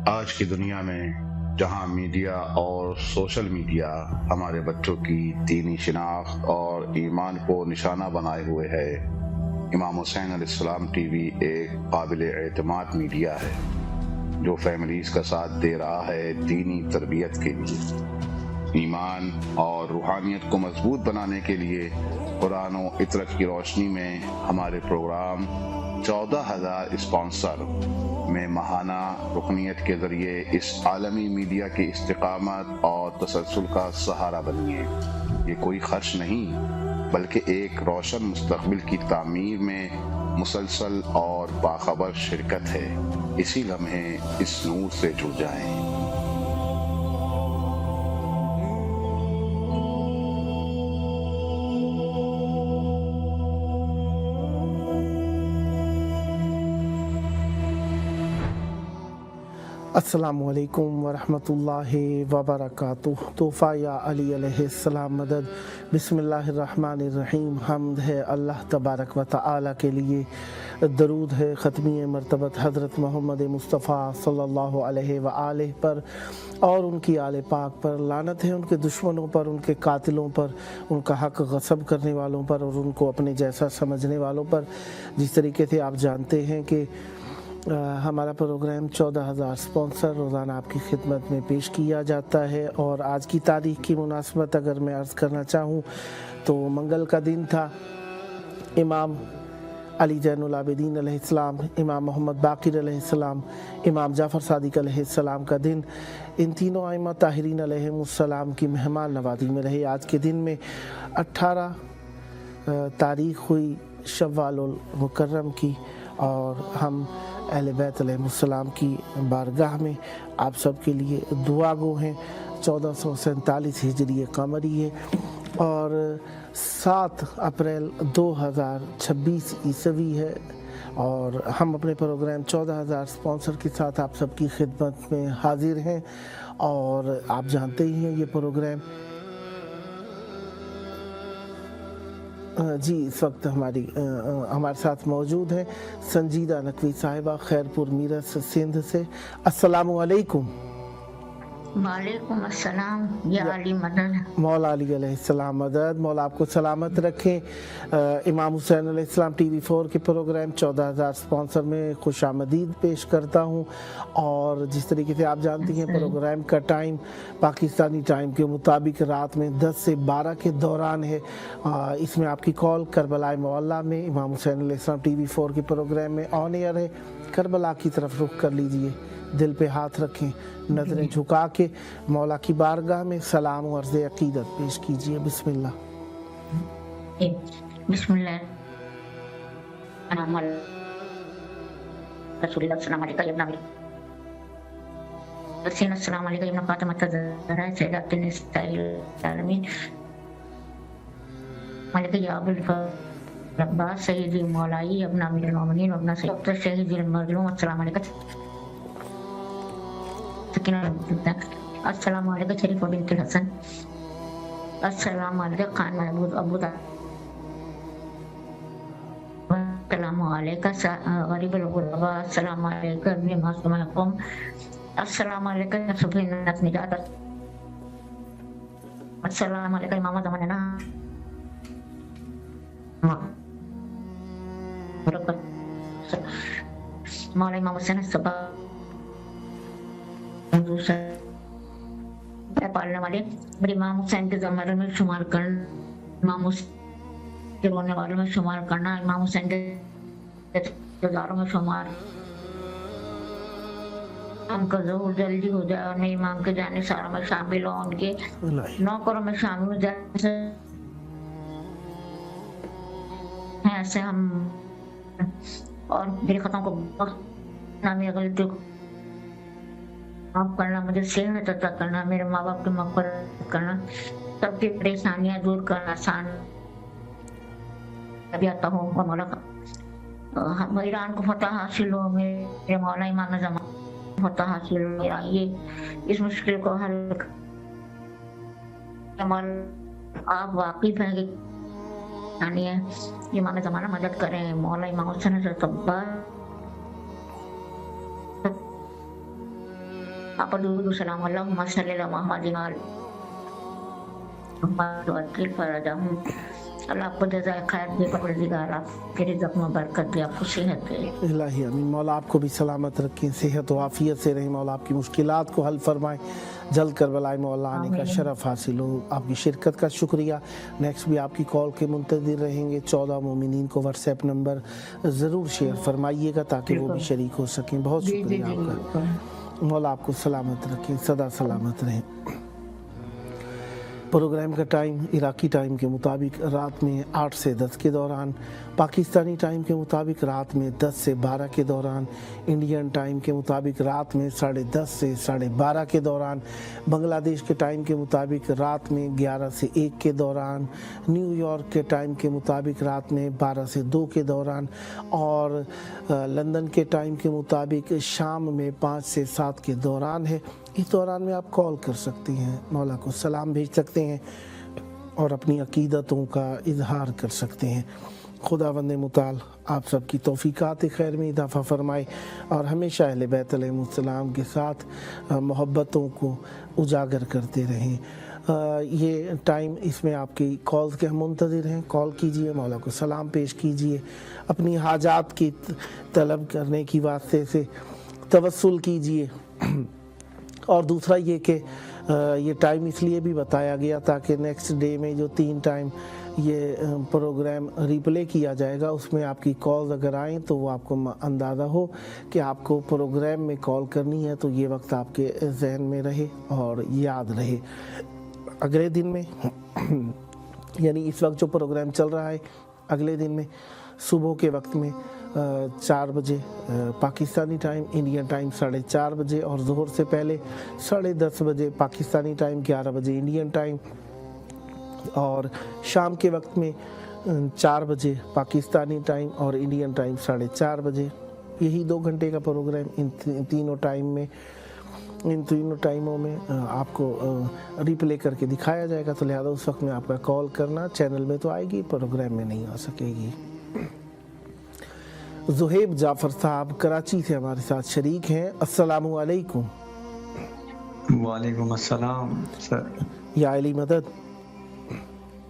آج کی دنیا میں جہاں میڈیا اور سوشل میڈیا ہمارے بچوں کی دینی شناخت اور ایمان کو نشانہ بنائے ہوئے ہے، امام حسین علیہ السلام ٹی وی ایک قابل اعتماد میڈیا ہے جو فیملیز کا ساتھ دے رہا ہے دینی تربیت کے لیے، ایمان اور روحانیت کو مضبوط بنانے کے لیے۔ قرآن و عطرت کی روشنی میں ہمارے پروگرام 14,000 اسپانسر میں ماہانہ رکنیت کے ذریعے اس عالمی میڈیا کی استقامت اور تسلسل کا سہارا بنیے۔ یہ کوئی خرچ نہیں بلکہ ایک روشن مستقبل کی تعمیر میں مسلسل اور باخبر شرکت ہے۔ اسی لمحے اس نور سے جڑ جائیں۔ السلام علیکم ورحمۃ اللہ وبرکاتہ۔ تحفہ یا علی علیہ السلام مدد۔ بسم اللہ الرحمن الرحیم۔ حمد ہے اللہ تبارک و تعالی کے لیے، درود ہے ختمی مرتبت حضرت محمد مصطفیٰ صلی اللہ علیہ وآلہ پر اور ان کی آل پاک پر، لعنت ہے ان کے دشمنوں پر، ان کے قاتلوں پر، ان کا حق غصب کرنے والوں پر اور ان کو اپنے جیسا سمجھنے والوں پر۔ جس طریقے سے آپ جانتے ہیں کہ ہمارا پروگرام 14,000 اسپانسر روزانہ آپ کی خدمت میں پیش کیا جاتا ہے، اور آج کی تاریخ کی مناسبت اگر میں عرض کرنا چاہوں تو منگل کا دن تھا۔ امام علی زین العابدین علیہ السلام، امام محمد باقر علیہ السلام، امام جعفر صادق علیہ السلام کا دن ان تینوں ائمہ طاہرین علیہ السلام کی مہمان نوازی میں رہے۔ آج کے دن میں 18 تاریخ ہوئی شوال المکرم کی، اور ہم اہل بیت علیہ السلام کی بارگاہ میں آپ سب کے لیے دعا گو ہیں۔ 1447 ہجری قمری ہے اور 7 اپریل 2026 عیسوی ہے، اور ہم اپنے پروگرام 14,000 اسپانسر کے ساتھ آپ سب کی خدمت میں حاضر ہیں۔ اور آپ جانتے ہی ہیں یہ پروگرام جی اس وقت ہمارے ساتھ موجود ہیں سنجیدہ نقوی صاحبہ خیرپور میرٹھ سندھ سے۔ السلام علیکم۔ وعلیکم السلام یا علی مدد۔ مولا علی علیہ السلام مدد، مولا آپ کو سلامت رکھیں۔ امام حسین علیہ السلام ٹی وی 4 کے پروگرام 14,000 اسپانسر میں خوش آمدید پیش کرتا ہوں، اور جس طریقے سے آپ جانتی ہیں پروگرام کا ٹائم پاکستانی ٹائم کے مطابق رات میں 10 سے 12 کے دوران ہے۔ اس میں آپ کی کال کربلا معلیٰ میں امام حسین علیہ السلام ٹی وی 4 کے پروگرام میں آن ایئر ہے۔ کربلا کی طرف رخ کر لیجئے، دل پہ ہاتھ رکھیں، نظریں جھکا کے مولا کی بارگاہ میں سلام و عرض عقیدت پیش کیجئے۔ بسم اللہ۔ بسم اللہ رسول اللہ السلام علیکم ابن حسین، السلام علیکم ابن فاطمہ الزہرا سیدۃ النساء العالمین، ملک یا ابو الفضل عباس سیدی مولائی ابن امیر المومنین ابن سید شہید المظلوم، السلام علیکم السلام علیکم شریف بنت الحسن، السلام علیکم خان محمود ابو السلام علیکم غریب الغرباء، السلام علیکم ابن معصوم قوم، السلام علیکم سفینۃ نجات، السلام علیکم امام زمانہ مولا امام حسین صبا پالنے والے میرے امام حسین کے زمانے میں شمار کرنا، امام حسین کے رونے والوں میں شمار کرنا، امام حسین کے رشتےداروں میں شمار، ہم کا ظہور جلدی ہو جائے اور میں امام کے جانے ساروں میں شامل ہوں، ان کے نوکروں میں شامل ہو جائے، ایسے ہم اور میری خطوں کو نامی غلطی معاف کرنا، مجھے صحت عطا کرنا، میرے ماں باپ کی مغفرت کرنا، سب کی پریشانیاں دور کرنا، آسان عطا ہو، اور مولا ایران کو فتح حاصل ہو، میرے مولا امام زمان فتح حاصل ہو، یہ اس مشکل کو حل آپ واقف ہیں کہ امام زمانہ مدد کریں، مولا امام حسین سے आपका दुरूद सलाम अल्लाहुम्मा सल्ली अला मुहम्मदिन वकील फराजा हूँ। अल्लाह आपको जज़ाए खैर दे, परवरदिगार आपके रिज़्क़ में बरकत दे, आपको सेहत दे। इलाही आमीन। मौला आपको भी सलामत रखें, सेहत व आफियत से रहें। मौला आपकी मुश्किलात को हल फरमाएं, जल्द करबला मौला आने का शरफ हासिल हो। आपकी शिरकत का शुक्रिया। नेक्स्ट भी आपकी कॉल के मुंतज़िर रहेंगे। 14 मोमिनीन को व्हाट्सएप नंबर ज़रूर शेयर फरमाइएगा ताकि वो भी शरीक हो सकें। बहुत शुक्रिया आपका। मौला आपको सलामत रखें, सदा सलामत रहें। प्रोग्राम का टाइम इराकी टाइम के मुताबिक रात में 8 से 10 के दौरान, पाकिस्तानी टाइम के मुताबिक रात में 10 से 12 के दौरान, इंडियन टाइम के मुताबिक रात में 10:30 से 12:30 के दौरान, बांग्लादेश के टाइम के मुताबिक रात में 11 से 1 के दौरान, न्यूयॉर्क के टाइम के मुताबिक रात में 12 से 2 के दौरान और लंदन के टाइम के मुताबिक शाम में 5 से 7 के दौरान है। इस दौरान में आप कॉल कर सकती हैं, मौला को सलाम भेज सकते हैं और अपनी अकीदतों का इजहार कर सकते हैं। खुदावंद मुताल आप सबकी तौफीकात खैर में इजाफ़ा फरमाए और हमेशा अहले बैत अलैहिस्सलाम के साथ मोहब्बतों को उजागर करते रहें। ये टाइम इसमें आपकी कॉल्स के हम मुंतज़िर हैं। कॉल कीजिए, मौला को सलाम पेश कीजिए, अपनी हाजात की तलब करने की वास्ते से तवस्सुल कीजिए। और दूसरा ये कि ये टाइम इसलिए भी बताया गया ताकि नेक्स्ट डे में जो 3 टाइम ये प्रोग्राम रिप्ले किया जाएगा उसमें आपकी कॉल्स अगर आएँ तो वो आपको अंदाज़ा हो कि आपको प्रोग्राम में कॉल करनी है, तो ये वक्त आपके जहन में रहे और याद रहे। अगले दिन में यानी इस वक्त जो प्रोग्राम चल रहा है, अगले दिन में सुबह के वक्त में 4 बजे पाकिस्तानी टाइम, इंडियन टाइम 4:30 बजे और ज़ोहर से पहले 10:30 बजे पाकिस्तानी टाइम, 11 बजे इंडियन टाइम और शाम के वक्त में 4 बजे पाकिस्तानी टाइम और इंडियन टाइम 4:30 बजे। यही 2 घंटे का प्रोग्राम इन तीनों टाइमों में आपको रिप्ले करके दिखाया जाएगा। तो लिहाजा उस वक्त में आपका कॉल करना चैनल में तो आएगी, प्रोग्राम में नहीं आ सकेगी। ज़ुहैब जाफ़र साहब कराची से हमारे साथ शरीक हैं। अस्सलामु अलैकुम। वालेकुम अस्सलाम सर। या अली मदद।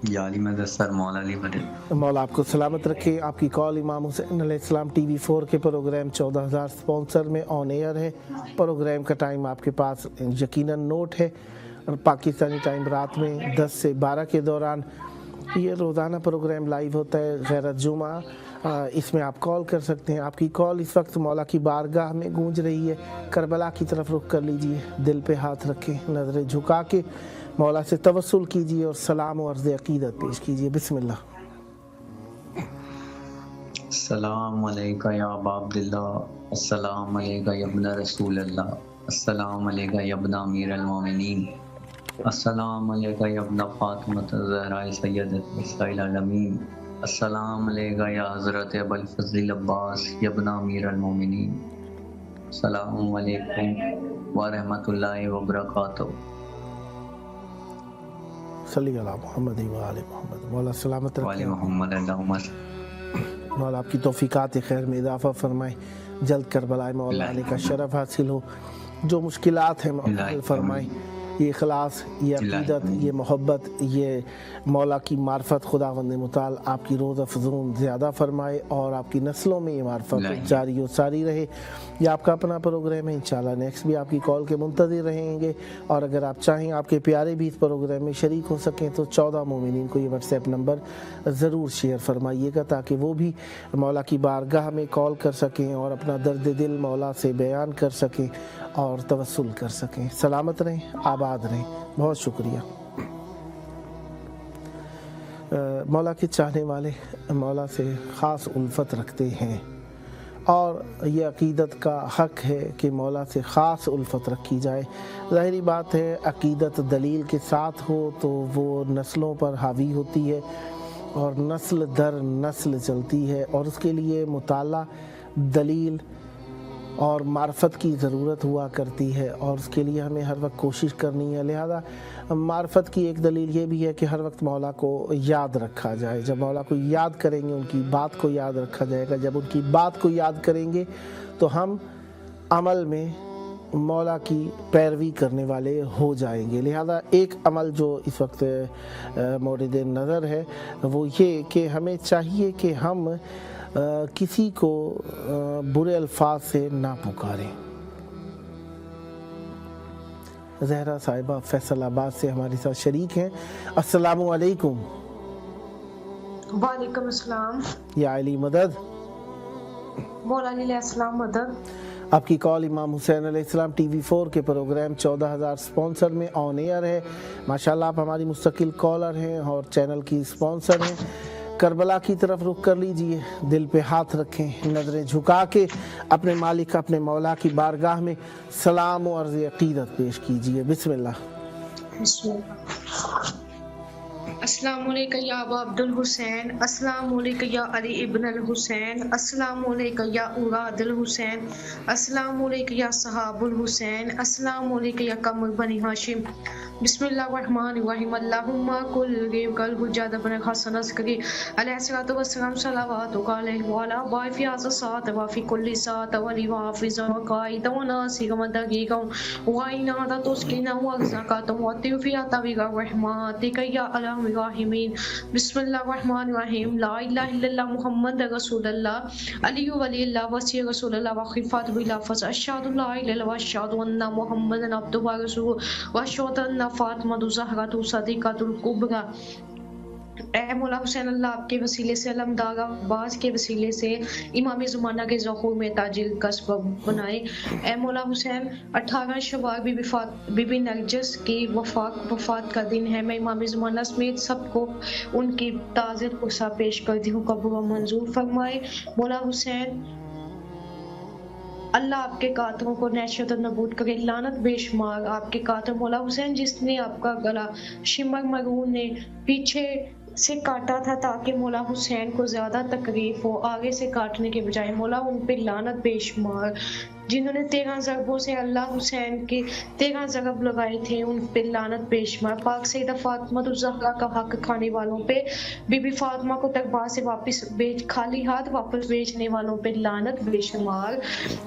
या अली मदद सर, मौला अली मदद। मौला आपको सलामत रखे। आपकी कॉल इमाम हुसैन अलैहिस्सलाम TV4 के प्रोग्राम 14,000 स्पॉन्सर में ऑन एयर है। प्रोग्राम का टाइम आपके पास यकीनन नोट है और पाकिस्तानी टाइम रात में 10 से 12 के दौरान ये रोज़ाना प्रोग्राम लाइव होता है गैरत जुमा। इसमें आप कॉल कर सकते हैं। आपकी कॉल इस वक्त मौला की बारगाह में गूंज रही है। करबला की तरफ रुख कर लीजिए, दिल पे हाथ रखें, नज़रें झुका के मौला से तवस्सुल कीजिए और सलाम और अर्ज़ अक़ीदत पेश कीजिए। बिस्मिल्लाह। अस्सलाम अलैका या अबा अब्दुल्लाह, अस्सलाम अलैका या इब्न रसूल अल्लाह, अस्सलाम अलैका या इब्न अमीरुल मोमिनीन, अस्सलाम अलैका या इब्न फातिमा ज़हरा सय्यदत निसाइल आलमीन, अस्सलाम अलैका या हज़रत अबुल फ़ज़ल अब्बास या इब्न अमीरुल मोमिनीन, अस्सलामु अलैकुम व रहमतुल्लाहि व बरकातुहू। सल्ली अला मुहम्मद व आले मुहम्मद। मौला सलामत रखे, मौला आपकी तौफीकात खैर में इजाफ़ा फरमाए, जल्द करबला मौला आने का शरफ हासिल हो। जो मुश्किलात हैं मौला हल फरमाए। ये इखलास, ये अक़ीदत, ये मोहब्बत, ये मौला की मार्फत खुदावंद मुताल आपकी रोज़ अफ़ज़ून ज़्यादा फरमाए और आपकी नस्लों में ये मार्फत जारी व सारी रहे। ये आपका अपना प्रोग्राम है, इंशाल्लाह नेक्स्ट भी आपकी कॉल के मुंतज़िर रहेंगे। और अगर आप चाहें आपके प्यारे भी इस प्रोग्राम में शरीक हो सकें तो 14 मोमिनीन को ये व्हाट्सएप नंबर ज़रूर शेयर फरमाइएगा ताकि वो भी मौला की बारगाह में कॉल कर सकें और अपना दर्द दिल मौला से बयान कर सकें और तवस्सुल कर सकें। सलामत रहें, आबाद रहें। बहुत शुक्रिया। मौला के चाहने वाले मौला से ख़ास उल्फत रखते हैं और ये अक़ीदत का हक़ है कि मौला से ख़ास उल्फत रखी जाए। ज़ाहिरी बात है, अक़ीदत दलील के साथ हो तो वो नस्लों पर हावी होती है और नस्ल दर नस्ल चलती है और उसके लिए मुताला, दलील और मार्फत की ज़रूरत हुआ करती है और उसके लिए हमें हर वक्त कोशिश करनी है। लिहाजा मार्फत की एक दलील ये भी है कि हर वक्त मौला को याद रखा जाए। जब मौला को याद करेंगे, उनकी बात को याद रखा जाएगा। जब उनकी बात को याद करेंगे तो हम अमल में मौला की पैरवी करने वाले हो जाएंगे। लिहाजा एक अमल जो इस वक्त मौरिद नज़र है वो ये कि हमें चाहिए कि हम किसी को बुरे अल्फाज से ना पुकारें। ज़हरा साहिबा फैसलाबाद से हमारे साथ शरीक हैं। अस्सलामु अलैकुम। वालेकुम अस्सलाम। या अली मदद। मौला अलैहिस्सलाम मदद। आपकी कॉल इमाम हुसैन अलैहिस्सलाम TV4 के प्रोग्राम 14,000 स्पॉन्सर में ऑन एयर है। माशाल्लाह आप हमारी मुस्तकिल कॉलर हैं और चैनल की स्पॉन्सर हैं। करबला की तरफ रुख कर लीजिए, दिल पे हाथ रखें, नज़रें झुका के अपने मालिक अपने मौला की बारगाह में सलाम और अर्ज़ अक़ीदत पेश कीजिए। बिस्मिल्लाह। अस्सलामु अलैका या अबा अब्दुल हुसैन, अस्सलामु अलैका या अली इब्न अल हुसैन, अस्सलामु अलैका या औलादुल हुसैन, अस्सलामु अलैका या सहाबुल हुसैन, अस्सलामु अलैका या कमर बनी हाशिम। बिस्मिल्लाहिर्रहमानिर्रहीम। अल्लाहुम्मा कुल गिवकल हुज्जत बन हसन अस्करी अलैहिस्सलातु वस्सलाम सलावतु अलैहि व अला वाफी आज़ सात वाफी कुल्ली सात वली वाफिज़ व काइद व नासिक मदगीक व इनादा तुस्किना व ज़कात व तिफिया तविगा रहमातिक या अलम राहिमीन। बिस्मिल्लाहिर्रहमानिर्रहीम। ला इलाहा इल्लल्लाह मुहम्मद रसूलुल्लाह अली वलील्लाह वसी रसूलुल्लाह व खिफात बिलाफस अशहदु ला इलाहा इल्लल्लाह व अशहदु अन्ना मुहम्मदन अब्दुहु व रसूलुहु व अशहदु अन्ना फातिमा ज़हरा सदीक़तुल कुबरा। ऐ मौला हुसैन अल्लाह आपके वसीले से अलमदार अब्बास के वसीले से इमाम ज़माना के ज़हूर में ताजिल का सबब बनाए। ऐ मौला हुसैन 18 शवाल बीबी नरजस की वफ़ात का दिन है। मैं इमाम ज़माना समेत सबको उनकी ताज़ियत को सा पेश करती हूँ, कबूल व मंजूर फरमाए। मौला हुसैन अल्लाह आपके कातलों को नहशत और नबूद करे, लानत बेशुमार आपके कातल। मौला हुसैन जिसने आपका गला शिमर मरून ने पीछे से काटा था ताकि मौला हुसैन को ज़्यादा तकलीफ हो, आगे से काटने के बजाय मौला उन पे लानत बेशुमार। जिन्होंने 13 ज़रबों से अल्लाह हुसैन के 13 ज़रब लगाए थे उन पे लानत बेशुमार। पाक सैयदा फातिमा ज़हरा का हक खाने वालों पे, बीबी फातिमा को तकबा से खाली हाथ वापस बेचने वालों पे लानत बेशुमार।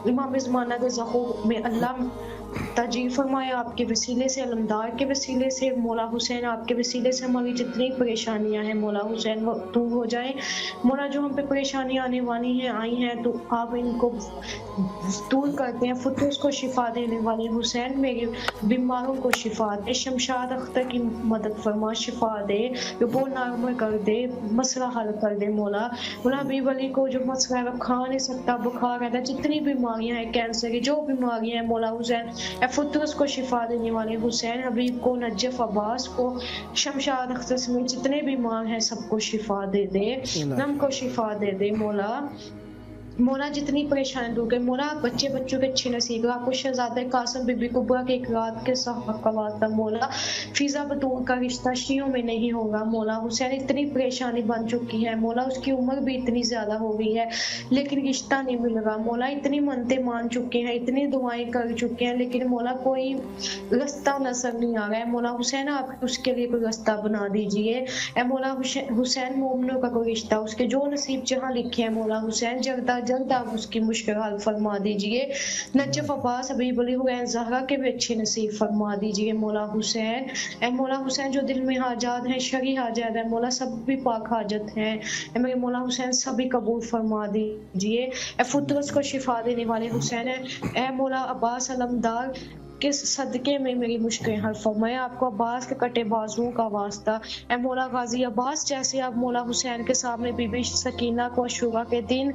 इमाम ज़माना के ज़हूर में अल्लाह ताजील फरमाया आपके वसीले से, अलमदार के वसीले से। मौला हुसैन आपके वसीले से हमारी जितनी परेशानियां हैं मौला हुसैन वो दूर हो जाए। मौला जो हम पे परेशानियां आने वाली हैं आई हैं तो आप इनको दूर करते हैं। फुतूस को शिफा देने वाले हुसैन मेरे बीमारों को शिफा दे। शमशाद अख्तर की मदद फरमा, शिफा दे, वो नार्मल कर दे, मसला हल कर दे। मौला हबीब अली को जो मसला है खा नहीं सकता, बुखार रहता है, जितनी बीमारियां हैं कैंसर की जो बीमारियां हैं मौला हुसैन फुतूस को शिफा देने वाले हुसैन हबीब को, नजफ अब्बास को, शमशाद अख्तर समेत जितने बीमार हैं सबको शिफा दे दे, नम को शिफा दे दे। मौला जितनी परेशानी दूर कर। मौला बच्चों के अच्छे नसीब आपको शहजादा कासिम बीबी कुबरा के एक रात के वास्ता मौला फिजा बतूर का रिश्ता शियों में नहीं होगा। मौला हुसैन इतनी परेशानी बन चुकी है मौला, उसकी उम्र भी इतनी ज्यादा हो गई है लेकिन रिश्ता नहीं मिल रहा। मौला इतनी मनते मान चुके हैं, इतनी दुआएं कर चुके हैं लेकिन मौला कोई रास्ता नजर नहीं आ रहा है। मौला हुसैन आप उसके लिए कोई रास्ता बना दीजिए। मौला हुसैन मोमनों का कोई रिश्ता, उसके जो नसीब जहाँ लिखे हैं मौला हुसैन जल्द आप उसकी मुश्किल हल फरमा दीजिए। नजफ अब्बास हबीब अली हुसैन ज़हरा के भी अच्छे नसीब फरमा दीजिए। मौला हुसैन मौला हुसैन जो दिल में हाजात हैं, शरी हाजात है मौला, सब भी पाक हाजत हैं मेरे मौला हुसैन सभी कबूल फरमा दीजिए। फुतरस को शिफा देने वाले हुसैन है मौला अब्बास अलमदार के सदके में मेरी मुश्किलें हल फरमाए। आपको अब्बास के कटे बाजुओं का वास्ता मौला गाजी अब्बास जैसे आप मौला हुसैन के सामने बीबी सकीना को अशूरा के दिन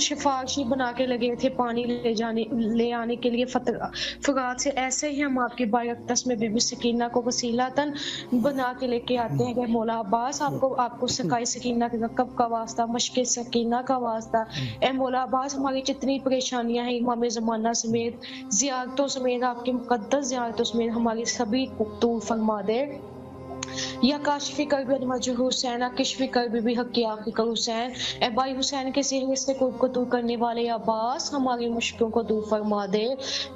सिफारिशी बना के लगे थे पानी ले आने के लिए फरात से, ऐसे ही हम आपकी बारकतस में बीबी सकीना को वसीलातन बना के लेके आते हैं। मौला अब्बास आपको सकाई सकीना के रकब का वास्ता, मशक सकीना का वास्ता मौला अब्बास हमारी जितनी परेशानियां हैं इमाम ज़माना समेत ज़ियारतों समेत आपकी मुकद्दस ज़ियारतों समेत हमारी सभी को दूर फरमा दे। یا کاشف کرب مجروح حسین کشف کرب بھی حق کی آخر کر حسین، اے بھائی حسین کے سہرے سے قرب کو دور کرنے والے عباس ہماری مشکلوں کو دور فرما دے،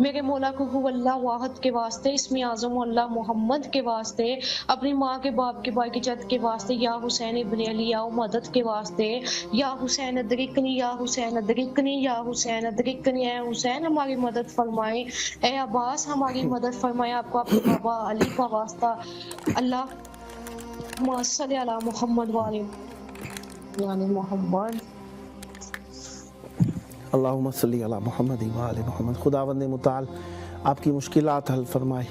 میرے مولا کو ہو اللہ واحد کے واسطے، اسم اعظم اللہ محمد کے واسطے، اپنی ماں کے باپ کے بھائی کی جد کے واسطے، یا حسین ابن علی یا مدد کے واسطے، یا حسین ادرکنی یا حسین ادرکنی یا حسین ادرکنی، اے حسین ہماری مدد فرمائے، اے عباس ہماری مدد فرمائے، آپ کو اپنے بابا علی کا واسطہ، اللہ صلی علی محمد والے یعنی محمد، اللہم صلی علی محمد وآل محمد۔ خداوند متعال آپ کی مشکلات حل فرمائے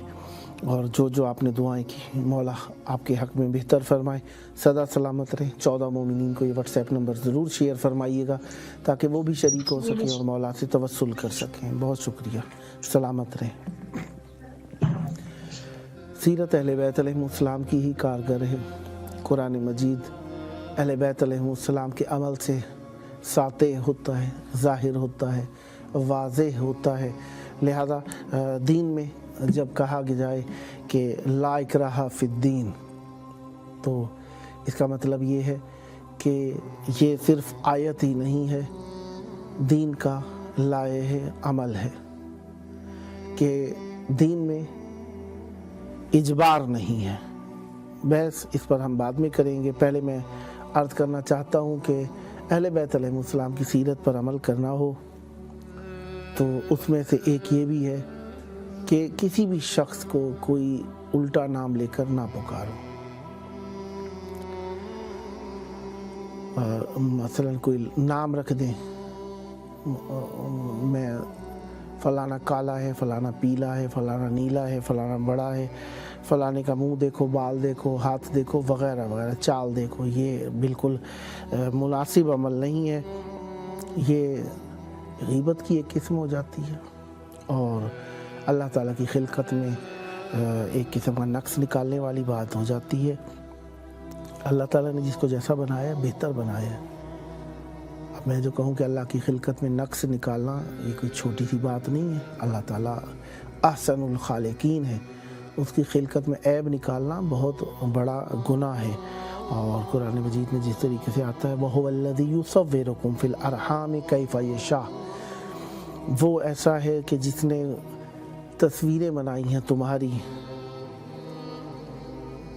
اور جو آپ نے دعائیں کی مولا آپ کے حق میں بہتر فرمائے، سدا سلامت رہیں۔ 14 مومنین کو یہ واٹس ایپ نمبر ضرور شیئر فرمائیے گا تاکہ وہ بھی شریک ہو سکیں اور مولا سے توسل کر سکیں۔ بہت شکریہ، سلامت رہیں۔ سیرت اہل بیت علیہ السلام کی ہی کارگر ہے۔ قرآن مجید اہل بیت علیہ السلام کے عمل سے ساطع ہوتا ہے، ظاہر ہوتا ہے، واضح ہوتا ہے۔ لہذا دین میں جب کہا جائے کہ لا اکراہ فی الدین، تو اس کا مطلب یہ ہے کہ یہ صرف آیت ہی نہیں ہے، دین کا لائحہ عمل ہے کہ دین میں اجبار نہیں ہے۔ بحث اس پر ہم بعد میں کریں گے، پہلے میں عرض کرنا چاہتا ہوں کہ اہل بیت علیہ السلام کی سیرت پر عمل کرنا ہو تو اس میں سے ایک یہ بھی ہے کہ کسی بھی شخص کو کوئی الٹا نام لے کر نہ پکارو۔ مثلا کوئی نام رکھ دیں، میں فلانا کالا ہے، فلانا پیلا ہے، فلانا نیلا ہے، فلانا بڑا ہے، فلانے کا منہ دیکھو، بال دیکھو، ہاتھ دیکھو، وغیرہ وغیرہ، چال دیکھو، یہ بالکل مناسب عمل نہیں ہے۔ یہ غیبت کی ایک قسم ہو جاتی ہے اور اللہ تعالیٰ کی خلقت میں ایک قسم کا نقص نکالنے والی بات ہو جاتی ہے۔ اللہ تعالیٰ نے جس کو جیسا بنایا ہے بہتر بنایا ہے۔ اب میں جو کہوں کہ اللہ کی خلقت میں نقص نکالنا یہ کوئی چھوٹی سی بات نہیں ہے۔ اللہ تعالیٰ احسن الخالقین ہے، اس کی خلقت میں عیب نکالنا بہت بڑا گناہ ہے۔ اور قرآن مجید میں جس طریقے سے آتا ہے وَهُوَ الَّذِي يُصَوِّرُكُمْ فِي الْأَرْحَامِ كَيْفَ يَشَاءُ، وہ ایسا ہے کہ جس نے تصویریں بنائی ہیں تمہاری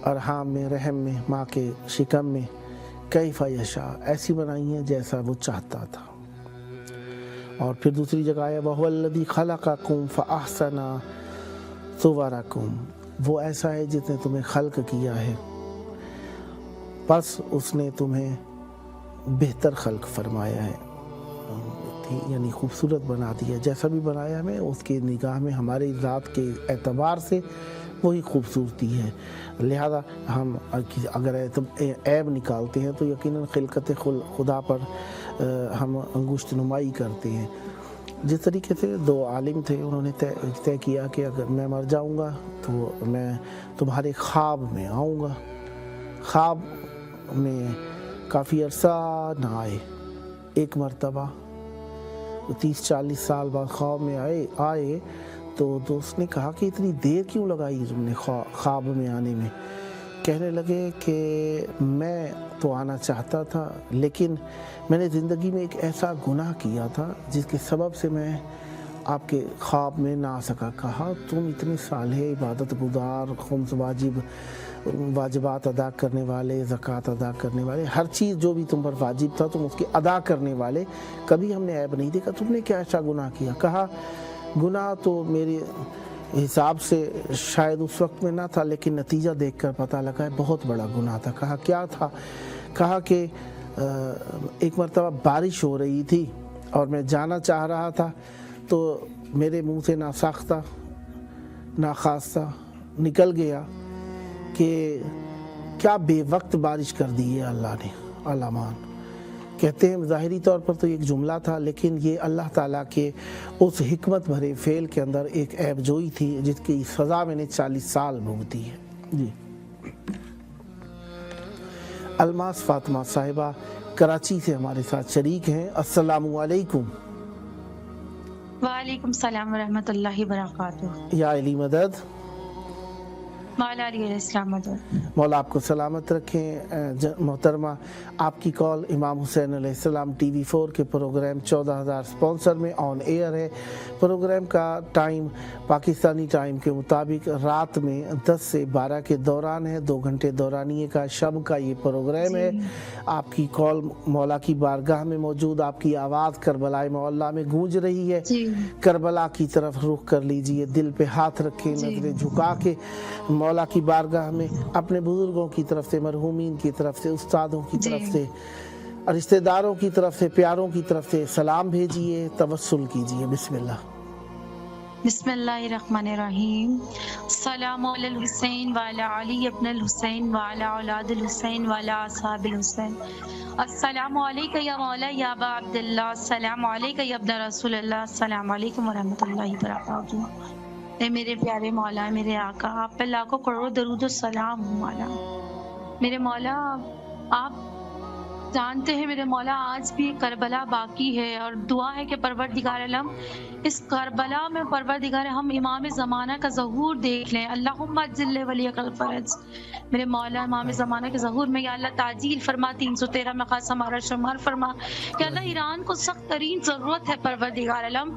ارحام میں، رحم میں، ماں کے شکم میں، کیف یشاء، ایسی بنائی ہیں جیسا وہ چاہتا تھا۔ اور پھر دوسری جگہ ہے وَهُوَ الَّذِي خَلَقَكُمْ فَأَحْسَنَ صُوَرَكُمْ، وہ ایسا ہے جس نے تمہیں خلق کیا ہے پس اس نے تمہیں بہتر خلق فرمایا ہے، یعنی خوبصورت بنا دیا۔ جیسا بھی بنایا ہمیں اس کی نگاہ میں ہماری ذات کے اعتبار سے وہی خوبصورتی ہے۔ لہذا ہم اگر عیب نکالتے ہیں تو یقیناً خلقت خدا پر ہم انگشت نمائی کرتے ہیں۔ جس طریقے سے دو عالم تھے، انہوں نے طے کیا کہ اگر میں مر جاؤں گا تو میں تمہارے خواب میں آؤں گا۔ خواب میں کافی عرصہ نہ آئے، ایک مرتبہ 30-40 سال بعد خواب میں آئے تو دوست نے کہا کہ اتنی دیر کیوں لگائی تم نے خواب میں آنے میں؟ کہنے لگے کہ میں تو آنا چاہتا تھا لیکن میں نے زندگی میں ایک ایسا گناہ کیا تھا جس کے سبب سے میں آپ کے خواب میں نہ آ سکا۔ کہا تم اتنے صالح، عبادت گزار، خمس واجبات ادا کرنے والے، زکوٰۃ ادا کرنے والے، ہر چیز جو بھی تم پر واجب تھا تم اس کے ادا کرنے والے، کبھی ہم نے عیب نہیں دیکھا، تم نے کیا ایسا گناہ کیا؟ کہا گناہ تو میرے حساب سے شاید اس وقت میں نہ تھا لیکن نتیجہ دیکھ کر پتہ لگا ہے بہت بڑا گناہ تھا۔ کہا کیا تھا؟ کہا کہ ایک مرتبہ بارش ہو رہی تھی اور میں جانا چاہ رہا تھا تو میرے منہ سے ناساختہ ناخواستہ نکل گیا کہ کیا بے وقت بارش کر دی ہے اللہ نے، علامان کہتے ہیں ظاہری طور پر تو ایک جملہ تھا لیکن یہ اللہ تعالیٰ کے اس حکمت بھرے فعل کے اندر ایک عیب جوئی تھی جس کی سزا میں نے 40 سال بھگتی ہے۔ جی الماس فاطمہ صاحبہ کراچی سے ہمارے ساتھ شریک ہیں۔ السلام علیکم۔ وعلیکم السلام ورحمۃ اللہ وبرکاتہ۔ یا علی مدد۔ वाला अलैहिस्सलाम मदद। मौला आपको सलामत रखें। मोहतरमा, आपकी कॉल इमाम हुसैन अलैहिस्सलाम TV4 के प्रोग्राम 14,000 स्पॉन्सर में ऑन एयर है। प्रोग्राम का टाइम पाकिस्तानी टाइम के मुताबिक रात में 10 से 12 के दौरान है। 2 घंटे दौरानिए का शब का ये प्रोग्राम है। आपकी कॉल मौला की बारगाह में मौजूद, आपकी आवाज़ करबलाए मोहल्ला में गूंज रही है। करबला की तरफ रुख कर लीजिए, दिल पे हाथ रखें, नजरें झुका के मौला की बारगाह में अपने बुजुर्गों की तरफ से, मरहूमीन की तरफ से, उस्तादों की तरफ से, रिश्तेदारों की तरफ से, प्यारों की तरफ से सलाम भेजिए, तवस्सुल कीजिए। बिस्मिल्लाह। बिस्मिल्लाहिर्रहमानिर्रहीम। सलामु अलल हुसैन व अला अली इब्नुल हुसैन व अला औलादिल हुसैन व अला असहाबिल हुसैन। अस्सलामु अलैका या मौला या अबा अब्दुल्लाह, अस्सलामु अलैका या इब्न रसूलल्लाह, अस्सलामु अलैकुम व रहमतुल्लाहि व बरकातहू। ए मेरे प्यारे मौला, मेरे आका, आप पे लाखों करोड़ों दरूद और सलाम हो मौला। मेरे मौला, आप जानते हैं मेरे मौला, आज भी करबला बाकी है और दुआ है कि परवरदिगार आलम इस करबला में परवरदिगार हम इमाम ज़माना का ज़हूर देख लें। अल्लाहुम्मा अज्जिल वलियकल फरज। मेरे मौला, इमाम ज़माना के ज़हूर में या अल्लाह ताजील फरमा, 313 में खास हमारा शुमार फरमा कि अल्लाह ईरान को सख्त तरीन ज़रूरत है परवरदिगार आलम,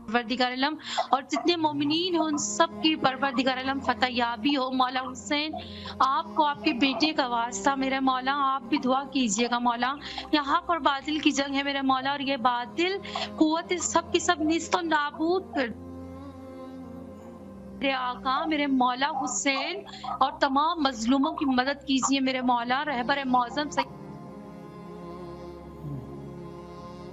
परवरदिगार आलम, और जितने मोमिनीन हैं उन सब की परवरदिगार आलम फतहयाबी हो। मौला हुसैन, आपको आपके बेटे का वास्ता मेरे मौला आप भी दुआ कीजिएगा मौला। यहाँ पर बातिल की जंग है मेरे मौला, और ये बातिल कुव्वत सब की सब निस्त नाबूद कर मेरे आका, मेरे मौला हुसैन और तमाम मजलूमों की मदद कीजिए मेरे मौला। रहबर मौज़म से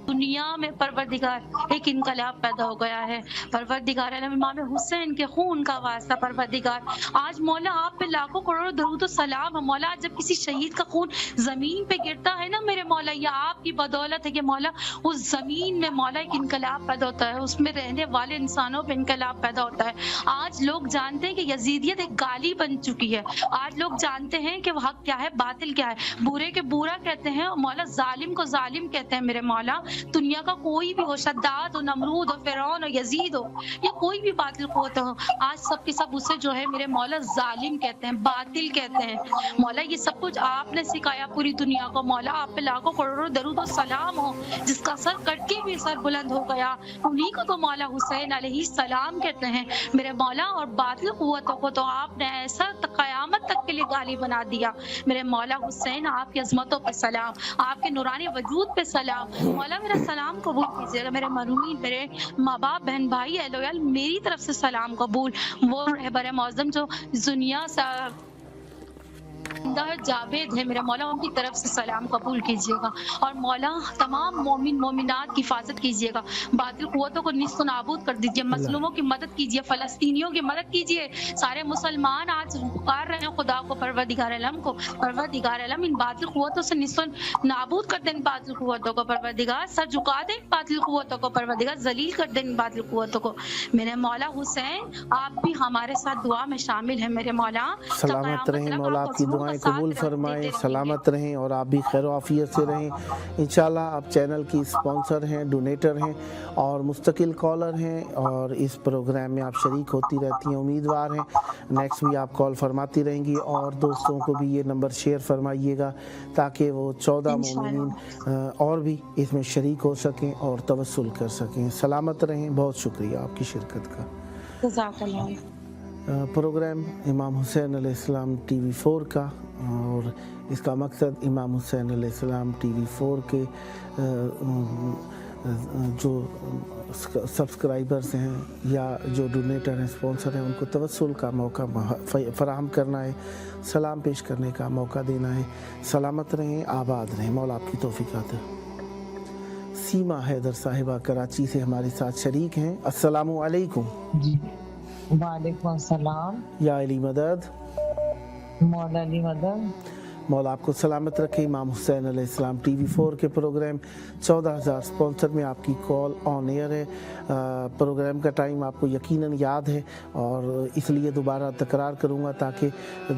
दुनिया में परवरदिगार एक इनकलाब पैदा हो गया है। परवरदिगार आलम, इमाम हुसैन के खून का वास्ता परवरदिगार, आज मौला आप पे लाखों करोड़ों दरूद और सलाम है मौला। जब किसी शहीद का खून जमीन पे गिरता है ना मेरे मौला, या आपकी बदौलत है कि मौला उस जमीन में मौला एक इनकलाब पैदा होता है, उसमें रहने वाले इंसानों पे इनकलाब पैदा होता है। आज लोग जानते हैं कि यजीदियत एक गाली बन चुकी है। आज लोग जानते हैं कि हक क्या है, बातिल क्या है, बुरे के बुरा कहते हैं मौला, जालिम को जालिम कहते हैं मेरे मौला। दुनिया का कोई भी हो, शद्दाद हो, नमरूद हो, फिरौन हो, यजीद हो, या कोई भी बातिल क़ुव्वत हो, आज सब के सब उसे जो है मेरे मौला जालिम कहते हैं, बातिल कहते हैं मौला। ये सब कुछ आपने सिखाया पूरी दुनिया को मौला। आप पे लाखों करोड़ों दरूद और सलाम हो। जिसका सर कट के भी सर बुलंद हो गया, उन्हीं को तो मौला हुसैन अलैहिस्सलाम कहते हैं मेरे मौला। और बातिल क़ुव्वतों को तो आपने ऐसा क़यामत तक के लिए गाली बना दिया मेरे मौला हुसैन। आपकी अज़मतों पे सलाम, आपके नूरानी वजूद पे सलाम मौला। मेरा सलाम कबूल कीजिएगा मेरे मरहूमीन, मेरे माँ बाप, बहन भाई, अहलोयाल, मेरी तरफ से सलाम कबूल। वो रहबर मौज़म जो दुनिया से जावेद है मेरे मौला, उनकी तरफ से सलाम कबूल कीजिएगा। और मौला तमाम मोमिन मोमिनात की हिफाजत कीजिएगा, बातिल क़ुव्वतों को निस्त नाबूद कर दीजिए, मजलूमों की मदद कीजिए, फ़लस्तीनियों की मदद कीजिए। सारे मुसलमान आज पुकार रहे हैं खुदा को, परवरदिगार आलम को, परवरदिगार आलम इन बातिल क़ुव्वतों से निस्त नाबूद कर दें, बातिल क़ुव्वतों को परवरदिगार, सर झुका दें बातिल क़ुव्वतों को परवरदिगार, जलील कर दें बातिल क़ुव्वतों को मेरे मौला हुसैन। आप भी हमारे साथ दुआ में शामिल हैं मेरे मौला। सलामत रहें मौला, आपकी दुआएं कबूल फरमाएं, सलामत रहें और आप भी खैर आफियत से रहें इंशाल्लाह। आप चैनल की स्पॉन्सर हैं, डोनेटर हैं और मुस्तकिल कॉलर हैं, और इस प्रोग्राम में आप शरीक होती रहती हैं, उम्मीदवार हैं। नेक्स्ट भी आप कॉल फरमाती रहेंगी, और दोस्तों को भी ये नंबर शेयर फरमाइएगा ताकि वो 14 मोमिनीन और भी इसमें शरीक हो सकें और तवस्सुल कर सकें। सलामत रहें, बहुत शुक्रिया आपकी शिरकत का। प्रोग्राम इमाम हुसैन अलैहिस्सलाम TV4 का, और इसका मकसद इमाम हुसैन अलैहिस्सलाम TV4 के जो सब्सक्राइबर्स हैं या जो डोनेटर हैं, स्पॉन्सर हैं, उनको तवस्सुल का मौका फराहम करना है, सलाम पेश करने का मौका देना है। सलामत रहें, आबाद रहें, मौला आपकी तौफीक़ात है। सीमा हैदर साहिबा कराची से हमारे साथ शरीक हैं। अस्सलामु अलैकुम। जी वालेकुम अस्सलाम। या अली मदद, मौला अली मदद। मौला आपको सलामत रखे। इमाम हुसैन अलैहिस्सलाम TV4 के प्रोग्राम 14,000 स्पॉन्सर में आपकी कॉल ऑन एयर है। प्रोग्राम का टाइम आपको यकीनन याद है और इसलिए दोबारा तकरार करूँगा ताकि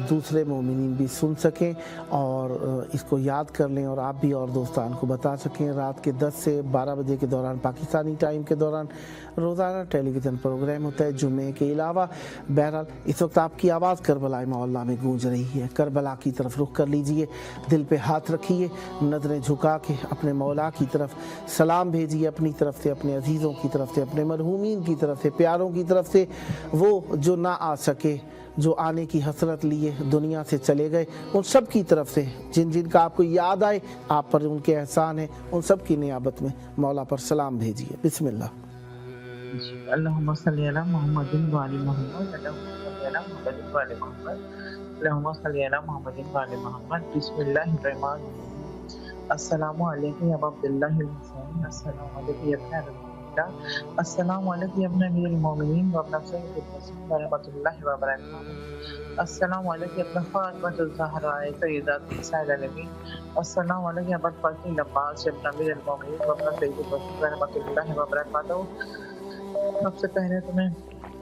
दूसरे मोमिनीन भी सुन सकें और इसको याद कर लें और आप भी और दोस्तान को बता सकें। रात के 10 से 12 बजे के दौरान पाकिस्तानी टाइम के दौरान रोज़ाना टेलीविज़न प्रोग्राम होता है जुम्मे के अलावा। बहरहाल इस वक्त आपकी आवाज़ करबला मोहल्ला में गूंज रही है। करबला की तरफ रुख कर लीजिए, दिल पे हाथ रखिए, नज़रें झुका के अपने मौला की तरफ सलाम भेजिए, अपनी तरफ से, अपने अजीज़ों की तरफ से, अपने मरहूमीन की तरफ से, प्यारों की तरफ से, वो जो ना आ सके, जो आने की हसरत लिए दुनिया से चले गए, उन सब की तरफ से, जिन जिन का आपको याद आए, आप पर उनके एहसान है, उन सब की नियाबत में मौला पर सलाम भेजिए। बिस्मिल्लाह। अल्लाहुम्मा सल्ली अला मुहम्मदिन व आलि मुहम्मद, अल्लाहुम्मा सल्ली अला मुहम्मदिन व आलि मुहम्मद, अल्लाहुम्मा सल्ली अला मुहम्मदिन व आलि मुहम्मद। बिस्मिल्लाहिर रहमानिर रहीम। अस्सलामु अलैकुम या अब्दुल्लाहिल हुसैन, अस्सलामु अलैकुम या इब्न अब्दुल्लाह, अस्सलामु अलैकुम या इब्न अमीरुल मोमिनीन व इब्न सय्यिदिल मुरसलीन व रहमतुल्लाहि व बरकातुहू, अस्सलामु अलैकुम या इब्न फातिमतुज़ ज़हरा सय्यिदातुन निसाइल आलमीन, अस्सलामु अलैकुम या अबल फज़ल अब्बास या इब्न अमीरुल मोमिनीन व इब्न सय्यिदिल मुरसलीन व रहमतुल्लाहि व बरकातुहू। सबसे पहले तो मैं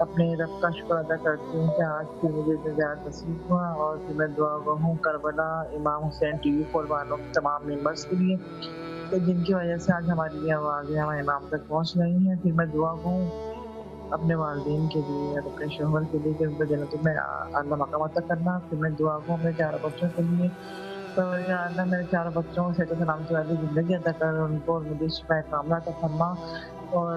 अपने रब का शुक्र अदा करती हूँ कि आज फिर मुझे निजात नसीब हुआ और फिर मैं दुआ गो हूँ करबला इमाम हुसैन TV4 वालों तमाम मेंबर्स के लिए, तो जिनकी वजह से आज हमारी ये आवाज़ें हमारे इमाम तक पहुँच रही हैं। फिर मैं दुआ गो हूँ अपने वालिदैन के लिए और अपने शोहर के लिए कि उनको जन्नत में आला मकाम अता करना। फिर मैं दुआ गो अपने चारों बच्चों के लिए, तो या अल्लाह मेरे चारों बच्चों को सेहत सलामती वाली ज़िंदगी अता कर, उनको और मुझे शिफा कामना अता फरमा और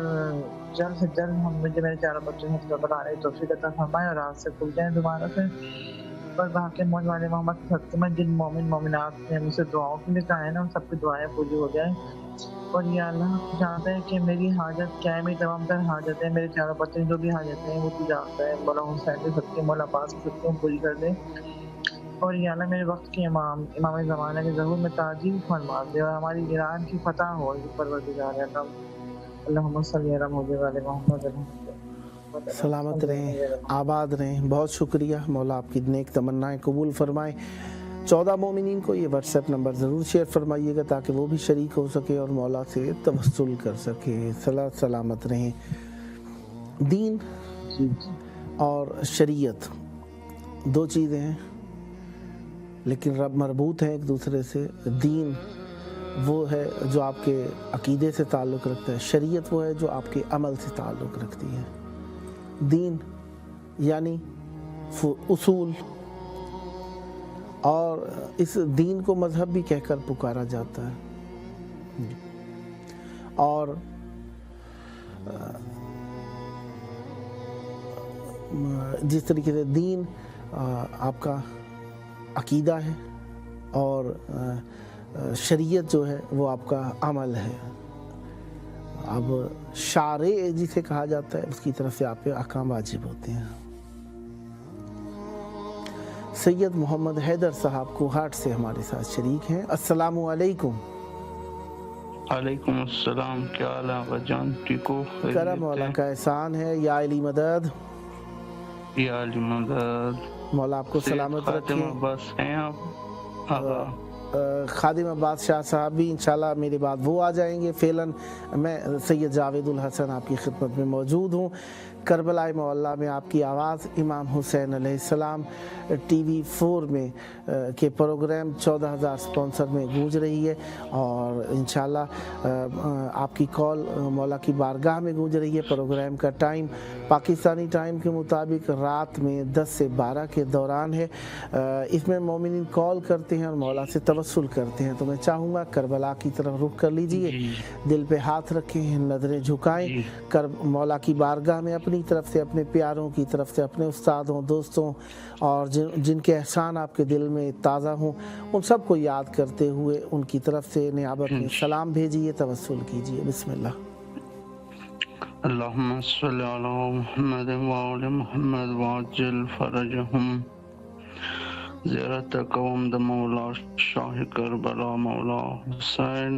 जल्द से जल्द हम मुझे मेरे चारों बच्चों को बनाने की तौफीक अता फरमाए और आज से खुल जाए दोबारा से। और बाकी मौज वाले मोहम्मद के सदक़े में जिन मोमिन मोमिनात ने मुझसे दुआओं के लिए कहा है ना, उन सबकी दुआएं पूरी हो जाए। और ये अल्लाह जानता है कि मेरी हाजत क्या है, मेरी तमाम तर हाजत है, मेरे चारों बच्चे जो भी हाजत हैं वो तू जानता है। मौला हुसैन के सदक़े, मौला अब्बास के सदक़े पूरी कर दे। और ये अल्लाह मेरे वक्त के इमाम ज़माना के ज़रूर में ताजील फरमा दे और हमारी ईरान की फतह हो। परवरदिगार आलम, अल्लाहुम्मा सल्ली अला मुहम्मद। सलामत रहें, आबाद रहें। बहुत शुक्रिया। मौला आपकी नेक तमन्नाएं कबूल फरमाए। 14 मोमिनीन को ये व्हाट्सएप नंबर ज़रूर शेयर फरमाइएगा ताकि वो भी शरीक हो सके और मौला से तवस्सुल कर सके। सलामत रहें। दीन और शरीयत दो चीज़ें हैं लेकिन रब मरबूत हैं एक दूसरे से। दीन वो है जो आपके अकीदे से ताल्लुक़ रखता है, शरीयत वो है जो आपके अमल से ताल्लुक़ रखती है। दीन यानी उसूल, और इस दीन को मज़हब भी कहकर पुकारा जाता है। और जिस तरीके से दीन आपका अकीदा है और शरीयत जो है वो आपका अमल है। अब शारे जिसे कहा जाता है उसकी तरफ से आप पे अहकाम वाजिब होते हैं। सैयद मोहम्मद हैदर साहब कोहाट से हमारे साथ शरीक हैं। अस्सलामु अलैकुम। वालेकुम अस्सलाम। क्या हाल है भाईजान, ठीक हो? करम मौला का एहसान है। या अली मदद, या अली मदद। मौला आपको सलामत रखे। बस हैं आप? खादिम अब्बास शाह साहब भी इंशाल्लाह मेरे बाद वो आ जाएंगे। फ़ेलन मैं सैयद जावेदुल हसन आपकी खिदमत में मौजूद हूँ। करबला मोहल्ला में आपकी आवाज़ इमाम हुसैन अलैहिस्सलाम TV4 में के प्रोग्राम 14,000 स्पॉन्सर में गूंज रही है और इंशाल्लाह आपकी कॉल मौला की बारगाह में गूंज रही है। प्रोग्राम का टाइम पाकिस्तानी टाइम के मुताबिक रात में 10 से 12 के दौरान है। इसमें मोमिनीन कॉल करते हैं और मौला से तवस्सुल करते हैं। तो मैं चाहूँगा करबला की तरफ रुख कर लीजिए, दिल पे हाथ रखें, नज़रें झुकाएं, कर मौला की बारगाह में अपनी तरफ से, अपने प्यारों की तरफ से, अपने उस्तादों, दोस्तों और जिनके एहसान आपके दिल में ताज़ा हों उन सबको याद करते हुए उनकी तरफ से नियाबत में सलाम भेजिए, तवस्सुल कीजिए। बिस्मिल्लाह। अल्लाहुम्मा सल्ली अला मुहम्मद व आलि मुहम्मद वअज्जिल फरजहुम ज़ियारत कौम द मौला शाह करबला मौला हुसैन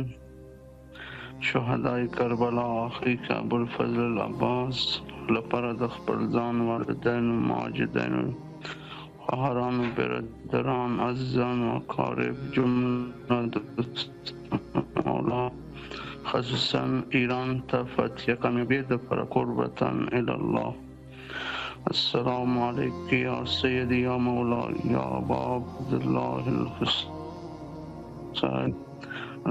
शुहदाए करबला आखिरी अबुल फजल अब्बास लपरद अखबर जान वालिदैन माजिदैन خواهران و برادران عزیزان و اقارب جمله دوستان مولا خصوصا ایران تا فتح کامیابی پر قربتن الله. السلام علیکم یا سیدی یا مولا یا ابا عبداللہ الحسین.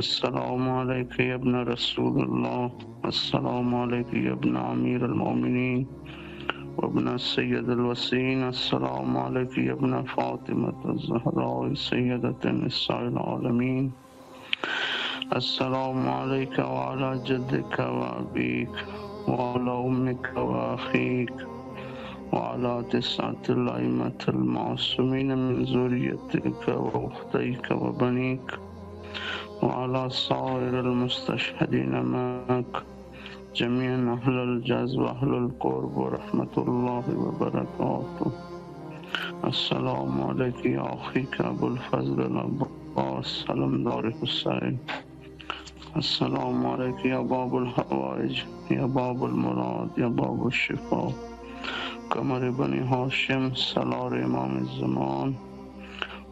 السلام علیکم یا ابن رسول اللہ. السلام علیکم یا ابن امیر المومنین وابن السید الوسین. السلام علیکم یا ابن فاطمة الزہراء سیدۃ النساء العالمین. السلام علیکم وعلی جدک وابیک وعلی امک واخیک وعلى 9 الأئمة المعصومين من ذريتك وأختيك وبنيك وعلى سائر المستشهدين معك جميعا أهل الجز وأهل القرب ورحمة الله وبركاته. السلام عليك يا أخيك أبو الفضل العباس علمدار حسين. السلام عليك يا باب الحوائج يا باب المراد يا باب الشفاء قمر بني هاشم سالار امام الزمان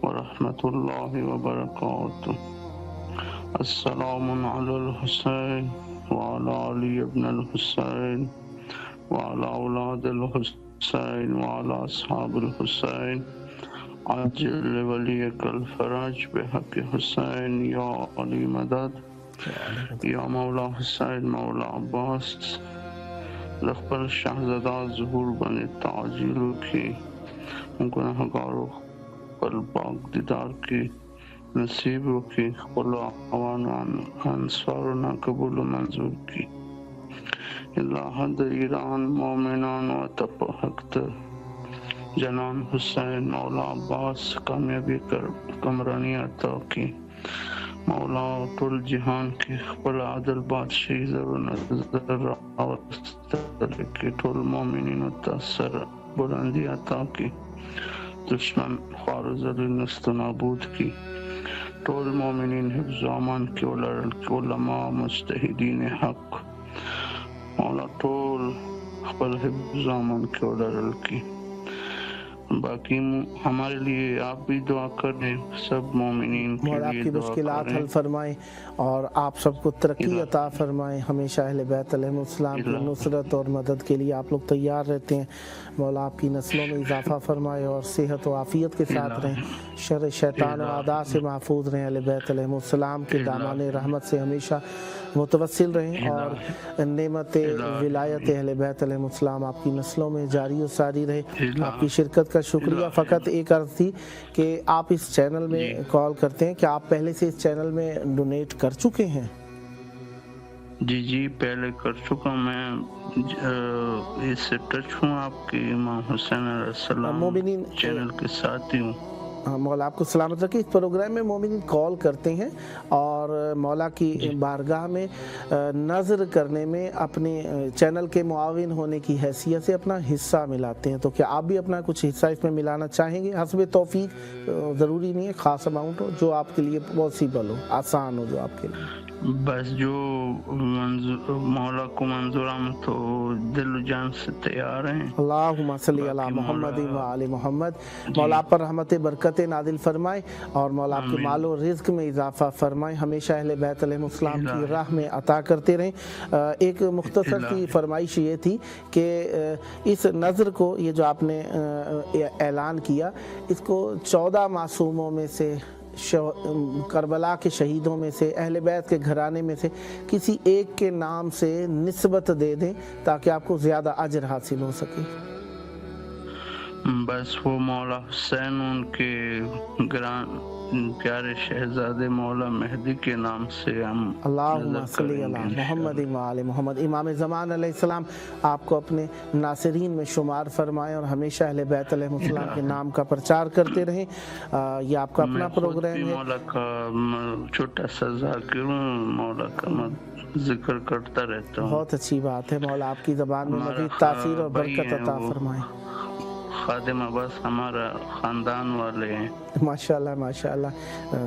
ورحمة الله وبركاته. السلام على الحسين وعلى علي بن الحسين وعلى أولاد الحسين وعلى أصحاب الحسين عجل وليك الفرج بحق حسين يا علي مدد يا مولا حسين مولا عباس. لخبر شہزادہ ظہور بنے تعجیل کی گناہ گاروں پر پاک دیدار کی نصیب کی قل عوان انصارنا قبول منظور کی. اللہ ایران مومنان و تپحقت جنان حسین مولا عباس کامیابی کر کمرانی عطا کی. مولا کل جہان کی خپل عادل بادشاہی ضرور نظر راوستل کی ټول مومنینو ته سر بلندی عطا کی. دشمن خوار و ذلیل نست و نابود کی. ټول مومنین حفظ و امان کی ولرل کی علماء مجتہدین حق مولا ټول خپل حفظ و امان کی ولرل کی. باقی ہمارے لیے آپ بھی دعا کریں سب مومنین کے اور آپ لیے کی دعا مشکلات کریں. حل فرمائیں اور آپ سب کو ترقی عطا فرمائیں. ہمیشہ اہل بیت علیہ السلام کی نصرت اور مدد کے لیے آپ لوگ تیار رہتے ہیں. مولا آپ کی نسلوں میں اضافہ فرمائے اور صحت و عافیت کے ساتھ رہیں. شر شیطان و اعداء سے محفوظ رہیں. اہل بیت علیہ السلام کے دامان رحمت سے ہمیشہ متوسل رہیں اور نعمت ولایت اہل بیت علیہ السلام آپ کی نسلوں میں جاری و ساری رہے. آپ کی شرکت کا شکریہ. فقط ایک عرض تھی کہ آپ اس چینل میں کال کرتے ہیں کہ آپ پہلے سے اس چینل میں ڈونیٹ کر چکے ہیں؟ جی پہلے کر چکا میں. اس سے ٹچ ہوں آپ کی امام حسین علیہ السلام چینل کے ساتھ ہی ہوں. مولا آپ کو سلامت رکھے. اس پروگرام میں مومنین کال کرتے ہیں اور مولا کی بارگاہ میں نظر کرنے میں اپنے چینل کے معاون ہونے کی حیثیت سے اپنا حصہ ملاتے ہیں. تو کیا آپ بھی اپنا کچھ حصہ اس میں ملانا چاہیں گے؟ حسب توفیق، ضروری نہیں ہے خاص اماؤنٹ ہو، جو آپ کے لیے پاسبل ہو، آسان ہو جو آپ کے لیے. بس جو مولا کو منظور ہم تو دل و جان سے تیار ہیں. اللہم صلی علی محمد و آل محمد. مولا آپ پر رحمت برکت نازل فرمائے اور مولا آپ کے مال و رزق میں اضافہ فرمائے. ہمیشہ اہل بیت علیہ السلام کی راہ میں عطا کرتے رہیں. ایک مختصر سی فرمائش یہ تھی کہ اس نظر کو، یہ جو آپ نے اعلان کیا، اس کو 14 معصوموں میں سے، کربلا کے شہیدوں میں سے، اہل بیت کے گھرانے میں سے کسی ایک کے نام سے نسبت دے دیں تاکہ آپ کو زیادہ اجر حاصل ہو سکے. بس وہ مولا حسین ان کے گران پیارے شہزادے مولا مہدی کے نام سے ہم اللہم صلی علی محمد و آل محمد. امام زمان علیہ السلام آپ کو اپنے ناصرین میں شمار فرمائے اور ہمیشہ اہل بیت علیہ السلام کے نام کا پرچار کرتے رہیں. یہ آپ کا اپنا پروگرام ہے. مولا کا چھوٹا سا ذاکر ہوں، مولا کا ذکر کرتا رہتا ہوں. بہت اچھی بات ہے. مولا آپ کی زبان میں مزید تاثیر اور برکت عطا فرمائے. خادم عباس ہمارا خاندان والے ہیں. ماشاءاللہ ماشاءاللہ.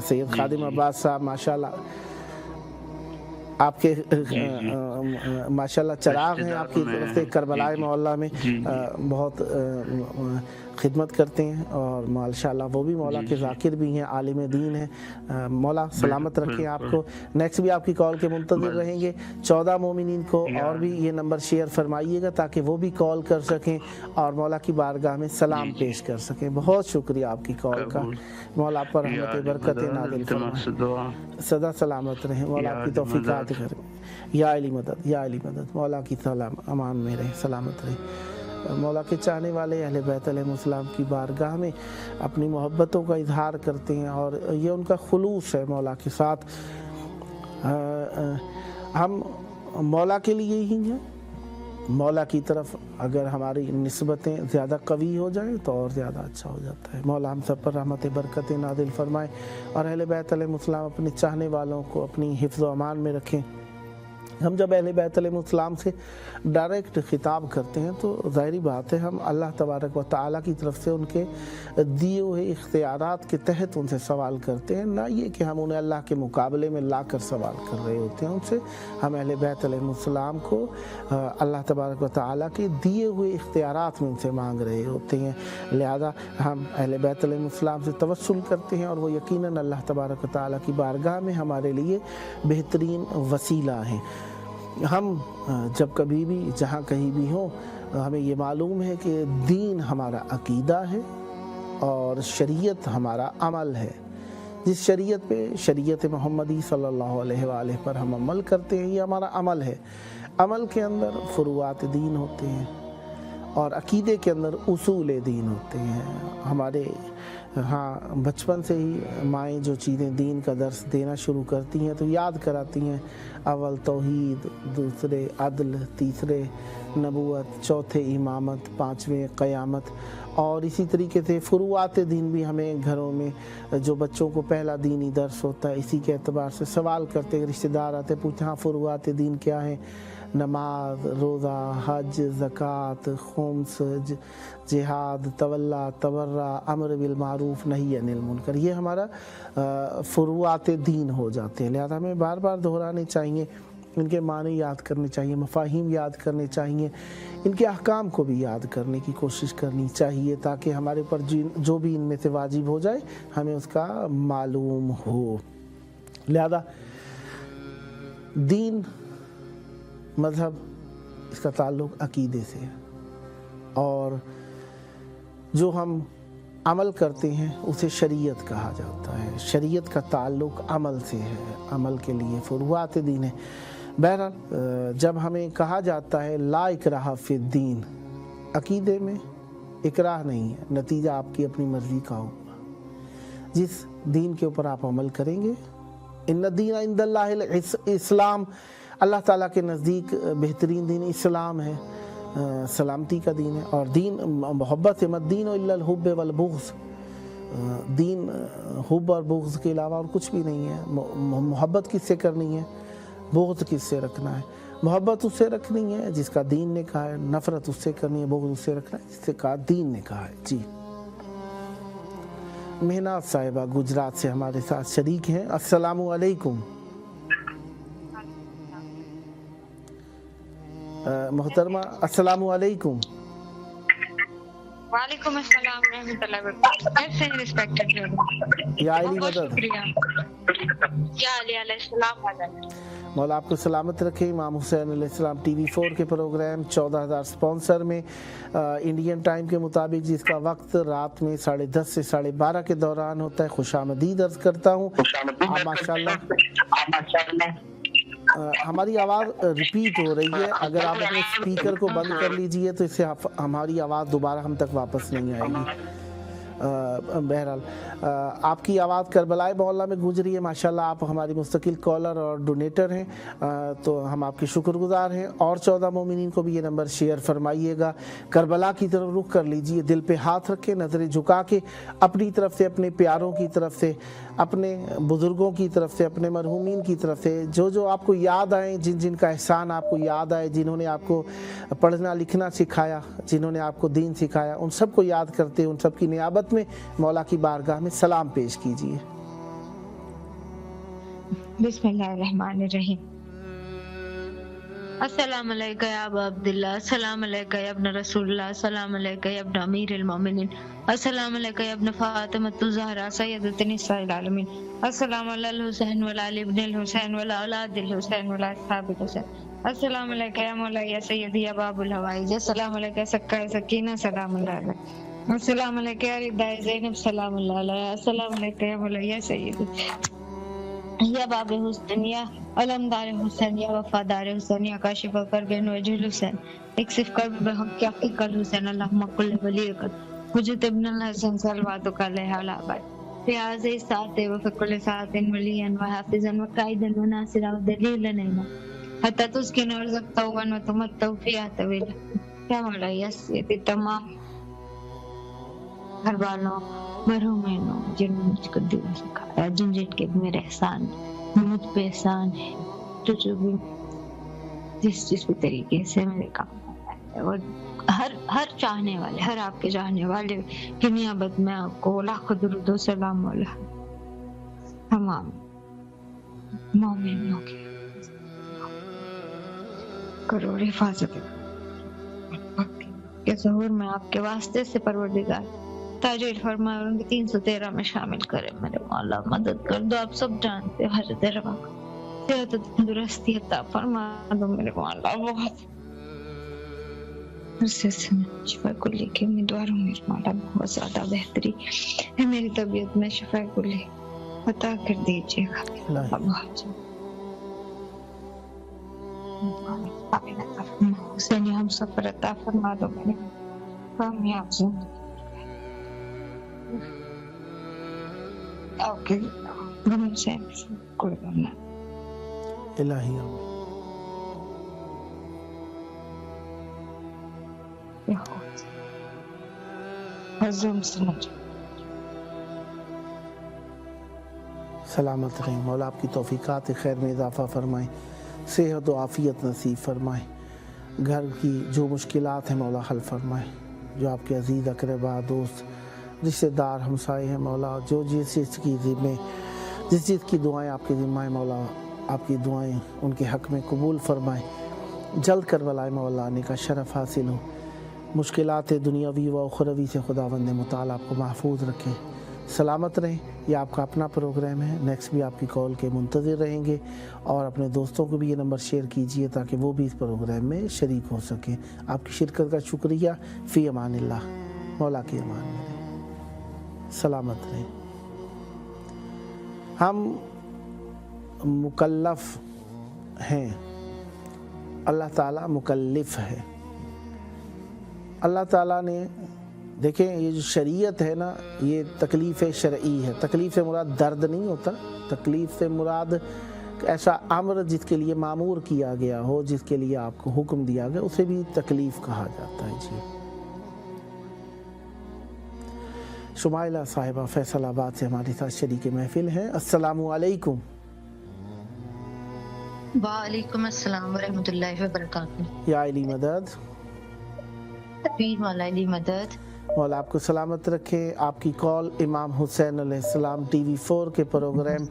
سید خادم عباس صاحب ماشاءاللہ آپ کے ماشاءاللہ چراغ ہیں آپ کی طرف سے کربلا محلہ میں. بہت खिदमत करते हैं और माशाल्लाह वो भी मौला के ज़ाकिर भी हैं, आलिम दीन हैं। मौला सलामत रखें आपको। नेक्स्ट भी आपकी कॉल के मुंतज़िर रहेंगे। 14 मोमिनीन को और भी ये नंबर शेयर फरमाइएगा ताकि वो भी कॉल कर सकें और मौला की बारगाह में सलाम पेश कर सकें। बहुत शुक्रिया आपकी कॉल का। मौला पर रहमत बरकत नाज़िल फरमाए, सदा सलामत रहें, मौला आपकी तौफीकात करें। या अली मदद, या अली मदद, मौला की सलाम अमान में रहे, सलामत रहे। मौला के चाहने वाले अहले बैत अलैहिमुस्सलाम की बारगाह में अपनी मोहब्बतों का इजहार करते हैं और ये उनका खुलूस है मौला के साथ। हम मौला के लिए ही हैं। मौला की तरफ अगर हमारी निस्बतें ज़्यादा कवी हो जाएं तो और ज़्यादा अच्छा हो जाता है। मौला हम सब पर रहमत बरकत नाज़िल फरमाए और अहले बैत अलैहिमुस्सलाम अपने चाहने वालों को अपनी हिफ्ज़ व अमान में रखें। हम जब अहले बैत अलैहिमुस्सलाम से डायरेक्ट खिताब करते हैं तो ज़ाहिरी बात है हम अल्लाह तबारक व तआला की तरफ से उनके दिए हुए इख्तियारात के तहत उनसे सवाल करते हैं, ना ये कि हम उन्हें अल्लाह के मुकाबले में ला कर सवाल कर रहे होते हैं उनसे। हम अहले बैत अलैहिमुस्सलाम को अल्लाह तबारक व तआला के दिए हुए इख्तियारात में उनसे मांग रहे होते हैं। लिहाजा हम अहले बैत अलैहिमुस्सलाम से तवस्सुल करते हैं और वो यकीनन अल्लाह तबारक व तआला की बारगाह में हमारे लिए बेहतरीन वसीला हैं। हम जब कभी भी जहाँ कहीं भी हों हमें ये मालूम है कि दीन हमारा अकीदा है और शरीयत हमारा अमल है। जिस शरीयत पे शरीयत मोहम्मदी सल्लल्लाहु अलैहि वआलैहि पर हम अमल करते हैं ये हमारा अमल है। अमल के अंदर फुरुआत दीन होते हैं और अकीदे के अंदर उसूल दीन होते हैं। हमारे हाँ बचपन से ही माएँ जो चीज़ें दीन का दर्स देना शुरू करती हैं तो याद कराती हैं, अव्वल तौहीद, दूसरे अदल, तीसरे नबूवत, चौथे इमामत, पाँचवें क़यामत और इसी तरीके से फ़ुरुआत दीन भी हमें घरों में जो बच्चों को पहला दीनी दर्स होता है इसी के एतबार से सवाल करते हैं। रिश्तेदार आते पूछते हाँ फ़ुरुआत दीन क्या है? नमाज, रोज़ा, हज, ज़कात, खुम्स, जिहाद, तवल्ला, तबर्रा, अमर बिल मारूफ, नही अनिल मुनकर, ये हमारा फ़ुरुआत दीन हो जाते हैं। लिहाजा हमें बार बार दोहराने चाहिए, इनके माने याद करने चाहिए, मफाहिम याद करने चाहिए, इनके अहकाम को भी याद करने की कोशिश करनी चाहिए ताकि हमारे ऊपर जो भी इनमें से वाजिब हो जाए हमें उसका मालूम हो। लिहाजा दीन मज़हब इसका ताल्लुक़ अक़ीदे से है और जो हम अमल करते हैं उसे शरीयत कहा जाता है। शरीयत का ताल्लुक़ अमल से है, अमल के लिए फ़ुरुआत दीन है। बहरहाल जब हमें कहा जाता है ला इकराह फ़िद्दीन, अक़ीदे में इकराह नहीं है, नतीजा आपकी अपनी मर्ज़ी का होगा। जिस दीन के ऊपर आप अमल करेंगे, इन्ना दीन इंदल्लाहिल इस्लाम, अल्लाह ताला के नज़दीक बेहतरीन दीन इस्लाम है, सलामती का दीन है। और दीन मोहब्बत है, मत दीन इल्लल हुब्ब वल बुग़्ज़, दीन हुब्ब और बुग़्ज़ के अलावा और कुछ भी नहीं है। मोहब्बत किससे करनी है, बुग़्ज़ किससे रखना है। मोहब्बत उससे रखनी है जिसका दीन ने कहा है, नफ़रत उससे करनी है, बुग़्ज़ उससे रखना है जिससे कहा दीन ने कहा है। जी मेहनाज साहिबा गुजरात से हमारे साथ शरीक हैं। अस्सलामु अलैकुम। मोहतरमा अस्सलामु अलैकुम। वालेकुम अस्सलाम रहमतुल्लाहि व बरकातहू। कैसे हैं रिस्पेक्टेड लोग? या अली मदद। शुक्रिया। या अली अलैहिस्सलाम हज़रत। मौला आपको सलामत रखे। इमाम हुसैन अलैहिस्सलाम TV4 के प्रोग्राम 14,000 स्पॉन्सर में इंडियन टाइम के मुताबिक जिसका वक्त रात में 10:30 से 12:30 के दौरान होता है, खुशामदीद अर्ज़ करता हूँ। आप माशाल्लाह हमारी आवाज़ रिपीट हो रही है, अगर आप अपने स्पीकर को बंद कर लीजिए तो इससे हमारी आवाज़ दोबारा हम तक वापस नहीं आएगी। बहरहाल आपकी आवाज़ करबलाई मोहल्ला में गूंज रही है। माशाल्लाह आप हमारी मुस्तकिल कॉलर और डोनेटर हैं, तो हम आपके शुक्रगुजार हैं। और 14 मोमिनीन को भी ये नंबर शेयर फरमाइएगा। करबला की तरफ रुख कर लीजिए, दिल पे हाथ रख के, नज़रें झुका के, अपनी तरफ से, अपने प्यारों की तरफ से, अपने बुज़ुर्गों की तरफ से, अपने मरहूमीन की तरफ से, जो जो आपको याद आए, जिन जिन का एहसान आपको याद आए, जिन्होंने आपको पढ़ना लिखना सिखाया, जिन्होंने आपको दीन सिखाया, उन सबको याद करते, उन सब की नियाबत में मौला की बारगाह में सलाम पेश कीजिए। बिस्मिल्लाहिर्रहमानिर्रहीम। السلام علیکم یا ابا عبداللہ، السلام علیکم یا ابن رسول اللہ، السلام علیکم یا ابن امیر المومنین، السلام علیکم یا ابن فاطمۃ الزہرا سیدۃ نساء العالمین، السلام علی الحسین وعلی علی ابن الحسین وعلی اولاد الحسین وعلی اصحاب الحسین، السلام علیکم یا مولائی یا سیدی یا باب الحوائج، السلام علیکم سکہ سکینہ سلام اللہ علیہ، السلام علیکم یا رداء زینب سلام اللہ علیہ، السلام علیکم یا مولائی یا سیدی یا باب حسین یا علمدار حسین یا وفادار حسین یا کاشف کرب وجہ الحسین، اکشف کرب بحق حقیق الحسین، اللہم کل ولیکت حجت ابن الحسن صلواتک علیہ وعلی آبائہ فی هذه الساعة وفی کل ساعة ولیا وحافظا وقائدا وناصرا ودلیلا نیما حتی تسکن ارزق توبا وتمتع فیہا طویلا۔ یا مولائی سیدی تمام گھر والوں مرحومینوں جن نے مجھ کو دل سکھایا، جن کے میرے احسان مجھ پہ احسان ہے، جو بھی جس بھی طریقے سے میرے کام ہے، اور ہر چاہنے والے، ہر آپ کے چاہنے والے کی نیابت میں آپ کو لاکھوں درود و سلام والا تمام مومنوں کی کروڑ حفاظت کے ظہور میں آپ کے واسطے سے پروردگار تاجیل فرمائے اور ان کے 313 میں شامل کرے۔ میرے مولا مدد کر دو، آپ سب جانتے ہو، حضرت روا صحت و تندرستی عطا فرما دو میرے مولا، بہت عرصے سے میں شفا کلی کے امیدوار ہوں میرے مولا، بہت زیادہ بہتری ہے میری طبیعت میں، شفا کلی عطا کر دیجیے گا بہت حسینی ہم سفر عطا فرما دو میرے کامیاب زندگی اوکے غم سے کوئی غم نہ الہی عظم سمجھ سلامت رہیں، مولا آپ کی توفیقات خیر میں اضافہ فرمائیں، صحت و عافیت نصیب فرمائیں، گھر کی جو مشکلات ہیں مولا حل فرمائیں، جو آپ کے عزیز اقربا دوست رشتہ دار ہمسائے ہیں مولا، جو جس چیز کی دعائیں آپ کے ذمہ ہیں مولا، آپ کی دعائیں ان کے حق میں قبول فرمائیں، جلد کربلائے مولا آنے کا شرف حاصل ہو، مشکلات دنیاوی و اخروی سے خداوند متعال آپ کو محفوظ رکھے، سلامت رہیں۔ یہ آپ کا اپنا پروگرام ہے، نیکسٹ بھی آپ کی کال کے منتظر رہیں گے، اور اپنے دوستوں کو بھی یہ نمبر شیئر کیجئے تاکہ وہ بھی اس پروگرام میں شریک ہو سکیں۔ آپ کی شرکت کا شکریہ، فی امان اللہ، مولا کی امان میں رہیں، سلامت رہیں۔ ہم مکلف ہیں، اللہ تعالیٰ مکلف ہے۔ اللہ تعالیٰ نے دیکھیں یہ جو شریعت ہے نا، یہ تکلیف شرعی ہے۔ تکلیف سے مراد درد نہیں ہوتا، تکلیف سے مراد ایسا امر جس کے لیے مامور کیا گیا ہو، جس کے لیے آپ کو حکم دیا گیا، اسے بھی تکلیف کہا جاتا ہے۔ جی شمائلہ صاحبہ فیصل آباد سے ہمارے ساتھ شریک محفل ہیں۔ السلام علیکم۔ وعلیکم السلام ورحمۃ اللہ وبرکاتہ۔ یا علی مدد، مولا علی مدد، مولا آپ کو سلامت رکھے۔ آپ کی کال امام حسین علیہ السلام ٹی وی 4 کے پروگرام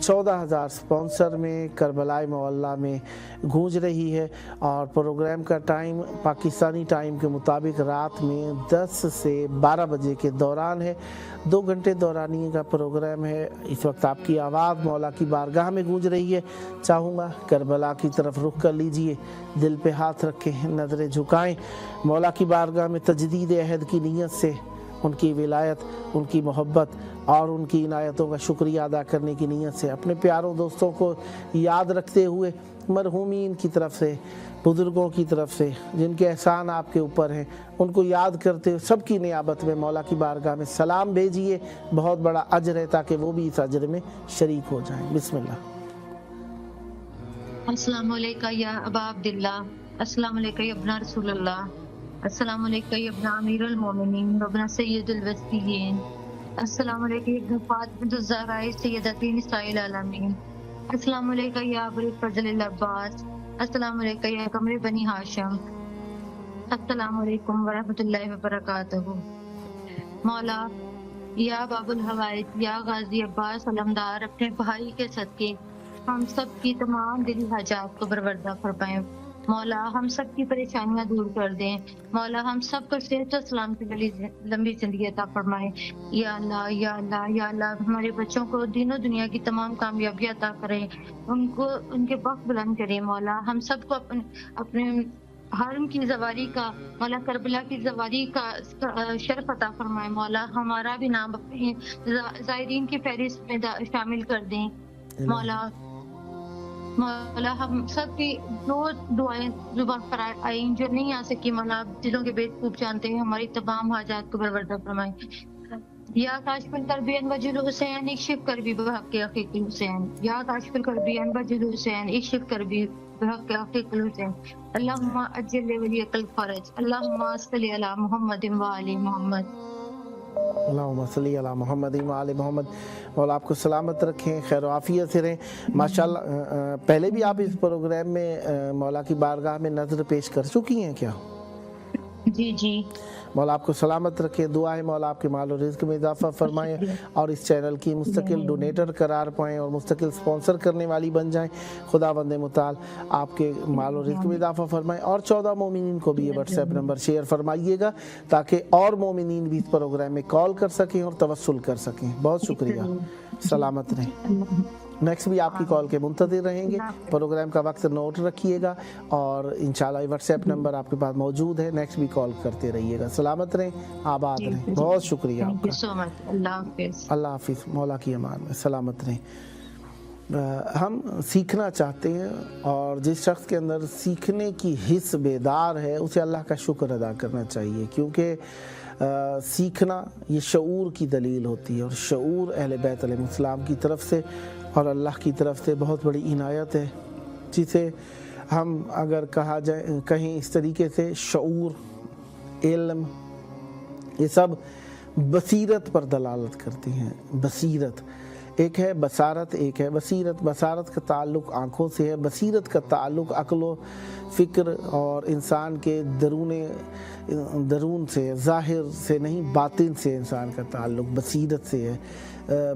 14,000 سپانسر میں کربلا معلیٰ میں گونج رہی ہے، اور پروگرام کا ٹائم پاکستانی ٹائم کے مطابق رات میں 10 سے 12 بجے کے دوران ہے۔ 2 گھنٹے دورانیے کا پروگرام ہے۔ اس وقت آپ کی آواز مولا کی بارگاہ میں گونج رہی ہے۔ چاہوں گا کربلا کی طرف رخ کر لیجئے، دل پہ ہاتھ رکھیں، نظریں جھکائیں، مولا کی بارگاہ میں تجدید عہد کی نیت سے ان کی ولایت، ان کی محبت اور ان کی عنایتوں کا شکریہ ادا کرنے کی نیت سے اپنے پیاروں دوستوں کو یاد رکھتے ہوئے، مرحومین کی طرف سے، بزرگوں کی طرف سے جن کے احسان آپ کے اوپر ہیں، ان کو یاد کرتے ہوئے سب کی نیابت میں مولا کی بارگاہ میں سلام بھیجیے۔ بہت بڑا اجر ہے تاکہ وہ بھی اس اجر میں شریک ہو جائیں۔ بسم اللہ۔ السلام علیکم یا ابا عبداللہ، السلام علیکم یا ابن رسول اللہ، السلام علیکم یا ابن امیر المومنین و ابن سید الوسطیین، السلام علیکم یا ابن فاطمۃ الزہرا سیدۃ نساء العالمین، السلام علیکم یا ابو الفضل العباس، السلام علیکم یا قمر بنی ہاشم، السلام علیکم ورحمۃ اللہ وبرکاتہ۔ مولا یا باب الحوائج یا غازی عباس علمدار، اپنے بھائی کے صدقے ہم سب کی تمام دلی حاجات کو برآوردہ فرمائیں۔ مولا ہم سب کی پریشانیاں دور کر دیں. مولا ہم سب کو صحت و سلامتی والی لمبی زندگی عطا فرمائے. یا اللہ یا اللہ یا اللہ ہمارے بچوں کو دین و دنیا کی تمام کامیابی عطا کرے, ان کے وقت بلند کرے. مولا ہم سب کو اپنے حرم کی زواری کا, مولا کربلا کی زواری کا شرف عطا فرمائے. مولا ہمارا بھی نام اپنے زائرین کی فہرست میں شامل کر دیں. مولا ہم سب کی جو دعائیں زبان پر آئیں جو نہیں آ سکی, مولا آپ دلوں کے بیت خوب جانتے ہیں, ہماری تمام حاجات کو برآورد فرمائیں. یا کاشف الکربین وجل حسین اکشف کربی بحق عقیق الحسین. یا کاشف الکربین وجل حسین اکشف کربی بحق عقیق الحسین. اللہم اجل ولیک الفرج. اللہم صلی علی محمد و آل محمد. اللہم صلی علی محمد و آل محمد. مولا آپ کو سلامت رکھیں, خیر و عافیت سے رہیں. ماشاءاللہ پہلے بھی آپ اس پروگرام میں مولا کی بارگاہ میں نظر پیش کر چکی ہیں کیا؟ جی. مولا آپ کو سلامت رکھے. دعا ہے مولا آپ کے مال و رزق میں اضافہ فرمائیں اور اس چینل کی مستقل ڈونیٹر قرار پائیں اور مستقل سپانسر کرنے والی بن جائیں. خدا بند متعال آپ کے مال و رزق میں اضافہ فرمائیں. اور 14 مومنین کو بھی یہ واٹس ایپ نمبر شیئر فرمائیے گا تاکہ اور مومنین بھی اس پروگرام میں کال کر سکیں اور توسل کر سکیں. بہت شکریہ, سلامت رہیں. نیکسٹ بھی آپ کی کال کے منتظر رہیں گے. پروگرام کا وقت نوٹ رکھیے گا اور انشاءاللہ واٹس ایپ نمبر آپ کے پاس موجود ہے. نیکسٹ بھی کال کرتے رہیے گا. سلامت رہیں, آباد رہیں. بہت شکریہ آپ کا. اللہ حافظ. مولا کی امان میں سلامت رہیں. ہم سیکھنا چاہتے ہیں اور جس شخص کے اندر سیکھنے کی حس بیدار ہے اسے اللہ کا شکر ادا کرنا چاہیے, کیونکہ سیکھنا یہ شعور کی دلیل ہوتی ہے اور شعور اہل بیت علیہ السلام کی طرف سے اور اللہ کی طرف سے بہت بڑی عنایت ہے, جسے ہم اگر کہیں اس طریقے سے شعور, علم, یہ سب بصیرت پر دلالت کرتی ہیں. بصیرت ایک ہے, بصارت ایک ہے. بصارت کا تعلق آنکھوں سے ہے, بصیرت کا تعلق عقل و فکر اور انسان کے درون سے, ظاہر سے نہیں باطن سے انسان کا تعلق بصیرت سے ہے.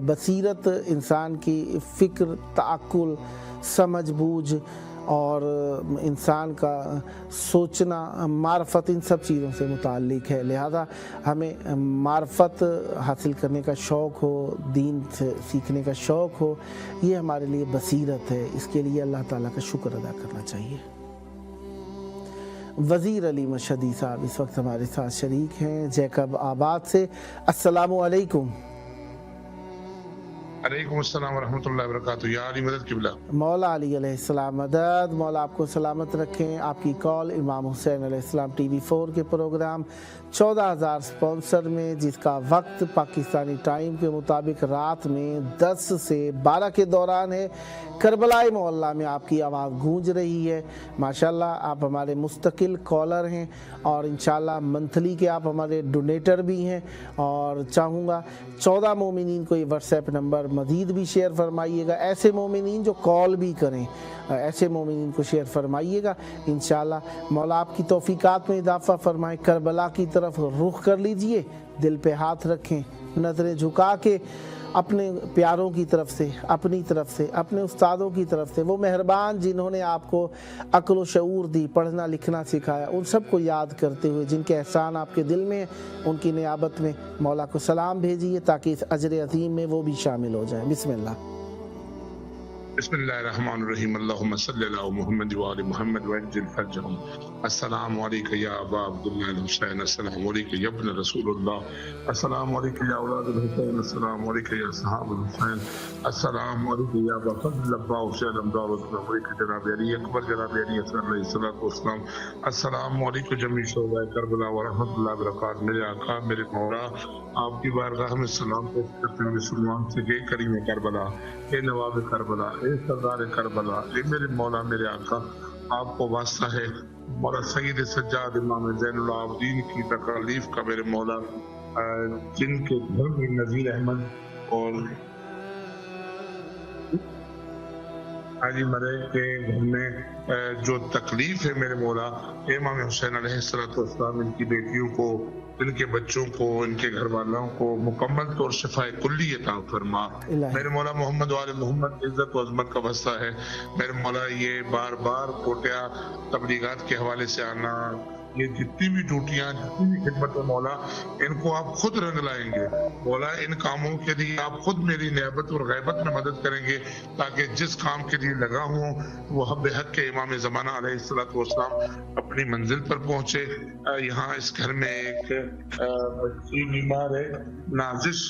بصیرت انسان کی فکر, تعقل, سمجھ بوجھ اور انسان کا سوچنا, معرفت, ان سب چیزوں سے متعلق ہے. لہذا ہمیں معرفت حاصل کرنے کا شوق ہو, دین سے سیکھنے کا شوق ہو, یہ ہمارے لیے بصیرت ہے. اس کے لیے اللہ تعالیٰ کا شکر ادا کرنا چاہیے. وزیر علی مشہدی صاحب اس وقت ہمارے ساتھ شریک ہیں جیکب آباد سے. السلام علیکم. علیکم السلام ورحمۃ اللہ وبرکاتہ. یا علی مدد قبلہ. مولا علی علیہ السلام مدد. مولا آپ کو سلامت رکھیں. آپ کی کال امام حسین علیہ السلام ٹی وی 4 کے پروگرام 14,000 سپانسر میں, جس کا وقت پاکستانی ٹائم کے مطابق رات میں 10 سے 12 کے دوران ہے. کربلائے معلیٰ میں آپ کی آواز گونج رہی ہے. ماشاءاللہ آپ ہمارے مستقل کالر ہیں اور انشاءاللہ منتھلی کے آپ ہمارے ڈونیٹر بھی ہیں. اور چاہوں گا 14 مومنین کو یہ واٹس ایپ نمبر مزید بھی شیئر فرمائیے گا. ایسے مومنین جو کال بھی کریں, ایسے مومنین کو شیئر فرمائیے گا. انشاءاللہ مولا آپ کی توفیقات میں اضافہ فرمائے. کربلا کی طرف رخ کر لیجئے, دل پہ ہاتھ رکھیں, نظریں جھکا کے اپنے پیاروں کی طرف سے, اپنی طرف سے, اپنے استادوں کی طرف سے, وہ مہربان جنہوں نے آپ کو عقل و شعور دی, پڑھنا لکھنا سکھایا, ان سب کو یاد کرتے ہوئے جن کے احسان آپ کے دل میں ہیں, ان کی نیابت میں مولا کو سلام بھیجیے تاکہ اس اجر عظیم میں وہ بھی شامل ہو جائیں. بسم اللہ. بسم اللہ الرحمن الرحیم. اللہم صلی علی محمد و آل محمد وعجل فرجہم. السلام علیکم یا ابا عبداللہ الحسین. السلام علیکم یا ابن رسول اللہ. السلام علیکم یا اولاد الحسین. السلام علیکم یا صحاب الحسین. السلام علیکم یا ابا فضل ابا حسین امدار. السلام علیکم جناب علی اکبر, جناب علی اصغر علیہ الصلوۃ والسلام. السلام علیکم جمیع شہداء کربلا ورحمۃ اللہ وبرکاتہ. میرے آقا, میرے مولا, آپ کی بارگاہ میں سلام پیش کرتے ہیں مسلمان سے کہ کریم کربلا, اے نواب کربلا, اے سردار کربلا, اے میرے مولا, میرے آقا, آپ کو واسطہ ہے مولا سید سجاد امام زین العابدین کی تکالیف کا. میرے مولا جن کے گھر میں نذیر احمد اور حاجی مرے کے گھر میں جو تکلیف ہے میرے مولا, امام حسین علیہ السلام ان کی بیٹیوں کو इनके बच्चों को, इनके घर वालों को मुकम्मल तौर शिफाए कुल्ली अता फरमा। मेरे मौला मोहम्मद वाले मोहम्मद इज्जत व अजमत का वस्ता है मेरे मौला, ये बार बार कोटिया तबलीगात के हवाले से आना, ये जितनी भी ड्यूटियां, जितनी भी खिदमत है मौला, इनको आप खुद रंग लाएंगे मौला। इन कामों के लिए आप खुद मेरी नियाबत और गैबत में मदद करेंगे, ताकि जिस काम के लिए लगा हूँ वो बेहक के इमाम ज़माना अलैहिस्सलाम अपनी मंजिल पर पहुँचे। यहाँ इस घर में एक बच्ची बीमार है, नाजिश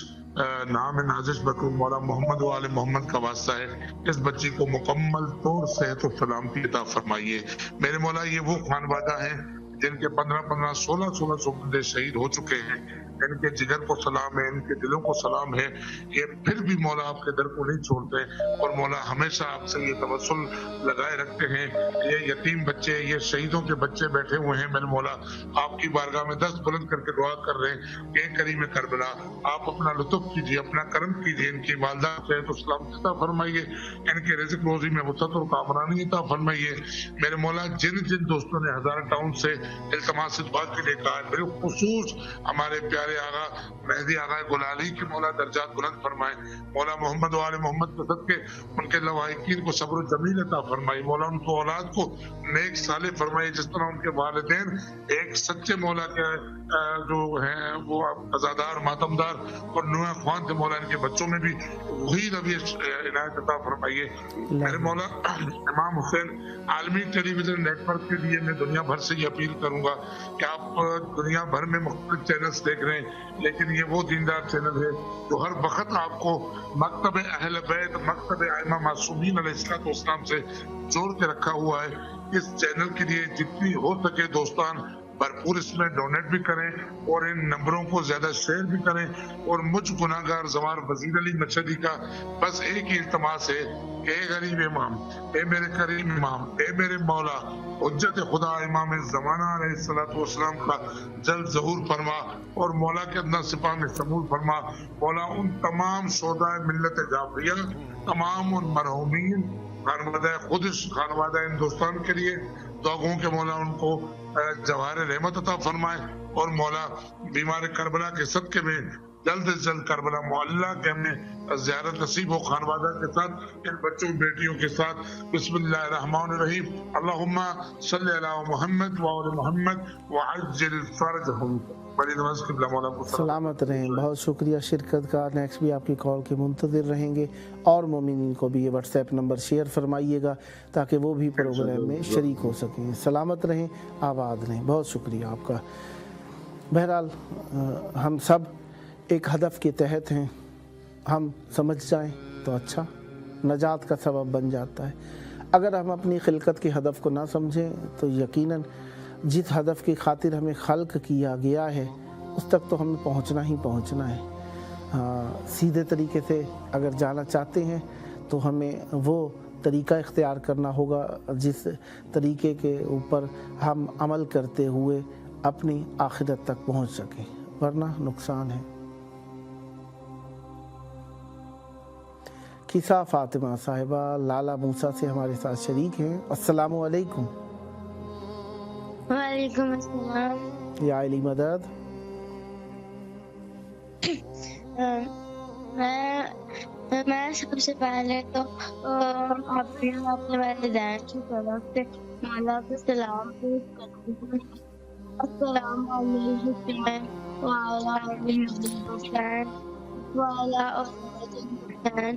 नाम है नाजिश बकरू, मौला मोहम्मद वाले मोहम्मद का वास्ता है, इस बच्ची को मुकम्मल तौर सेहत और सलामती अता फरमाइए मेरे मौला। ये वो खानवादा है जिनके 15-15, 16-16 बंदे शहीद हो चुके हैं, इनके जिगर को सलाम है, इनके दिलों को सलाम है। ये फिर भी मौला आपके दर को नहीं छोड़ते और मौला हमेशा आपसे ये तवस्सुल लगाए रखते हैं। ये यतीम बच्चे, ये शहीदों के बच्चे बैठे हुए हैं मेरे मौला, आपकी बारगाह में दस्त बुलंद करके दुआ कर रहे हैं कि करीम करबला आप अपना लुत्फ कीजिए, अपना करम कीजिए, इनकी वालदा से तो सलामती अता फरमाइए, इनके रिज़्क़ रोज़ी में वसअत और कामरानी अता फरमाइए मेरे मौला। जिन जिन दोस्तों ने हज़ारा टाउन से इल्तिमास दुआ के लिए कहा, बिलखुसूस हमारे प्यारे आगा मेहदी आगा गुलाली के मौला दर्जात बुलंद फरमाए मौला। मोहम्मद वाले मोहम्मद के सदके उनके लवाहिकीन को सब्र जमील अता फरमाए मौला, उनको औलाद को नेक साले फरमाए, जिस तरह उनके वालिदैन एक सच्चे मौला के जो हैं वो अज़ादार मातमदार और नुआ ख्वान थे मौला, इनके बच्चों में भी वही रवैया इनायत अता फरमाइए मेरे मौला। इमाम हुसैन आलमी टेलीविजन नेटवर्क के लिए मैं दुनिया भर से ये अपील करूंगा कि आप दुनिया भर में मुख्तलिफ चैनल्स देख रहे हैं, लेकिन ये वो दीनदार चैनल है जो हर वक्त आपको मकतब अहल बैत, मकतब आइमा मासूमीन अलैहिस्सलाम से जोड़ के रखा हुआ है। इस चैनल के लिए जितनी हो सके दोस्तान भरपूर इसमें डोनेट भी करें और इन नंबरों को ज्यादा शेयर भी करें। और मुझ गुनाहगार ज़वार वजीर अली मशहदी का बस एक ही इल्तमास है, ए गरीब इमाम, ए मेरे करीम इमाम, ए मेरे मौला हुज्जत खुदा इमाम ज़माना अलैहिस्सलाम का जल्द ज़हूर फरमा और मौला के अंदर सिपा में शमूल फरमा मौला। उन तमाम शोदाए मिल्लत जाफरिया, तमाम उन मरहूमीन खानवादा खुदिश, खानवादा हिंदुस्तान के लिए दुआओं के मौला उनको जवाहर रहमत अता फरमाए और मौला बीमार करबला के सदके में जल्द से जल्द करबला मुअल्ला के हमें ज़ियारत नसीब हो खानवादा के साथ, इन बच्चों बेटियों के साथ। बिस्मिल्लाहिर्रहमानिर्रहीम, अल्लाहुम्मा सल्लि अला मुहम्मद व आले मुहम्मद व अज्जिल फरजहुम। सलामत रहें, बहुत शुक्रिया शिरकत का। नेक्स्ट भी आपकी कॉल के मुंतज़िर रहेंगे और मोमिनीन को भी ये व्हाट्सएप नंबर शेयर फरमाइएगा ताकि वो भी प्रोग्राम में शरीक हो सकें। सलामत रहें, आबाद रहें, बहुत शुक्रिया आपका। बहरहाल हम सब एक हदफ के तहत हैं, हम समझ जाएं तो अच्छा, नजात का सबब बन जाता है। अगर हम अपनी खिलकत के हदफ को ना समझें तो यकीनन जिस हदफ की खातिर हमें खल्क किया गया है उस तक तो हमें पहुंचना ही पहुंचना है। सीधे तरीके से अगर जाना चाहते हैं तो हमें वो तरीका इख्तियार करना होगा जिस तरीके के ऊपर हम अमल करते हुए अपनी आखिरत तक पहुंच सकें, वरना नुकसान है। किसा फातिमा साहिबा लाला मूसा से हमारे साथ शरीक हैं। अस्सलामु अलैकुम। वालेकुम अस्सलाम। या अली मदद। मैं सबसे पहले तो अपने वालिदैन की तरफ से मौला को सलाम पेश करती हूँ। अस्सलाम वालेकुम वाला हुसैन वाला हुसैन।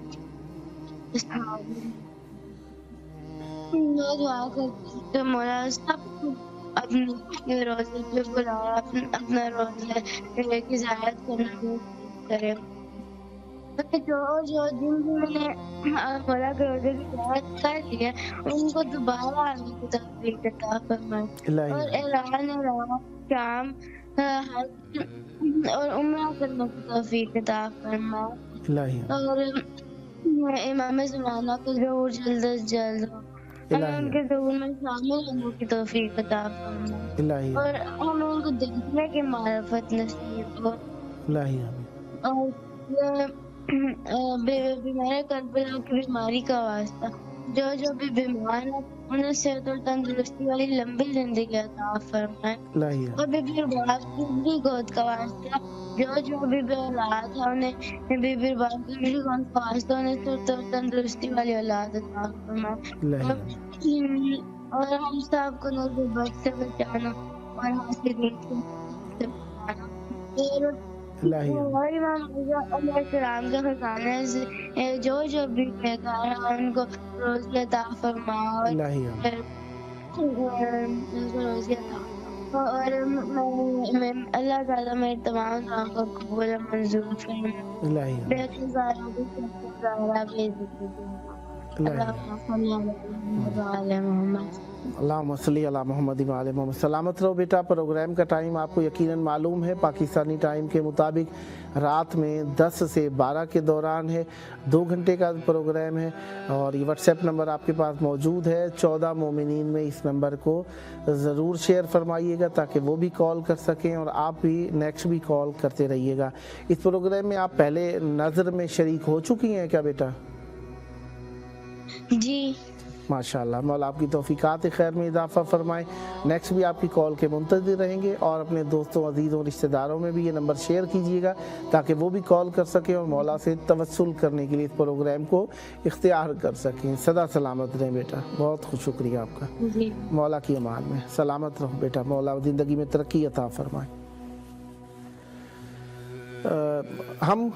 मैं दुआ करती हूँ मौला सब अपने रोज़े पे बुलाया, अपना रोज़े की ज़ियारत करना करे। जो दिन भी मैंने मौला के रोज़े की ज़ियारत कर ली है उनको दोबारा आने की तौफीक अता फरमाए और ऐलान शाम और उम्रा करने की तौफीक अता फरमाए और इमाम ज़माना को ज़रूर जल्द से जल्द हमें उनके ज़रूर में शामिल होने की तौफीक अता फरमाए और हमें उनको देखने की मारिफत नसीब हो। और बीमार करबला की बीमारी का वास्ता جو بھی بیمار ہیں انہیں صحت اور تندرستی والی لمبی زندگی عطا فرمائے. اور بی بی باپ کی بھی گود کا واسطہ جو بھی بے اولاد ہے انہیں بی بی باپ کی بھی گود کا واسطہ انہیں صحت اور تندرستی والی اولاد عطا فرمائے. اور ہم سب کو نور بخش سے بچانا اور حاسدین سے بچانا. اور امام علیہ السلام کے خزانے سے جو بھی بیکار ہے ان کو روزی عطا فرما اور اللہ تعالیٰ میرے تمام دعاؤں کو قبول منظور فرمائے. بے گزارا بھی گزارا بھی اللہم صلی علی محمد و آل محمد. سلامت رہو بیٹا. پروگرام کا ٹائم آپ کو یقیناً معلوم ہے، پاکستانی ٹائم کے مطابق رات میں 10 سے 12 کے دوران ہے. 2 گھنٹے کا پروگرام ہے اور یہ واٹس ایپ نمبر آپ کے پاس موجود ہے 14 مومنین میں. اس نمبر کو ضرور شیئر فرمائیے گا تاکہ وہ بھی کال کر سکیں اور آپ بھی نیکسٹ بھی کال کرتے رہیے گا. اس پروگرام میں آپ پہلے نظر میں شریک ہو چکی ہیں کیا بیٹا؟ جی ماشاءاللہ. مولا آپ کی توفیقات خیر میں اضافہ فرمائے. نیکسٹ بھی آپ کی کال کے منتظر رہیں گے اور اپنے دوستوں عزیزوں رشتہ داروں میں بھی یہ نمبر شیئر کیجیے گا تاکہ وہ بھی کال کر سکیں اور مولا سے توسل کرنے کے لیے اس پروگرام کو اختیار کر سکیں. سدا سلامت رہیں بیٹا. بہت خوش شکریہ آپ کا. مولا کی امان میں سلامت رہو بیٹا. مولا زندگی میں ترقی عطا فرمائے. ہم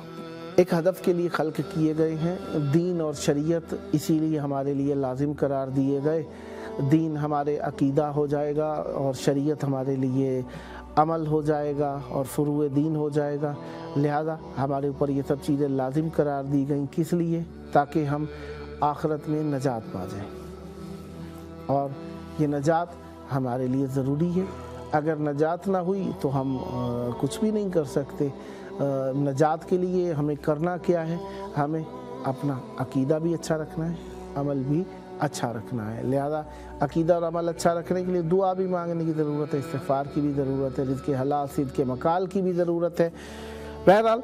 ایک ہدف کے لیے خلق کیے گئے ہیں. دین اور شریعت اسی لیے ہمارے لیے لازم قرار دیے گئے. دین ہمارے عقیدہ ہو جائے گا اور شریعت ہمارے لیے عمل ہو جائے گا اور فروع دین ہو جائے گا. لہذا ہمارے اوپر یہ سب چیزیں لازم قرار دی گئیں. کس لیے؟ تاکہ ہم آخرت میں نجات پا جائیں. اور یہ نجات ہمارے لیے ضروری ہے. اگر نجات نہ ہوئی تو ہم کچھ بھی نہیں کر سکتے. نجات کے لیے ہمیں کرنا کیا ہے؟ ہمیں اپنا عقیدہ بھی اچھا رکھنا ہے، عمل بھی اچھا رکھنا ہے. لہذا عقیدہ اور عمل اچھا رکھنے کے لیے دعا بھی مانگنے کی ضرورت ہے، استغفار کی بھی ضرورت ہے، رزق حلال صدق مقال کی بھی ضرورت ہے. بہرحال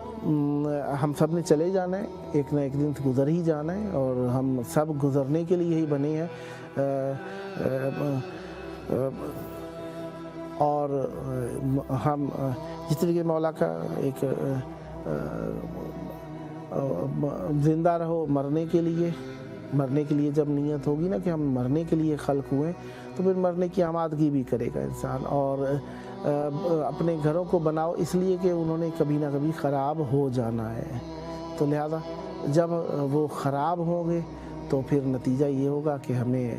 ہم سب نے چلے جانا ہے، ایک نہ ایک دن گزر ہی جانا ہے اور ہم سب گزرنے کے لیے ہی بنے ہیں. اور ہم جس طریقے مولا کا ایک زندہ رہو مرنے کے لیے جب نیت ہوگی نا کہ ہم مرنے کے لیے خلق ہوئے تو پھر مرنے کی آمادگی بھی کرے گا انسان. اور اپنے گھروں کو بناؤ اس لیے کہ انہوں نے کبھی نہ کبھی خراب ہو جانا ہے. تو لہذا جب وہ خراب ہوں گے تو پھر نتیجہ یہ ہوگا کہ ہمیں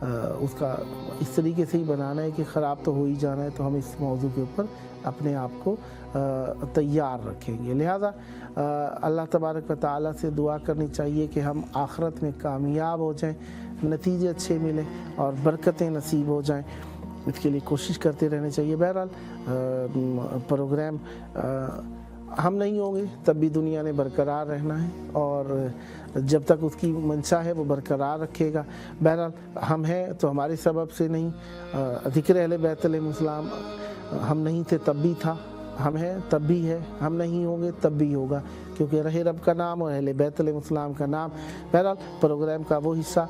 اس کا اس طریقے سے ہی بنانا ہے کہ خراب تو ہو ہی جانا ہے. تو ہم اس موضوع کے اوپر اپنے آپ کو تیار رکھیں گے. لہذا اللہ تبارک و تعالیٰ سے دعا کرنی چاہیے کہ ہم آخرت میں کامیاب ہو جائیں، نتیجے اچھے ملیں اور برکتیں نصیب ہو جائیں. اس کے لیے کوشش کرتے رہنے چاہیے. بہرحال پروگرام ہم نہیں ہوں گے تب بھی دنیا نے برقرار رہنا ہے اور جب تک اس کی منشا ہے وہ برقرار رکھے گا. بہرحال ہم ہیں تو ہمارے سبب سے نہیں. ذکر اہل بیت علیہ السلام ہم نہیں تھے تب بھی تھا، ہم ہیں تب بھی ہے، ہم نہیں ہوں گے تب بھی ہوگا کیونکہ رہے رب کا نام اور اہل بیت علیہ السلام کا نام. بہرحال پروگرام کا وہ حصہ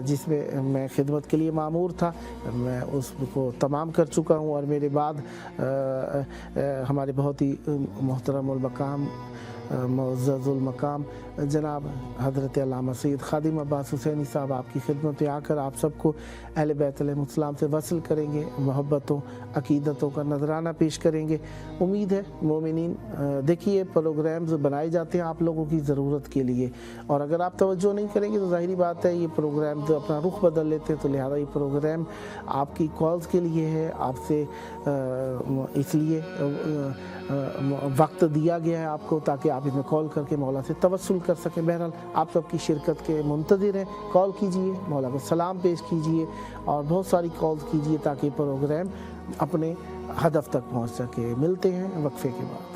جس میں میں خدمت کے لیے مامور تھا میں اس کو تمام کر چکا ہوں اور میرے بعد ہمارے بہت ہی محترم المقام معزز المقام جناب حضرت علامہ سید خادم عباس حسینی صاحب آپ کی خدمت میں آ کر آپ سب کو اہل بیت علیہ السلام سے وصل کریں گے، محبتوں عقیدتوں کا نذرانہ پیش کریں گے. امید ہے مومنین دیکھیے پروگرامز بنائے جاتے ہیں آپ لوگوں کی ضرورت کے لیے اور اگر آپ توجہ نہیں کریں گے تو ظاہری بات ہے یہ پروگرام تو اپنا رخ بدل لیتے ہیں. تو لہذا یہ پروگرام آپ کی کالز کے لیے ہے، آپ سے اس لیے وقت دیا گیا ہے آپ کو تاکہ آپ اس میں کال کر کے مولا سے توسل کر سکیں. بہرحال آپ سب کی شرکت کے منتظر ہیں. کال کیجئے، مولا کو سلام پیش کیجئے اور بہت ساری کالز کیجئے تاکہ پروگرام اپنے ہدف تک پہنچ سکے. ملتے ہیں وقفے کے بعد.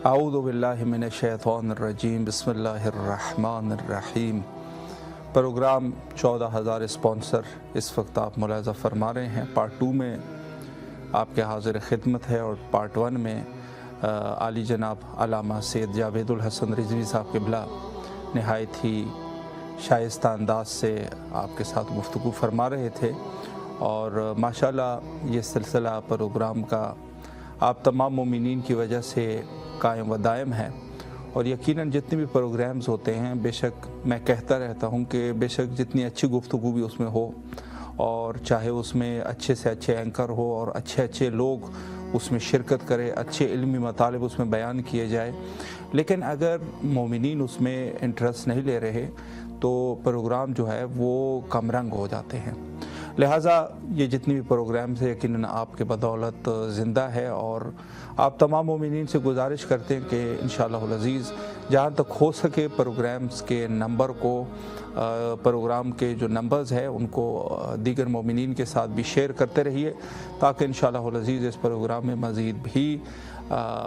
आऊज़ु बिल्लाहि मिनश्शैतानिर्रजीम बिस्मिल्लाहिर्रहमानिर्रहीम। प्रोग्राम 14,000 स्पॉन्सर इस वक्त आप मुलाज़ा फरमा रहे हैं। पार्ट 2 में आपके हाज़िर खिदमत है और पार्ट 1 में आली जनाब अल्लामा सैयद जावेदुल हसन रिज़वी साहब क़िबला नहायत ही शाइस्ता अंदाज से आपके साथ गुफ्तगू फरमा रहे थे और माशाल्लाह ये सिलसिला प्रोग्राम का आप तमाम मोमिनीन की वजह से कायम व दायम है। और यकीनन जितने भी प्रोग्राम्स होते हैं, बेशक मैं कहता रहता हूँ कि बेशक जितनी अच्छी गुफ्तगू भी उसमें हो और चाहे उसमें अच्छे से अच्छे एंकर हो और अच्छे अच्छे लोग उसमें शिरकत करें, अच्छे इल्मी मतालिब उसमें बयान किए जाए, लेकिन अगर मोमिनीन उसमें इंटरेस्ट नहीं ले रहे तो प्रोग्राम जो है वो कम रंग हो जाते हैं। लिहाजा ये जितनी भी प्रोग्राम्स है यकीनन आपके बदौलत ज़िंदा है और आप तमाम मोमिनीन से गुजारिश करते हैं कि इंशाअल्लाहुल अज़ीज़ जहाँ तक हो सके प्रोग्राम्स के नंबर को, प्रोग्राम के जो नंबर्स हैं उनको दीगर मोमिनीन के साथ भी शेयर करते रहिए ताकि इंशाअल्लाहुल अज़ीज़ इस प्रोग्राम में मज़ीद भी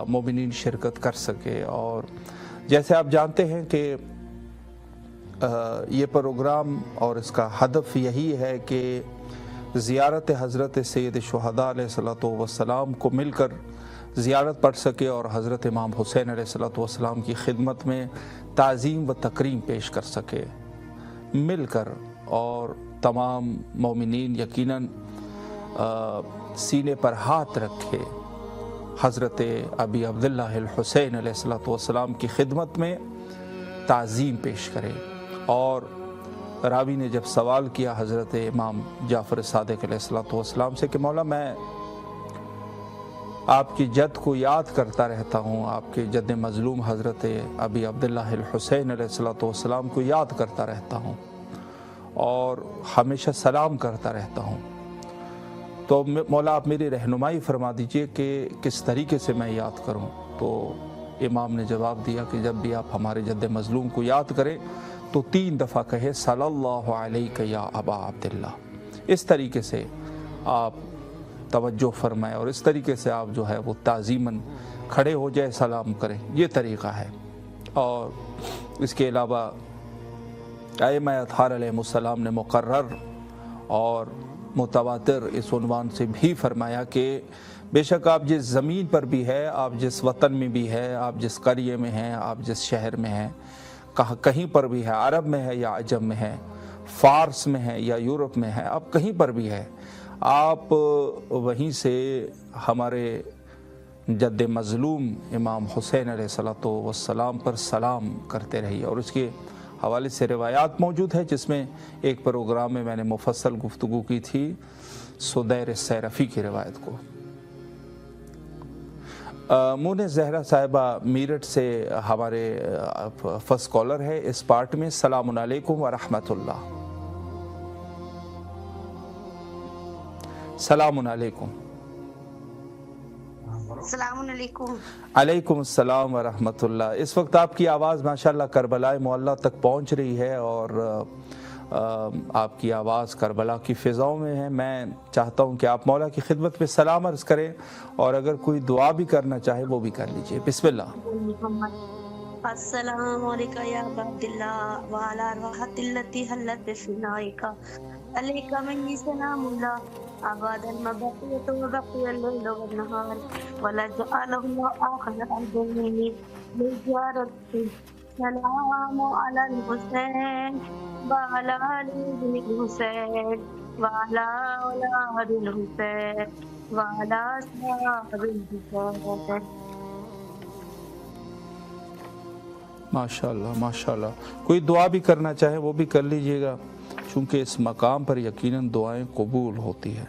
मोमिनीन शिरकत कर सके। और जैसे आप जानते हैं कि ये प्रोग्राम और इसका हदफ यही है कि ज़ियारत हज़रत सैयद शुहदा अलैहिस्सलातु वस्सलाम को मिलकर ज़ियारत पढ़ सके और हज़रत इमाम हुसैन अलैहिस्सलातु वस्सलाम की खिदमत में ताज़ीम व तकरीम पेश कर सके मिलकर। और तमाम मोमिनीन यकीनन सीने पर हाथ रखे हज़रत अबी अब्दुल्लाह हुसैन अलैहिस्सलातु वस्सलाम की खिदमत में ताज़ीम पेश करें। और रावी ने जब सवाल किया हज़रत इमाम जाफ़र सादिक़ अलैहिस्सलातु वस्सलाम से कि मौला मैं आपकी जद को याद करता रहता हूँ, आपके जद मज़लूम हज़रत अबी अब्दुल्लाह हुसैन अलैहिस्सलातु वस्सलाम को याद करता रहता हूँ और हमेशा सलाम करता रहता हूँ, तो मौला आप मेरी रहनुमाई फरमा दीजिए कि किस तरीके से मैं याद करूँ। तो इमाम ने जवाब दिया कि जब भी आप हमारे जद मज़लूम को याद करें तो 3 दफ़ा कहे सल्लल्लाहु अलैका या अबा अब्दुल्लाह। इस तरीके से आप तवज्जो फरमाएं और इस तरीके से आप जो है वो ताज़ीमन खड़े हो जाए, सलाम करें, ये तरीक़ा है। और इसके अलावा आइम्मा अत्हार अलैहिमुस्सलाम ने मुकर्रर और मुतवातिर इस उन्वान से भी फरमाया कि बेशक आप जिस ज़मीन पर भी है, आप जिस वतन में भी है, आप जिस करिए में हैं, आप जिस शहर में हैं, कहीं पर भी है, अरब में है या अजम में है, फ़ारस में है या यूरोप में है, आप कहीं पर भी है, आप वहीं से हमारे जद्द मज़लूम इमाम हुसैन अलैहिस्सलातु वस्सलाम पर सलाम करते रहिए। और इसके हवाले से रिवायात मौजूद है जिसमें एक प्रोग्राम में मैंने मुफस्सल गुफ्तगू की थी सुदैर सैरफ़ी की रिवायत को। मुने ज़हरा साहिबा मीरठ से हमारे फर्स्ट कॉलर है इस पार्ट में। सलामुन अलैकुम व रहमतुल्लाह। सलामुन अलैकुम। अलैकुम अस्सलाम व रहमतुल्लाह। इस वक्त आपकी आवाज़ माशाल्लाह करबला मुअल्ला तक पहुंच रही है और आपकी आवाज़ करबला की फ़िज़ाओं में है। मैं चाहता हूँ कि आप मौला की खिदमत में सलाम अर्ज़ करें और अगर कोई दुआ भी करना चाहे वो भी कर लीजिए। बिस्मिल्लाह। अस्सलामु अलैका या अब्दुल्लाह व अला रहमतिल्लती हल्लत बिफनाइका अलैका मिन्नी सलामुल्लाह अबादन मबक़ियतु व बक़ियल लैलु वन नहार व ला जअलहु आखिर अल-दुन्नी लिज़ियारति सलामु अलल हुसैन व अला आलिल हुसैन व अला औलादिल हुसैन व अला असहाबिल हुसैन। माशाल्लाह माशाल्लाह। कोई दुआ भी करना चाहे वो भी कर लीजिएगा चूँकि इस मकाम पर यकीनन दुआएं कबूल होती है।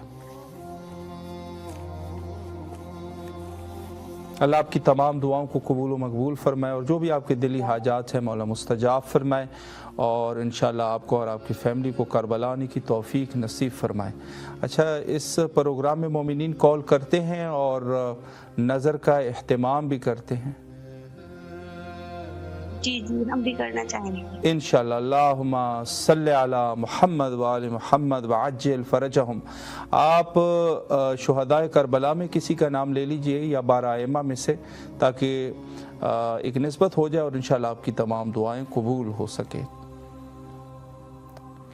अल्लाह आपकी तमाम दुआओं को कबूल व मकबूल फरमाए और जो भी आपके दिली हाजात हैं मौला मुस्तजाब फरमाए और इंशाअल्लाह आपको और आपकी फैमिली को करबला आने की तौफीक नसीब फरमाए। अच्छा, इस प्रोग्राम में मोमिनीन कॉल करते हैं और नज़र का एहतमाम भी करते हैं। जी जी हम भी करना चाहेंगे इंशाअल्लाह। अल्लाहुम्मा सल्ली अला मुहम्मद व आले मुहम्मद व अज्जिल फरजहुम। आप शुहदाए करबला में किसी का नाम ले लीजिए या 12 आइम्मा में से, ताकि एक निस्बत हो जाए और इंशाल्लाह आपकी तमाम दुआएं कबूल हो सके।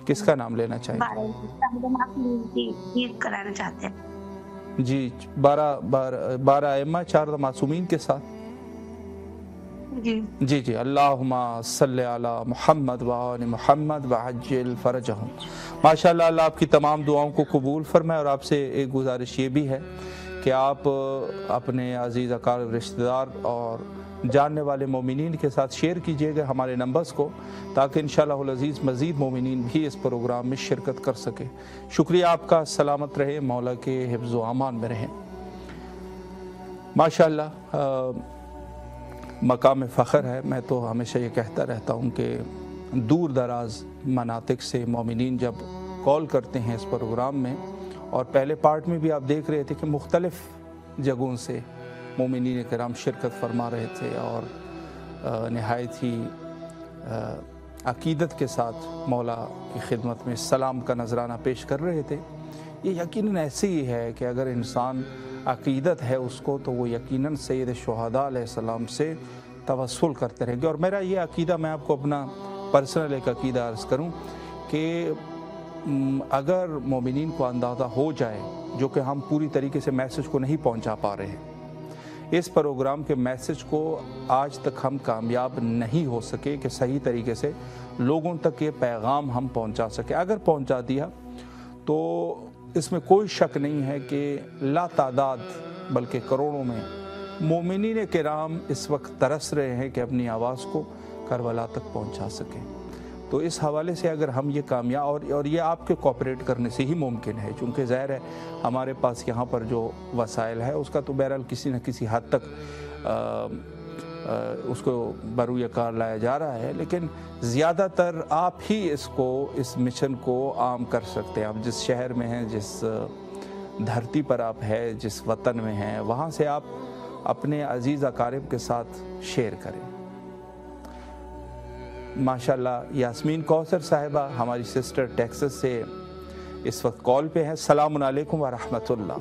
किसका नाम लेना चाहेंगे? कराना चाहते हैं जी, 12 अइम्मा 4 मासूमीन के साथ। जी जी, अल्लाहुम्मा सल्ले अला मुहम्मद व आले मुहम्मद व अज्जिल फरजहुम। माशाअल्लाह, अल्लाह आपकी तमाम दुआओं को कबूल फरमाए। और आपसे एक गुजारिश ये भी है कि आप अपने अजीज़ अकार रिश्तेदार और जानने वाले मोमिनीन के साथ शेयर कीजिएगा हमारे नंबर्स को, ताकि इंशाअल्लाह अज़ीज़ मज़ीद मोमिनीन भी इस प्रोग्राम में शिरकत कर सके। शुक्रिया आपका, सलामत रहे, मौला के हिफ्ज़ व अमान में रहें। माशाअल्लाह, मकाम फ़ख्र है। मैं तो हमेशा ये कहता रहता हूँ कि दूर दराज मनातिक से मोमिनीन जब कॉल करते हैं इस प्रोग्राम में, और पहले पार्ट में भी आप देख रहे थे कि मुख्तलिफ़ जगहों से मोमिनीन किराम शिरकत फरमा रहे थे और नहायत ही अक़ीदत के साथ मौला की खिदमत में सलाम का नजराना पेश कर रहे थे। ये यकीनन ऐसे ही है कि अगर इंसान अक़ीदत है उसको, तो वो यकीनन सैयद शुहदा अलैहिस्सलाम से तवस्सुल करते रहेंगे। और मेरा ये अक़ीदा, मैं आपको अपना पर्सनल एक अक़ीदा अर्ज़ करूँ कि अगर मोमिनीन को अंदाज़ा हो जाए, जो कि हम पूरी तरीके से मैसेज को नहीं पहुँचा पा रहे हैं, इस प्रोग्राम के मैसेज को आज तक हम कामयाब नहीं हो सके कि सही तरीके से लोगों तक ये पैगाम हम पहुंचा सके। अगर पहुंचा दिया तो इसमें कोई शक नहीं है कि लातादाद बल्कि करोड़ों में मोमिनीन किराम इस वक्त तरस रहे हैं कि अपनी आवाज़ को करबला तक पहुंचा सकें। तो इस हवाले से अगर हम ये कामयाब, और ये आपके कोऑपरेट करने से ही मुमकिन है, चूँकि ज़ाहिर है हमारे पास यहाँ पर जो वसाइल है उसका तो बहरहाल किसी न किसी हद तक उसको बरूए कार लाया जा रहा है, लेकिन ज़्यादातर आप ही इस मिशन को आम कर सकते हैं। आप जिस शहर में हैं, जिस धरती पर आप हैं, जिस वतन में हैं, वहाँ से आप अपने अजीज़ अकारिब के साथ शेयर करें। माशाल्लाह, यास्मीन कौसर साहिबा हमारी सिस्टर टेक्सास से इस वक्त कॉल पे है। सलामुन अलैकुम व रहमतुल्लाह।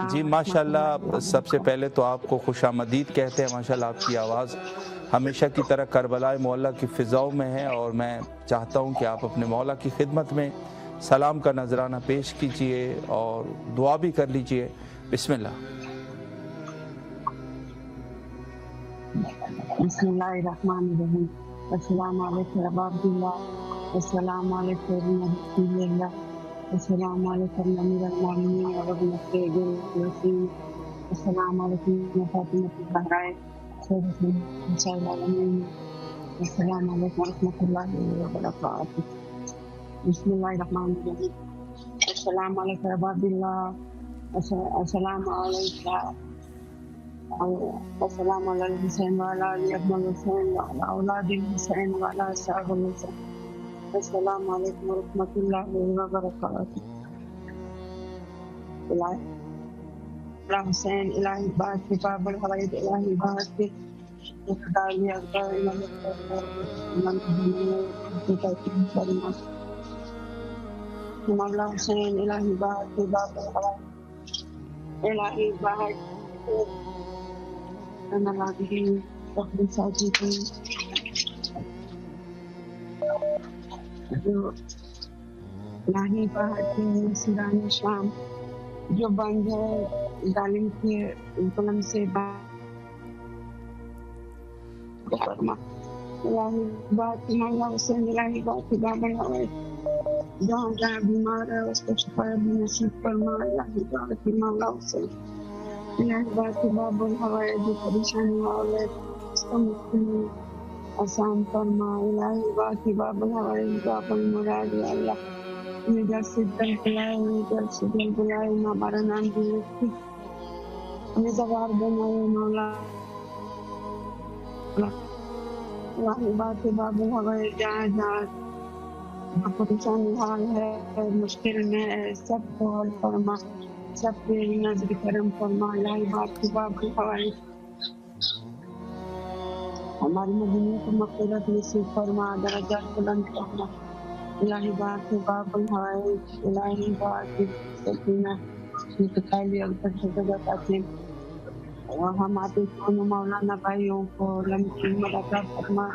जी माशाल्लाह, सबसे पहले तो आपको खुशामदीद कहते हैं। माशाल्लाह, आपकी आवाज़ हमेशा की तरह करबला मौला की फ़िज़ाओं में है, और मैं चाहता हूँ कि आप अपने मौला की खिदमत में सलाम का नजराना पेश कीजिए और दुआ भी कर लीजिए। बिस्मिल्लाह। बिस्मिल्लाहिर्रहमानिर्रहीम। अस्सलामु अलैकुम या अब्दुल्लाह, अस्सलामु अलैकुम या रसूलल्लाह, अस्सलामु अलैकुम या अमीरुल मोमिनीन व इब्न सैयदिल वसीम, अस्सलामु अलैकुम या फातिमतुज़ ज़हरा सैयदतुल निसाइल आलमीन, अस्सलामु अलैकुम व रहमतुल्लाहि व बरकातुहू। बिस्मिल्लाहिर्रहमानिर्रहीम। अस्सलामु अलैकुम या अब्दुल्लाह, अस्सलामु अलैकुम अस्सलामु अला हुसैन व अला अली इब्न हुसैन व अला औलाद हुसैन व अला असहाब हुसैन। अस्सलामु अलैकुम व रहमतुल्लाहि व बरकातुहू। इलाही हुसैन इलाही बात के बाबुल हवाइद इलाही बात के खुदाई अकबर मौला हुसैन इलाही बात के बाबुल हवाइद इलाही बात أنا العابدين رب ساجدين इलाही बाहर के सिरान शाम जो बंद है जालिम के जुल्म से फरमा। इलाही बात मौला हुसैन इलाही बात बाबल हवाए जहाँ जहाँ बीमार है उसको शिफा नसीब फरमा। इलाही बात मौला हुसैन इलाही बात बाबुल हवाए जो परेशानी वाले उसका मुक्ति आसान फरमा। इलाही बात बाबुल हवाए जो अपन मुराद अल्लाह मेरा सिद्धल बुलाए मेरा सिद्धल बुलाए ना हमारा नाम दिए हमें जवाब बनाए मौला। इलाही बात बाबुल हवाए जहाँ जहाँ परेशानी हाल है मुश्किल में है सबको हल फरमा सबके नजर करम फरमा। इलाही बात बाबुल हवाए हमारी मदीने को मग़फ़िरत नसीब फरमा दरजात बुलंद फरमा। इलाही बात बाबुल हवाए इलाही बात सकीना निकाली अल्फत जगत आते हमारे दोनों मौलाना भाइयों को लंबी उम्र अता फरमा,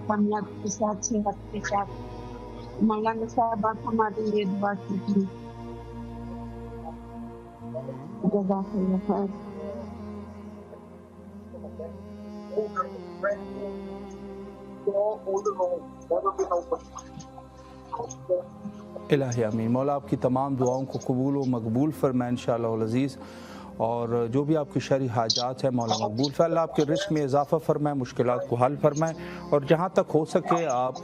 कामयाब के साथ, सेहत के साथ। मौलाना साहब आप हमारे लिए दुआ कीजिए। जज़ाकल्लाह खैर। इलाही आमीन। मौला आपकी तमाम दुआओं को कबूल व मकबूल फरमाए इंशाअल्लाह अज़ीज़, और जो भी आपकी शरई हाजात है मौला मकबूल फरमाए। अल्लाह आपके रिस्क में इजाफ़ा फरमाए, मुश्किलात को हल फरमाए, और जहाँ तक हो सके आप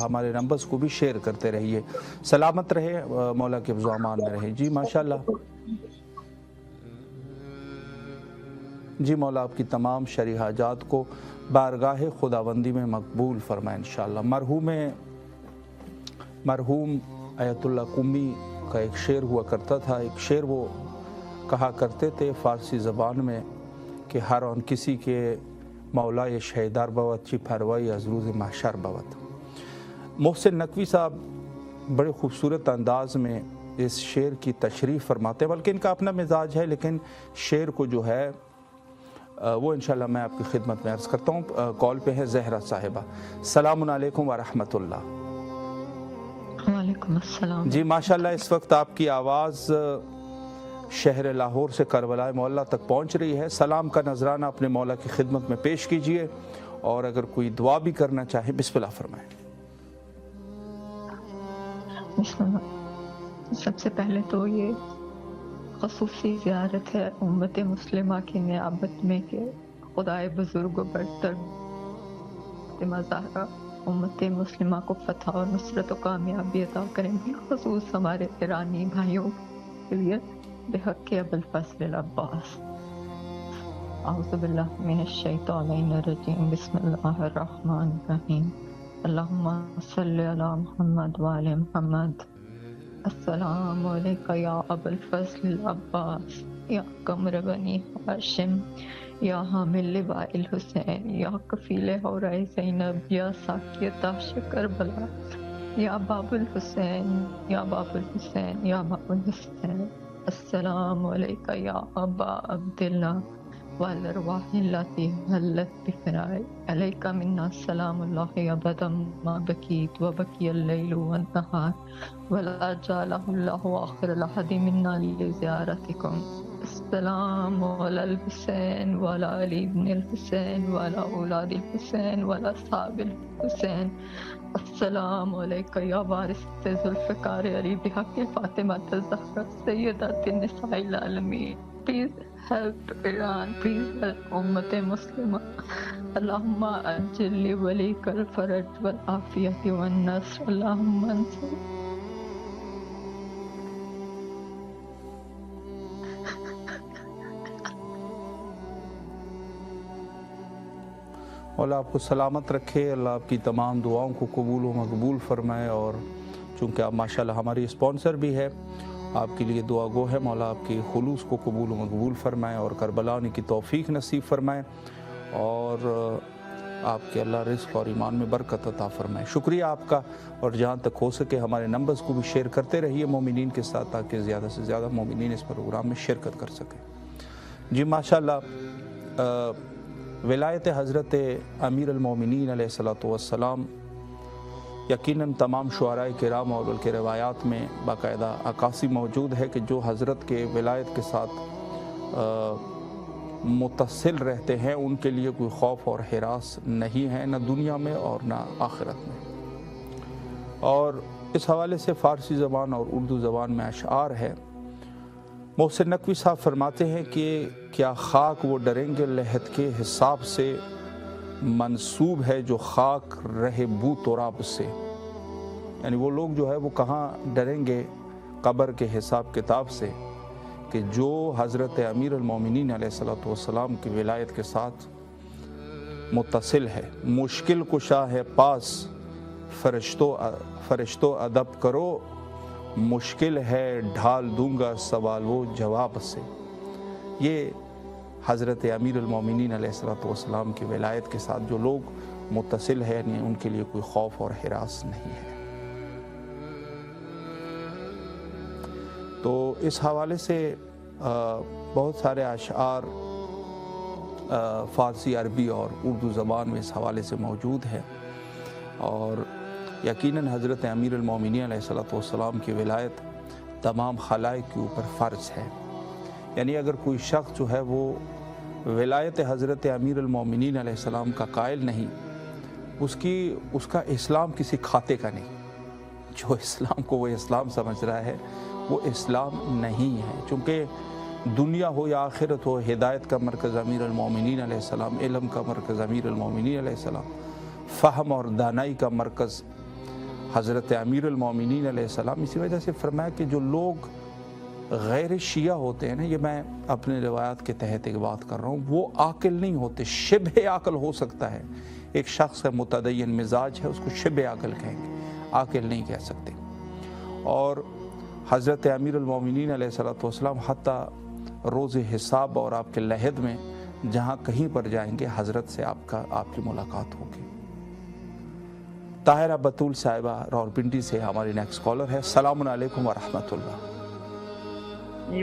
हमारे नंबर्स को भी शेयर करते रहिए। सलामत रहे, मौला के ज़ुआमान में रहे। जी माशाअल्लाह। जी मौला आपकी तमाम शरई हाजात को बारगाह खुदाबंदी में मकबूल फरमाए इंशाअल्लाह। मरहूम आयतुल्लाह कुम्मी का एक शेर हुआ करता था। एक शेर वो कहा करते थे फ़ारसी ज़बान में कि हर आन किसी के मौला ये शहीदार बवत ची फरवाई अज़रूज़ महशर बवत। मोहसिन नकवी साहब बड़े ख़ूबसूरत अंदाज़ में इस शेर की तशरीफ़ फरमाते हैं, बल्कि इनका अपना मिजाज है, लेकिन शेर को जो है वो इंशाअल्लाह मैं आपकी खिदमत में अर्ज़ करता हूँ। कॉल पे है ज़हरा साहिबा। सलामुन अलैकुम व रहमतुल्लाह। वालेकुम अस्सलाम। जी माशाअल्लाह, इस वक्त आपकी आवाज़ शहर लाहौर से करबला मौला तक पहुँच रही है। सलाम का नजराना अपने मौला की खिदमत में पेश कीजिए, और अगर कोई दुआ भी करना चाहे बिस्मिल्लाह फरमाएं। सबसे पहले तो ये ख़ुसूसी ज़ियारत है उम्मत मुस्लिमा की नियाबत में कि खुदाए बुज़ुर्ग बरतर फ़ातिमा ज़हरा उम्मत मुस्लिमा को फ़तह और नुसरत और कामयाबी अता करें। बिलख़ुसूस हमारे ईरानी भाइयों के लिए बिहक़्क़ि अबुल फ़ज़्ल अब्बास। अऊज़ु बिल्लाहि मिनश शैतानिर रजीम। बिस्मिल्लाहिर रहमानिर रहीम। अल्लाहुम्मा सल्लि अला मुहम्मद व आले मुहम्मद। अस्सलामु अलैका या अबुल फ़ज़्ल अब्बास, या कमर बनी हाशिम, या हामिल लिवाइल हुसैन, या कफ़ील हौराए ज़ैनब, या साक़िय ताश करबला, या बाबुल हुसैन, या बाबुल हुसैन, या बाबुल हुसैन। अस्सलामु अलैका या अबा अब्दुल्लाह वल अरवाहिल्लती हल्लत बिफ़राइ, अलैका मिन्ना सलामुल्लाहि अबदम मा बकीत व बकियल लैलु वन नहार, वला जअलहुल्लाहु आखिरल अहदी मिन्ना लिज़ियारतिकुम। अस्सलामु अलल हुसैन व अला अली इब्निल हुसैन व अला औलादिल हुसैन व अला अस्हाबिल हुसैन। अस्सलामु अलैका या वारिस ज़ुल्फ़िकार अली बिहक़्क़ि फ़ातिमा ज़हरा सय्यदतिन निसाइल आलमीन। Please help Iran, please help उम्मत मुस्लिमा। अल्लाहुम्मा अज्जिल लि वलीकल फ़रज वल आफ़ियति वन नस्र। अल्लाहुम्मा अंसुर। अल्लाह आपको सलामत रखे, अल्लाह आपकी तमाम दुआओं को कबूल व मकबूल फरमाए। और चूँकि आप माशाल्लाह हमारी स्पॉन्सर भी है, आपके लिए दुआ गो है। मौला आपके खुलूस को कबूल व मकबूल फरमाए और करबला आने की तौफीक नसीब फरमाए, और आपके अल्लाह रिज़्क़ और ईमान में बरकत अता फरमाए। शुक्रिया आपका, और जहाँ तक हो सके हमारे नंबर्स को भी शेयर करते रहिए मोमिनीन के साथ, ताकि ज़्यादा से ज़्यादा मोमिनीन इस प्रोग्राम में शिरकत कर सकें। जी माशाअल्लाह, विलायत हज़रत अमीर अल-मोमिनीन अलैहिस्सलातु वस्सलाम यकीनन तमाम शुअराए किराम और बल्कि रवायात में बाकायदा अक्कासी मौजूद है कि जो हज़रत के विलायत के साथ मुत्तसिल रहते हैं उनके लिए कोई खौफ और हिरास नहीं है, न दुनिया में और न आखिरत में। और इस हवाले से फ़ारसी ज़बान और उर्दू ज़बान में अशआर है। मोहसिन नकवी साहब फरमाते हैं कि क्या खाक वो डरेंगे लहद के हिसाब से, मंसूब है जो खाक रहे बू तुराब से। यानी वो लोग जो है वो कहाँ डरेंगे कब्र के हिसाब किताब से, कि जो हज़रत अमीर अल-मोमिनीन अलैहिस्सलातु वस्सलाम की विलायत के साथ मुत्तसिल है। मुश्किल कुशा है पास फरिश्तो अदब करो, मुश्किल है ढाल दूंगा सवाल वो जवाब से। ये हज़रत अमीर अल-मोमिनीन अलैहिस्सलातु वस्सलाम की विलायत के साथ जो लोग मुत्तसिल है, यानी उनके लिए कोई खौफ और हिरास नहीं है। तो इस हवाले से बहुत सारे अशआर फ़ारसी, अरबी और उर्दू ज़बान में इस हवाले से मौजूद है। और यकीनन हज़रत अमीरुल मोमिनीन अलैहिस्सलाम की विलायत तमाम खलाइक के ऊपर फ़र्ज़ है। यानी अगर कोई शख्स जो है वो विलायत हज़रत अमीरुल मोमिनीन अलैहिस्सलाम का कायल नहीं, उसका इस्लाम किसी खाते का नहीं। जो इस्लाम को वो इस्लाम समझ रहा है वो इस्लाम नहीं है, चूँकि दुनिया हो या आखिरत हो, हिदायत का मरकज़ अमीरुल मोमिनीन अलैहिस्सलाम, इल्म का मरकज़ अमीरुल मोमिनीन अलैहिस्सलाम, फ़हम और दानाई का मरकज़ हज़रत अमीरुल मोमिनीन अलैहिस्सलाम। इसी वजह से फरमाया कि जो लोग गैर शिया होते हैं ना, ये मैं अपने रिवायात के तहत एक बात कर रहा हूँ, वो आकिल नहीं होते, शिबे आकिल हो सकता है। एक शख्स है मुतदय्यन मिजाज है, उसको शिबे आकिल कहेंगे, आकिल नहीं कह सकते। और हज़रत अमीरुल मोमिनीन अलैहिस्सलाम हत्ता रोज़े हिसाब और आपके लहद में जहाँ कहीं पर जाएंगे हज़रत से आपकी मुलाकात होगी। ताहिरा बतूल साहिबा रावलपिंडी से हमारी नेक्स्ट कॉलर है। अस्सलामु अलैकुम व रहमतुल्लाह।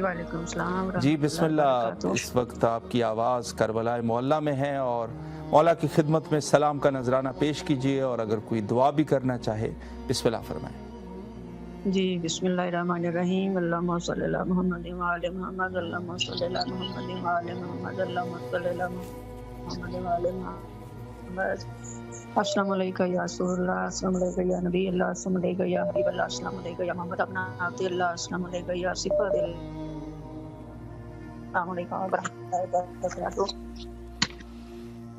वालेकुम सलाम। जी बिस्मिल्लाह। इस वक्त आपकी आवाज़ करबला मोहल्ला में है और मौला की खिदमत में सलाम का नजराना पेश कीजिए, और अगर कोई दुआ भी करना चाहे बिस्मिल्लाह फरमाएं। जी बिस्मिल्लाहिर्रहमानिर्रहीम। अल्लाहुम्मा सल्ली अला मुहम्मद व आले मुहम्मद, अल्लाहुम्मा सल्ली अला मुहम्मद व आले मुहम्मद, अल्लाहुम्मा सल्ली अला मुहम्मद व आले मुहम्मद। अस्सलामु अलैका या रसूलल्लाह, अस्सलामु अलैका या नबी अल्लाह, अस्सलामु अलैका या हबीबल्लाह, अस्सलामु अलैका या मोहम्मद अब्ना अब्दुल्लाह, अस्सलामु अलैका या सिफातिल्लाह, अस्सलामु अलैका व रहमतुल्लाहि व बरकातुहू,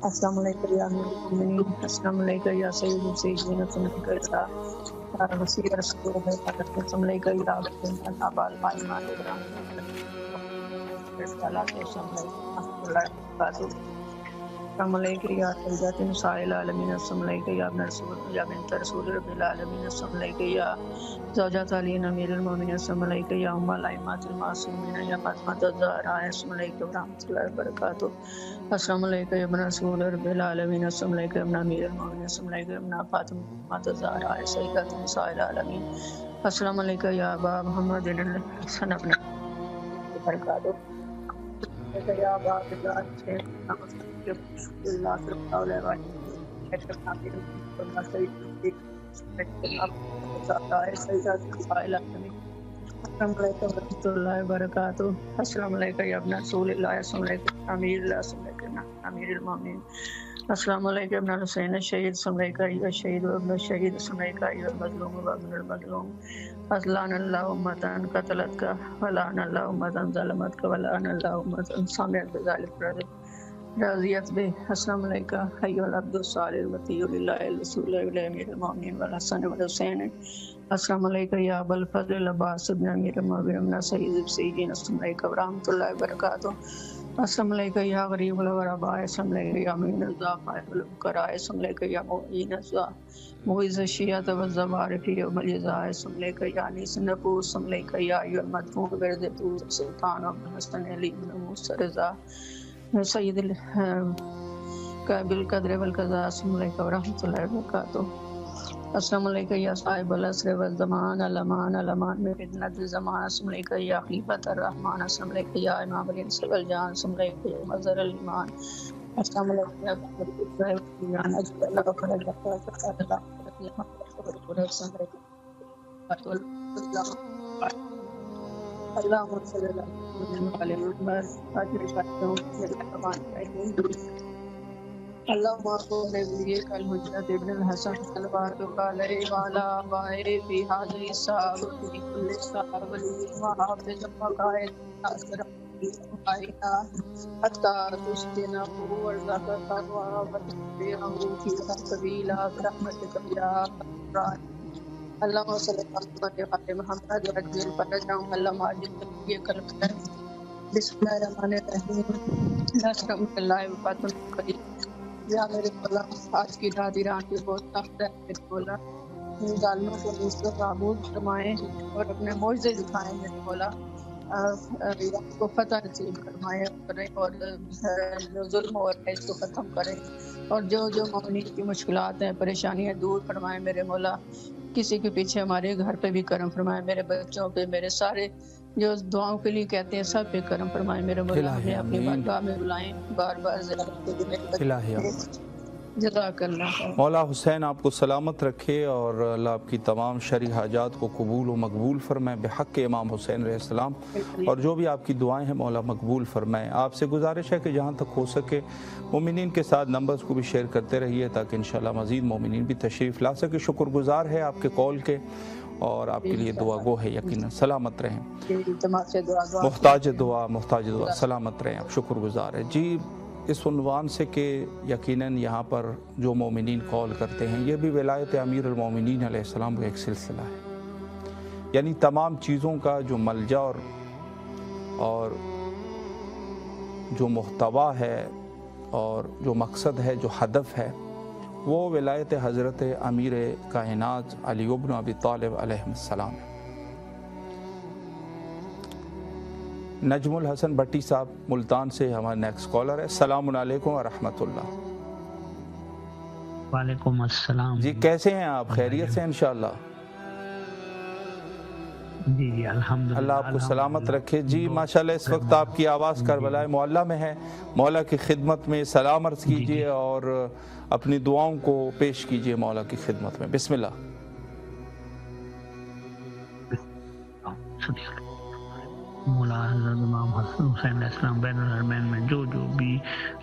अस्सलामु अलैका या अमीरुल मोमिनीन, अस्सलामु अलैका या सय्यिदुल सय्यिदीन, अस्सलामु अलैका या वसीय रसूलुल्लाह, अस्सलामु अलैका या अबाल माइमान इब्राहिम, अस्सलामु अलैका या सय्यदतुन निसाइल आलमीन, अस्सलामु अलैका या इब्न रसूल या बिन्त रसूल रब्बिल आलमीन, अस्सलामु अलैका या ज़ौजत अली अमीरुल मोमिनीन, अस्सलामु अलैका या उम्मुल अइम्मतिल मासूमीन या फातिमा ज़हरा, अस्सलामु अलैका व रहमतुल्लाहि व बरकातुहू, अस्सलामु अलैका या इब्न रसूल रब्बिल आलमीन, अस्सलामु अलैका या इब्न अमीरुल मोमिनीन, अस्सलामु अलैका या इब्न फातिमा ज़हरा सय्यदतुन निसाइल आलमीन, अस्सलामु अलैका या अबा मुहम्मद हसन इब्न बरकातुहू, या अबा अब्दुल्लाह अस्सलामु अलैका या इब्न रसूलिल्लाह, अस्सलामु अलैका अमीरुल्लाह, अस्सलामु अलैका अमीरुल मोमिनीन, अस्सलामु अलैका इब्न हुसैन शहीद, अस्सलामु अलैका या शहीद व इब्न शहीद, अस्सलामु अलैका या मज़लूम व इब्नुल मज़लूम, अस्लानल्लाहु उम्मतन क़तलतका व लानल्लाहु उम्मतन ज़लमतका व लानल्लाहु उम्मतन समिअत बिज़ालिक राज़ियत बि। अस्सलामु अलैका अय्युहल अब्दुस सालिह वतिय्यु लिल्लाहि रसूल व अमीरुल मोमिनीन वल हसन वल हुसैन, अस्सलामु अलैका या अबल फज़ल अब्बास इब्न अमीरुल मोमिनीन सय्यिदुल सय्यिदीन, अस्सलामु अलैका व रहमतुल्लाहि व बरकातुहू, अस्सलामु अलैका या गरीबुल ग़ुरबा, अस्सलामु अलैका या मुईनुल ज़ुअफ़ा वल फ़ुक़रा, अस्सलामु अलैका या मुइज़ शिय्अत व ज़वारिफ़ यौमल जज़ा, अस्सलामु अलैका या अनीस नफ़ूस, अस्सलामु अलैका या अय्युहल मदफ़ून बिरज़तु सुल्तान अब्दुल हसन अली इब्न मूसा रज़ा सय्यिदुल काबिल क़द्र वल क़ज़ा, अस्सलामु अलैका व रहमतुल्लाहि व बरकातुहू, अस्सलामु अलैका या साहिबल अस्र वल ज़मान अलमान अलमान में फितनत ज़मान, अस्सलामु अलैका या खलीफतुर रहमान, अस्सलामु अलैका या इमाम अल इंस वल जान, अस्सलामु अलैका या मज़हर अल ईमान, अस्सलामु अलैका या जान अल्लाह फरज अल्लाहुम्मा सल्ली अला मुहम्मद अल्लाहुम्मा सल्ली अल हुज्जत इब्न अल हसन सल्लल्लाहु अलैहि व अला आलिहि फी हाज़िहि साबती कुल्ली साबली व हाफ़िज़ मक़ाइद असरा आइना हत्ता तुस्तिना वर्ज़क़का व वतबिअहु फी सबीला रहमतिका या अल्लाहुम्मा सल्ली अला मुहम्मद व अज्जिल फरजहु अल्लाहुम्मा अज्जिल ये कल्ब बिस्मिल्लाहिर्रहमानिर्रहीम नस्रुल्लाहि व फतहुल करीम। या मेरे मौला, आज की रात ईरान की बहुत सख्त है मेरे मौला, इन जालिमों को दूसरे काबू फरमाएं और अपने मोज़े दिखाएं मेरे मौला, ईरान को फतह नसीब फरमाएं और जो जुल्म हो रहा है इसको ख़त्म करें, और जो जो मोमिनीन की मुश्किलात हैं परेशानियां दूर फरमाएं मेरे मौला। किसी के पीछे हमारे घर पे भी करम फरमाएं, मेरे बच्चों पे, मेरे सारे جو دعاؤں کے لیے کہتے ہیں سب پہ کرم فرمائے میرے مولا، ہمیں اپنی بارگاہ میں بلائیں بار بار جزاک اللہ۔ مولا حسین آپ کو سلامت رکھے اور اللہ آپ کی تمام شرعی حاجات کو قبول و مقبول فرمائے بحق امام حسین علیہ السلام، اور جو بھی آپ کی دعائیں ہیں مولا مقبول فرمائے۔ آپ سے گزارش ہے کہ جہاں تک ہو سکے مومنین کے ساتھ نمبرز کو بھی شیئر کرتے رہیے تاکہ انشاءاللہ مزید مومنین بھی تشریف لا سکے۔ شکر گزار ہے آپ کے کال کے اور آپ کے لیے دعا گو ہے، یقیناً سلامت رہیں، محتاج دعا سلامت رہیں، آپ شکر گزار ہے جی۔ اس عنوان سے کہ یقیناً یہاں پر جو مومنین کال کرتے ہیں یہ بھی ولایت امیر المومنین علیہ السلام کا ایک سلسلہ ہے، یعنی تمام چیزوں کا جو ملجا اور جو محتوا ہے اور جو مقصد ہے، جو ہدف ہے، وہ ولایت حضرت امیر کائنات علی بن ابی طالب علیہ السلام ہے۔ نجم الحسن بھٹی صاحب ملتان سے ہمارا نیکسٹ کالر ہے۔ السلام علیکم ورحمۃ اللہ۔ وعلیکم السلام جی کیسے ہیں آپ؟ خیریت سے انشاءاللہ؟ جی جی الحمدللہ، اللہ آپ کو سلامت رکھے جی۔ ماشاءاللہ اس وقت آپ کی آواز کربلا معلیٰ میں ہے، مولا کی خدمت میں سلام عرض کیجئے اور اپنی دعاؤں کو پیش کیجئے مولا کی خدمت میں، بسم اللہ۔ مولا حضرت امام حسن حسین علیہ السلام بین الحرمین میں جو بھی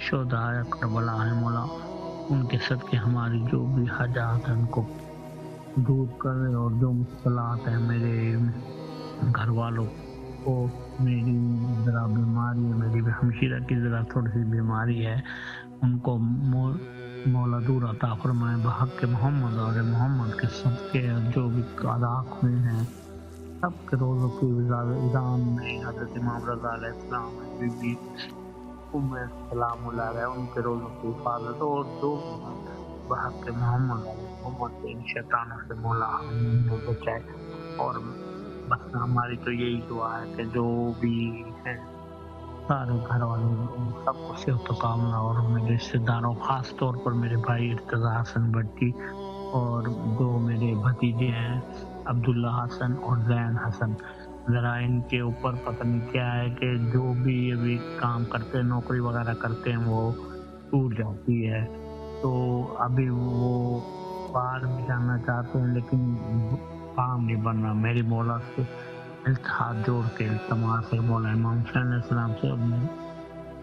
شہداء کربلا ہیں مولا، ان کے صدقے ہماری جو بھی حاجات ہیں ان کو دور کرے، اور جو مشکلات ہیں میرے گھر والوں کو، میری ذرا بیماری ہے، میری ہمشیرہ کی ذرا تھوڑی سی بیماری ہے، ان کو مولا دور عطا فرمائے بحق محمد اور محمد کے صدقے، جو بھی قضاء ہوئے ہیں سب کے روزوں کی وزان میں حضرت امام رضا علیہ السلام بی بی ام سلام اللہ علیہ ان کے روزوں کی حفاظت، اور جو بحق محمد محمد ان شیطانوں سے مولا ہمیں بچائے۔ اور بس ہماری تو یہی دعا ہے کہ جو بھی ہیں سارے گھر والوں سب کو صحت و کامنا، اور میرے رشتے داروں خاص طور پر میرے بھائی ارتضیٰ حسن بھٹی اور جو میرے بھتیجے ہیں عبداللہ حسن اور زین حسن، ذرا ان کے اوپر پتہ نہیں کیا ہے کہ جو بھی ابھی کام کرتے ہیں، نوکری وغیرہ کرتے ہیں، وہ ٹوٹ جاتی ہے، تو ابھی وہ باہر بھی جانا چاہتے ہیں لیکن کام نہیں بن رہا۔ میری مولا سے ہاتھ جوڑ کے التماس ہے مولا امام حسین علیہ السلام سے،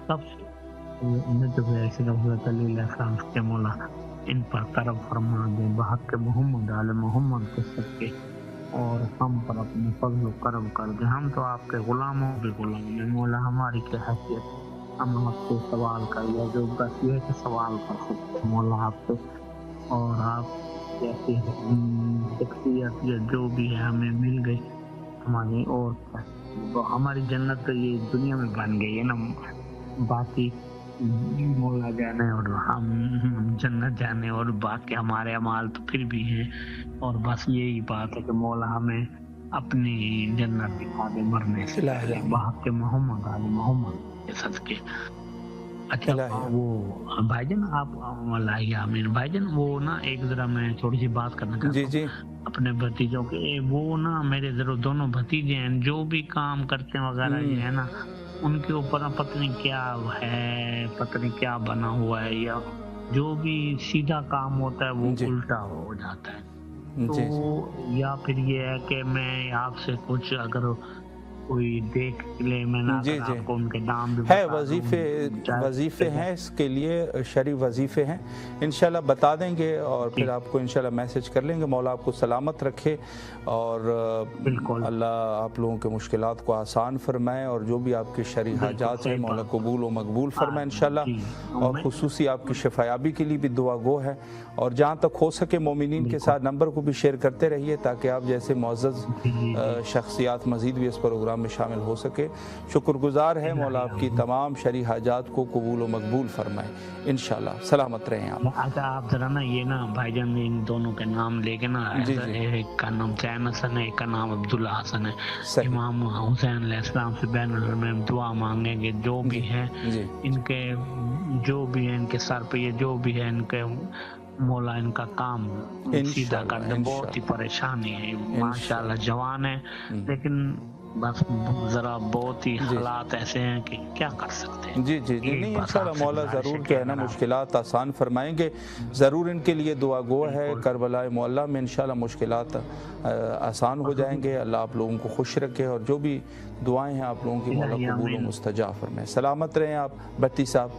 سب سے حضرت علی علیہ السلام کے مولا ان پر کرم فرما دیں بحق محمد آل محمد کے صدقے، اور ہم پر اپنے فضل و کرم کر دیں۔ ہم تو آپ کے غلاموں کے غلام ہیں مولا، ہماری کیا حیثیت ہم آپ سے سوال کر لیا، جو بس یہ ہے کہ سوال کر سکتے ہیں مولا آپ سے، اور آپ جیسی شخصیت یا جو بھی ہے ہمیں مل گئی ہماری، اور ہماری جنت تو یہ دنیا میں بن گئی ہے نا، باقی مولا جانے اور ہم جنت جانے، اور باقی ہمارے اعمال تو پھر بھی ہیں، اور بس یہی بات ہے کہ مولا ہمیں اپنی جنت دکھا دے مرنے سے پہلے بحق محمد آل محمد کے صدقے۔ اچھا وہ بھائی جان آپ آمین بھائی جان، وہ نا ایک ذرا میں تھوڑی سی بات کرنا چاہتا ہوں اپنے بھتیجوں کے، وہ نا میرے ضرور دونوں بھتیجے ہیں جو بھی کام کرتے ہیں وغیرہ یہ ہے نا، ان کے اوپر پتہ نہیں کیا ہے، پتہ نہیں کیا بنا ہوا ہے، یا جو بھی سیدھا کام ہوتا ہے وہ الٹا ہو جاتا ہے، تو یا پھر یہ ہے کہ میں آپ سے کچھ اگر کوئی دیکھ لے، میں نہ آپ کو ان کے نام بھی ہے، وظیفے ہیں اس کے لیے، شرعی وظیفے ہیں، انشاءاللہ بتا دیں گے اور پھر آپ کو انشاءاللہ میسج کر لیں گے۔ مولا آپ کو سلامت رکھے اور اللہ آپ لوگوں کے مشکلات کو آسان فرمائے، اور جو بھی آپ کے شرعی حاجات ہیں مولا قبول و مقبول فرمائے انشاءاللہ، اور خصوصی آپ کی شفایابی کے لیے بھی دعا گو ہے، اور جہاں تک ہو سکے مومنین کے ساتھ نمبر کو بھی شیئر کرتے رہیے تاکہ آپ جیسے معزز شخصیات مزید بھی اس پروگرام میں شامل ہو سکے۔ شکر گزار ہے مولا آپ کی تمام شرعی حاجات کو قبول و مقبول فرمائے انشاءاللہ۔ سلامت رہیں آپ۔ اچھا آپ ذرا نا یہ نا بھائی جان ان دونوں کے نام لے کے نا، ایک کا نام زین حسن ہے، ایک کا نام عبداللہ حسن ہے، امام حسین علیہ السلام سے بین الحرمین دعا مانگیں گے، جو بھی ہیں ان کے، جو بھی ہیں ان کے سر پہ یہ جو بھی ہے ان کے مولا ان کا کام سیدھا کر دے، بہت ہی پریشانی ہے، ماشاءاللہ جوان ہے لیکن बस ज़रा बहुत ही हालात ऐसे हैं कि क्या कर सकते हैं। जी जी जी, नहीं इंशाल्लाह मौला ज़रूर जो है ना मुश्किलात आसान फरमाएंगे। ज़रूर इनके लिए दुआ गो है। करबला मौला में इंशाल्लाह मुश्किलात आसान हो जाएंगे। अल्लाह आप लोगों को खुश रखे और जो भी दुआएं हैं आप लोगों की मौला कबूल व मुस्तजाब फरमाए। सलामत रहें आप भट्टी साहब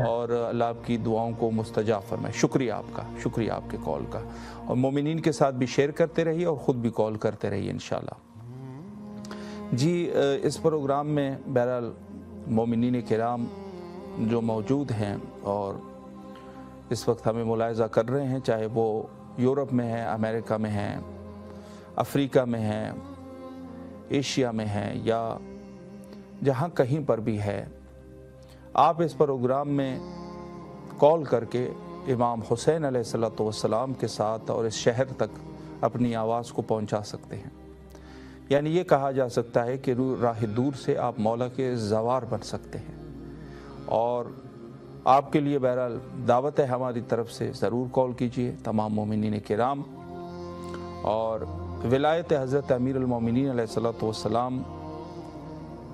और अल्लाह आपकी दुआओं को मुस्तजाब फरमाए। शुक्रिया आपका, शुक्रिया आपके कॉल का। और मोमिनीन के साथ भी शेयर करते रहिए और ख़ुद भी कॉल करते रहिए इंशाल्लाह। जी इस प्रोग्राम में बहरहाल मोमिनीन किराम जो मौजूद हैं और इस वक्त हमें मुलाहिज़ा कर रहे हैं, चाहे वो यूरोप में हैं, अमेरिका में हैं, अफ्रीका में हैं, एशिया में हैं या जहाँ कहीं पर भी है, आप इस प्रोग्राम में कॉल करके इमाम हुसैन अलैहिस्सलातु वस्सलाम के साथ और इस शहर तक अपनी आवाज़ को पहुँचा सकते हैं। यानी ये कहा जा सकता है कि राह दूर से आप मौला के ज़वार बन सकते हैं। और आपके लिए बहरहाल दावत है हमारी तरफ से, ज़रूर कॉल कीजिए तमाम मोमिनीन किराम। और विलायत हज़रत अमीरुल मोमिनीन अलैहिस्सलातु वस्सलाम,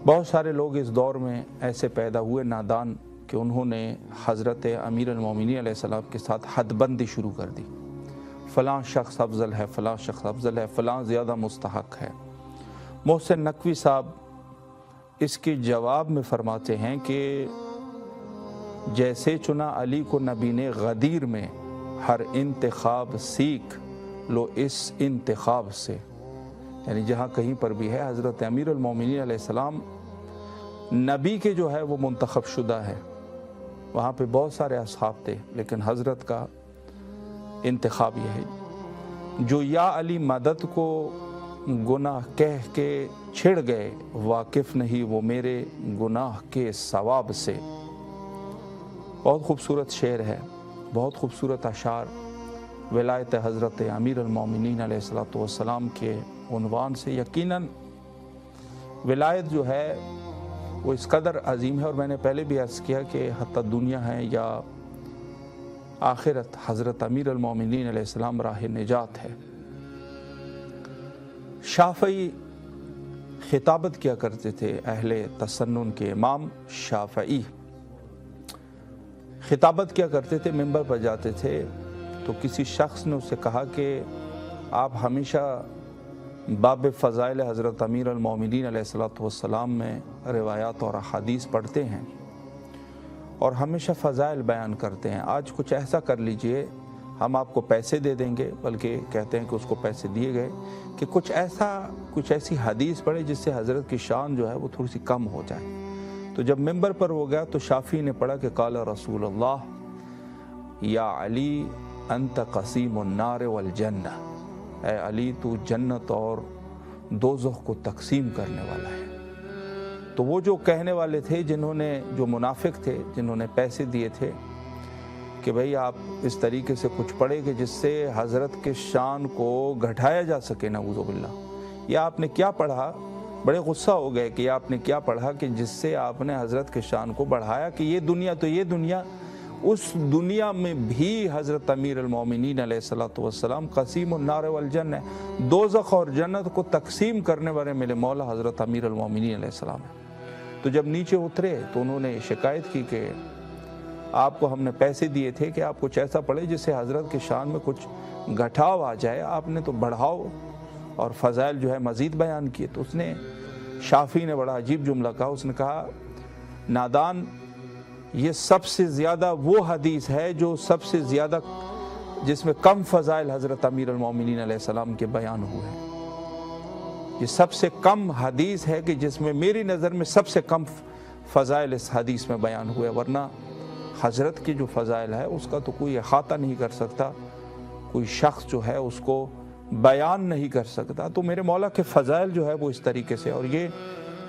बहुत सारे लोग इस दौर में ऐसे पैदा हुए नादान कि उन्होंने हज़रत अमीरुल मोमिनीन अलैहिस्सलाम के साथ हदबंदी शुरू कर दी। फ़लाँ शख्स अफजल है, फ़लाँ शख्स अफजल है, फ़लाँ ज़्यादा मुस्तहक़ है। मोहसिन नकवी साहब इसके जवाब में फरमाते हैं कि जैसे चुना अली को नबी ने गदीर में, हर इंतखाब सीख लो इस इंतखाब से। यानी जहाँ कहीं पर भी है हज़रत अमीरुल मोमिनीन अलैहिस्सलाम नबी के जो है वो मुंतखब शुदा है। वहाँ पे बहुत सारे असहाब थे लेकिन हज़रत का इंतखाब यह है। जो या अली मदद को गुनाह कह के छिड़ गए, वाकिफ़ नहीं वो मेरे गुनाह के सवाब से। बहुत खूबसूरत शेर है, बहुत खूबसूरत अशार विलायत हज़रत अमीरुल मोमिनीन अलैहिस्सलातु वस्सलाम के उन्वान से। यकीनन विलायत जो है वो इस कदर अजीम है। और मैंने पहले भी अर्ज़ किया कि हत्ता दुनिया है या आखिरत, हज़रत अमीरुल मोमिनीन अलैहिस्सलाम राह निजात है। शाफ़ई खिताबत किया करते थे, अहले तसन्नुन के इमाम शाफ़ई खिताबत किया करते थे, मिंबर पर जाते थे तो किसी शख्स ने उससे कहा कि आप हमेशा बाब फ़ज़ाइल हज़रत अमीरुल मोमिनीन अलैहिस्सलातु वस्सलाम में रिवायात और अहादीस पढ़ते हैं और हमेशा फ़ज़ाइल बयान करते हैं। आज कुछ ऐसा कर लीजिए, हम आपको पैसे दे देंगे, बल्कि कहते हैं कि उसको पैसे दिए गए कि कुछ ऐसी हदीस पढ़े जिससे हज़रत की शान जो है वो थोड़ी सी कम हो जाए। तो जब मिंबर पर हो गया तो शाफ़ी ने पढ़ा कि क़ाल रसूलुल्लाह या अली अंत क़सीमुन नार वल जन्नह, ऐ अली तू जन्नत और दोज़ख को तकसीम करने वाला है। तो वो जो कहने वाले थे, जिन्होंने, जो मुनाफिक थे, जिन्होंने पैसे दिए थे कि भाई आप इस तरीके से कुछ पढ़े कि जिससे हज़रत के शान को घटाया जा सके, नऊज़ु बिल्लाह, या आपने क्या पढ़ा, बड़े गुस्सा हो गए कि आपने क्या पढ़ा कि जिससे आपने हज़रत के शान को बढ़ाया कि ये दुनिया तो ये दुनिया, उस दुनिया में भी हज़रत अमीरुल मोमिनीन अलैहिस्सलातु वस्सलाम क़सीमुन नार वल जन्नह, दोज़ख और जन्नत को तकसीम करने वाले मेरे मौला हज़रत अमीरुल मोमिनीन अलैहिस्सलाम है। तो जब नीचे उतरे तो उन्होंने शिकायत की कि आपको हमने पैसे दिए थे कि आप कुछ ऐसा पढ़े जिससे हज़रत के शान में कुछ घटाव आ जाए, आपने तो बढ़ाओ और फ़ज़ाइल जो है मज़ीद बयान किए। तो उसने, शाफ़ी ने बड़ा अजीब जुमला कहा, उसने कहा नादान, ये सबसे ज़्यादा वो हदीस है जो सबसे ज़्यादा, जिसमें कम फ़ज़ाइल हज़रत अमीरुल मोमिनीन अलैहिस्सलाम के बयान हुए हैं। ये सबसे कम हदीस है कि जिसमें मेरी नज़र में सबसे कम फ़ज़ाइल इस हदीस में बयान हुए, वरना हज़रत की जो फ़ज़ाइल है उसका तो कोई अहाता नहीं कर सकता, कोई शख्स जो है उसको बयान नहीं कर सकता। तो मेरे मौला के फ़ज़ाइल जो है वो इस तरीके से, और ये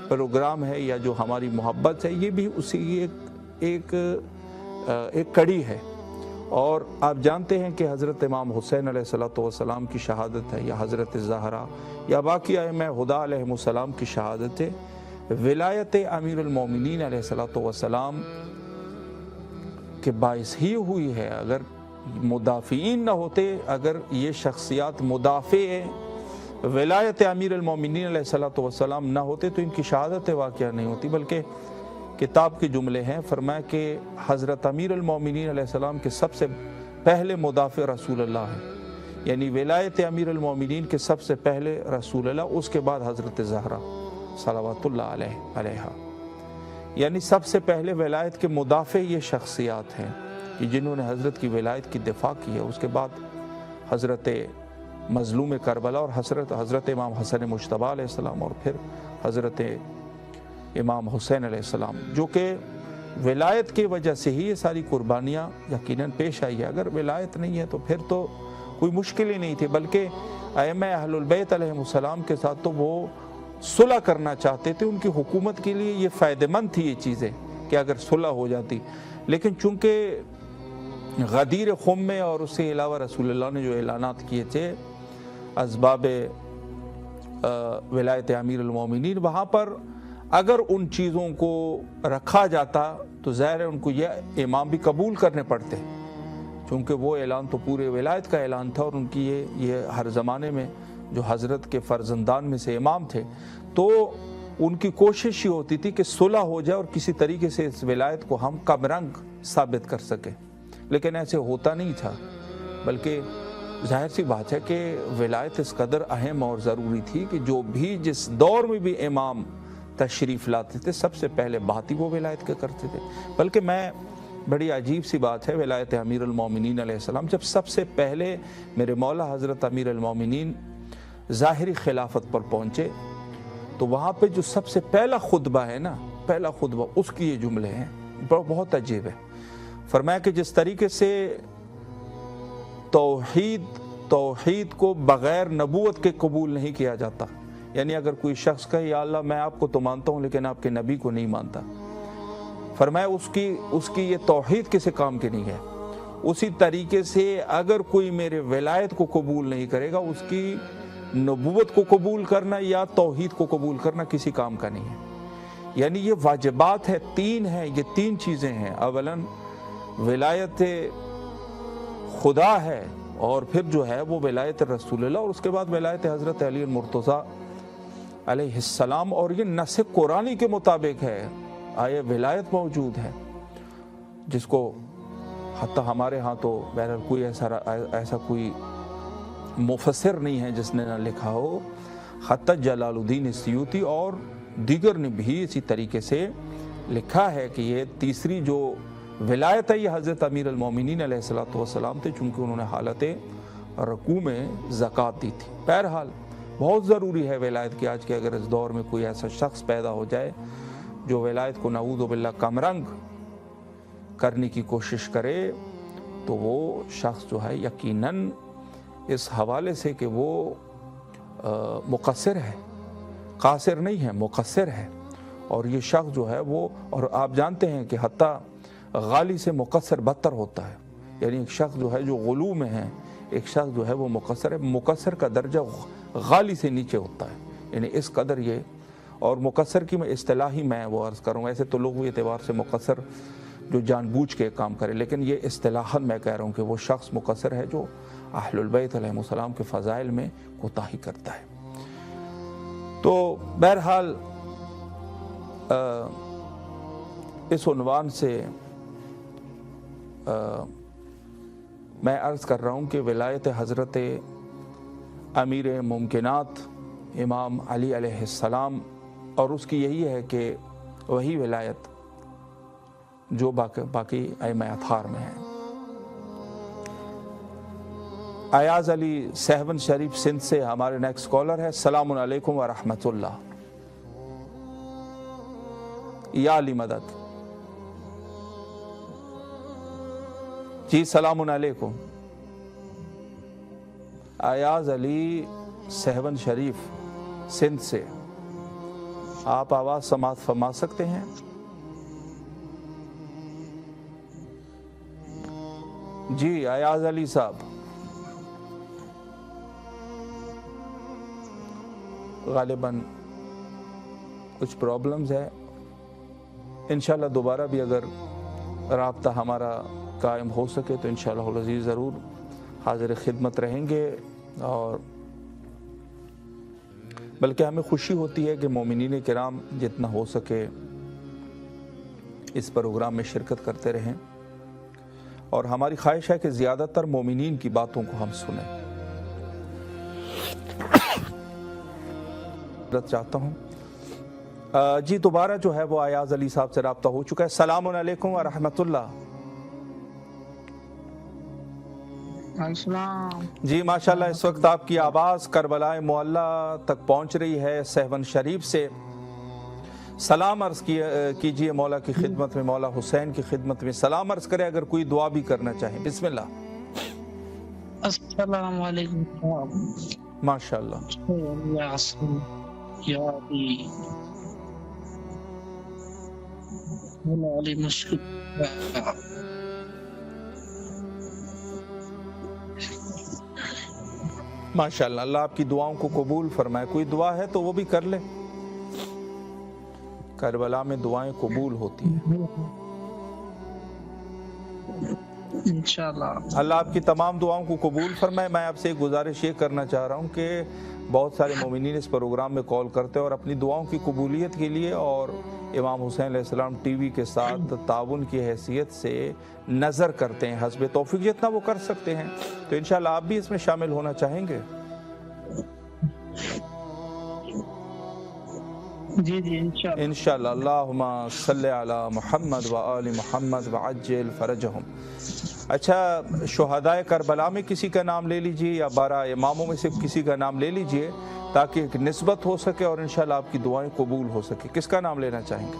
प्रोग्राम है या जो हमारी मोहब्बत है ये भी उसी एक कड़ी है। और आप जानते हैं कि हज़रत इमाम हुसैन अलैहिस्सलातु वस्सलाम की शहादत है, या हज़रत ज़हरा या बाकी अइम्मा हुदा अलैहिमुस्सलाम की शहादत है, विलायत अमीरुल मोमिनीन अलैहिस्सलातु वस्सलाम के बाइस ही हुई है। अगर मुदाफ़िईन न होते, अगर ये शख्सियात मुदाफ़े वलायत अमीर अल-मोमिनीन अलैहिस्सलातु वस्सलाम ना होते तो इनकी शहादत वाक़या नहीं होती, बल्कि किताब के जुमले हैं। फरमाया कि हज़रत अमीर अल-मोमिनीन अलैहिस्सलाम के सबसे पहले मुदाफ़े रसूलुल्लाह हैं, यानी वलायत अमीर अल-मोमिनीन के सबसे पहले रसूलुल्लाह, उसके बाद हज़रत ज़हरा सलावतुल्लाह अलैहा, यानी सबसे पहले वलायत के मुदाफ़े ये शख्सियात हैं कि जिन्होंने हज़रत की वलायत की दिफा की है। उसके बाद हज़रत मज़लूम करबला और हज़रत इमाम हसन मुज्तबा अलैहिस्सलाम और फिर हज़रत इमाम हुसैन अलैहिस्सलाम, जो कि वलायत की वजह से ही ये सारी कुर्बानियाँ यकीनन पेश आई है। अगर वलायत नहीं है तो फिर तो कोई मुश्किल ही नहीं थी, बल्कि अइम्मा अहलुल बैत अलैहिमुस्सलाम के साथ तो वो सुलह करना चाहते थे। उनकी हुकूमत के लिए ये फ़ायदेमंद थी ये चीज़ें कि अगर सुलह हो जाती, लेकिन चूँकि गदीर खुम में और उसके अलावा रसूलुल्लाह ने जो ऐलानात किए थे असबाब वलायत अमीर अल-मोमिनीन, वहाँ पर अगर उन चीज़ों को रखा जाता तो ज़ाहिर है उनको ये इमाम भी कबूल करने पड़ते, क्योंकि वो ऐलान तो पूरे वलायत का ऐलान था और उनकी ये हर ज़माने में जो हज़रत के फ़र्जंदान में से इमाम थे, तो उनकी कोशिश ये होती थी कि सुलह हो जाए और किसी तरीके से इस विलायत को हम कमरंग साबित कर सकें। लेकिन ऐसे होता नहीं था, बल्कि जाहिर सी बात है कि विलायत इस कदर अहम और ज़रूरी थी कि जो भी जिस दौर में भी इमाम तशरीफ़ लाते थे सबसे पहले बात ही वो विलायत के करते थे। बल्कि मैं बड़ी अजीब सी बात है, विलायत अमीर अल-मोमिनीन अलैहिस्सलाम जब सबसे पहले मेरे मौला हज़रत अमीर अल-मोमिनीन ज़ाहिरी खिलाफत पर पहुँचे तो वहाँ पे जो सबसे पहला खुतबा है ना, पहला खुतबा, उसकी ये जुमले हैं, बहुत अजीब है। फरमाया कि जिस तरीके से तौहीद को बग़ैर नबूवत के कबूल नहीं किया जाता, यानी अगर कोई शख्स कहे या अल्लाह मैं आपको तो मानता हूँ लेकिन आपके नबी को नहीं मानता, फरमाया उसकी ये तौहीद किसी काम की नहीं है। उसी तरीके से अगर कोई मेरे विलायत को कबूल नहीं करेगा, उसकी नबूवत को कबूल करना या तौहीद को कबूल करना किसी काम का नहीं है। यानी ये वाजिबात है, तीन है, ये तीन चीज़ें हैं। अवलन विलायत खुदा है और फिर जो है वो विलायत रसूलुल्लाह और उसके बाद विलायत हज़रत अली मुर्तज़ा अलैहिस्सलाम, और ये नस कुरानी के मुताबिक है, आया विलायत मौजूद है, जिसको हत्ता हमारे यहाँ तो बहरहाल कोई ऐसा कोई मुफस्सिर नहीं है जिसने ना लिखा हो। हत्ता जलालुद्दीन सयूती और दीगर ने भी इसी तरीके से लिखा है कि ये तीसरी जो विलायत है ये हज़रत अमीर अल-मोमिनीन अलैहिस्सलातु वस्सलाम थे, चूँकि उन्होंने हालत रकू में ज़कात दी थी। बहरहाल बहुत ज़रूरी है विलायत की आज के, अगर इस दौर में कोई ऐसा शख्स पैदा हो जाए जो विलायत को नऊज़ु बिल्लाह कमरंग करने की कोशिश करे, तो वो शख्स जो है यकीनन इस हवाले से कि वो मुक़स्सिर है, कासिर नहीं है, मुक़स्सिर है। और ये शख्स जो है वो, और आप जानते हैं कि हत्ता गाली से मुक़स्सिर बदतर होता है, यानी एक शख्स जो है जो गुलू में है, एक शख्स जो है वो मुक़स्सिर है। मुक़स्सिर का दर्जा गाली से नीचे होता है, यानी इस कदर ये। और मुक़स्सिर की मैं इस्तिलाही मैं वो अर्ज़ करूँ, ऐसे तो लोग एतबार से मुक़स्सिर जो जानबूझ के काम करे, लेकिन ये इस्तिलाहन मैं कह रहा हूँ कि वो शख्स मुक़स्सिर है जो अहलुल बैत अलैहिमुस्सलाम के फ़ज़ाइल में कोताही करता है। तो बहरहाल इस उन्वान से मैं अर्ज़ कर रहा हूँ कि विलायत हज़रत अमीर मुमकिनात इमाम अली अलैहिस्सलाम, और उसकी यही है कि वही विलायत जो बाकी अइम्मा अथहार में है। अयाज अली सहवन शरीफ सिंध से हमारे नेक्स्ट कॉलर है। अस्सलामु अलैकुम व रहमतुल्लाह। या अली मदद जी, सलामुन अलैकुम। अयाज अली सहवन शरीफ सिंध से आप आवाज़ समात फरमा सकते हैं? जी अयाज अली साहब, गालिबन कुछ प्रॉब्लम्स है। इंशाल्लाह दोबारा भी अगर राब्ता हमारा कायम हो सके तो इंशाअल्लाह अज़ीज़ ज़रूर हाज़िर खिदमत रहेंगे। और बल्कि हमें खुशी होती है कि मोमिनीन किराम जितना हो सके इस प्रोग्राम में शिरकत करते रहें, और हमारी ख्वाहिश है कि ज़्यादातर मोमिनीन की बातों को हम सुनें। चाहता हूँ जी दोबारा जो है वो अयाज अली साहब से रब्ता हो चुका है। अस्सलाम वालेकुम व रहमतुल्लाह। जी माशाल्लाह, इस वक्त आपकी आवाज़ करबलाए मुअल्ला तक पहुँच रही है सहवन शरीफ से। सलाम अर्ज़ कीजिए मौला की खिदमत में, मौला हुसैन की खिदमत में सलाम अर्ज़ करें, अगर कोई दुआ भी करना चाहे। बिस्मिल्लाह। अस्सलाम वालेकुम। माशाल्लाह। माशाल्लाह, अल्लाह आपकी दुआओं को कबूल फरमाए। कोई दुआ है तो वो भी कर ले, करबला में दुआएं कबूल होती हैं इंशाअल्लाह। अल्लाह आपकी तमाम दुआओं को कबूल फरमाए। मैं आपसे एक गुजारिश ये करना चाह रहा हूँ कि बहुत सारे मोमिनीन इस प्रोग्राम में कॉल करते हैं और अपनी दुआओं की कबूलियत के लिए और इमाम हुसैन अलैहिस्सलाम टीवी के साथ ताउन की हैसियत से नज़र करते हैं, हस्ब तौफीक जितना वो कर सकते हैं। तो इंशाअल्लाह आप भी इसमें शामिल होना चाहेंगे? जी जी इंशाअल्लाह। अल्लाहुम्मा सल्लि अला मुहम्मद व आलि मुहम्मद व अज्जिल फरजहुम। अच्छा, शुहदाए करबला में किसी का नाम ले लीजिए या 12 इमामों में से किसी का नाम ले लीजिए ताकि एक निस्बत हो सके और इंशाअल्लाह आपकी दुआएं कबूल हो सके। किसका नाम लेना चाहेंगे?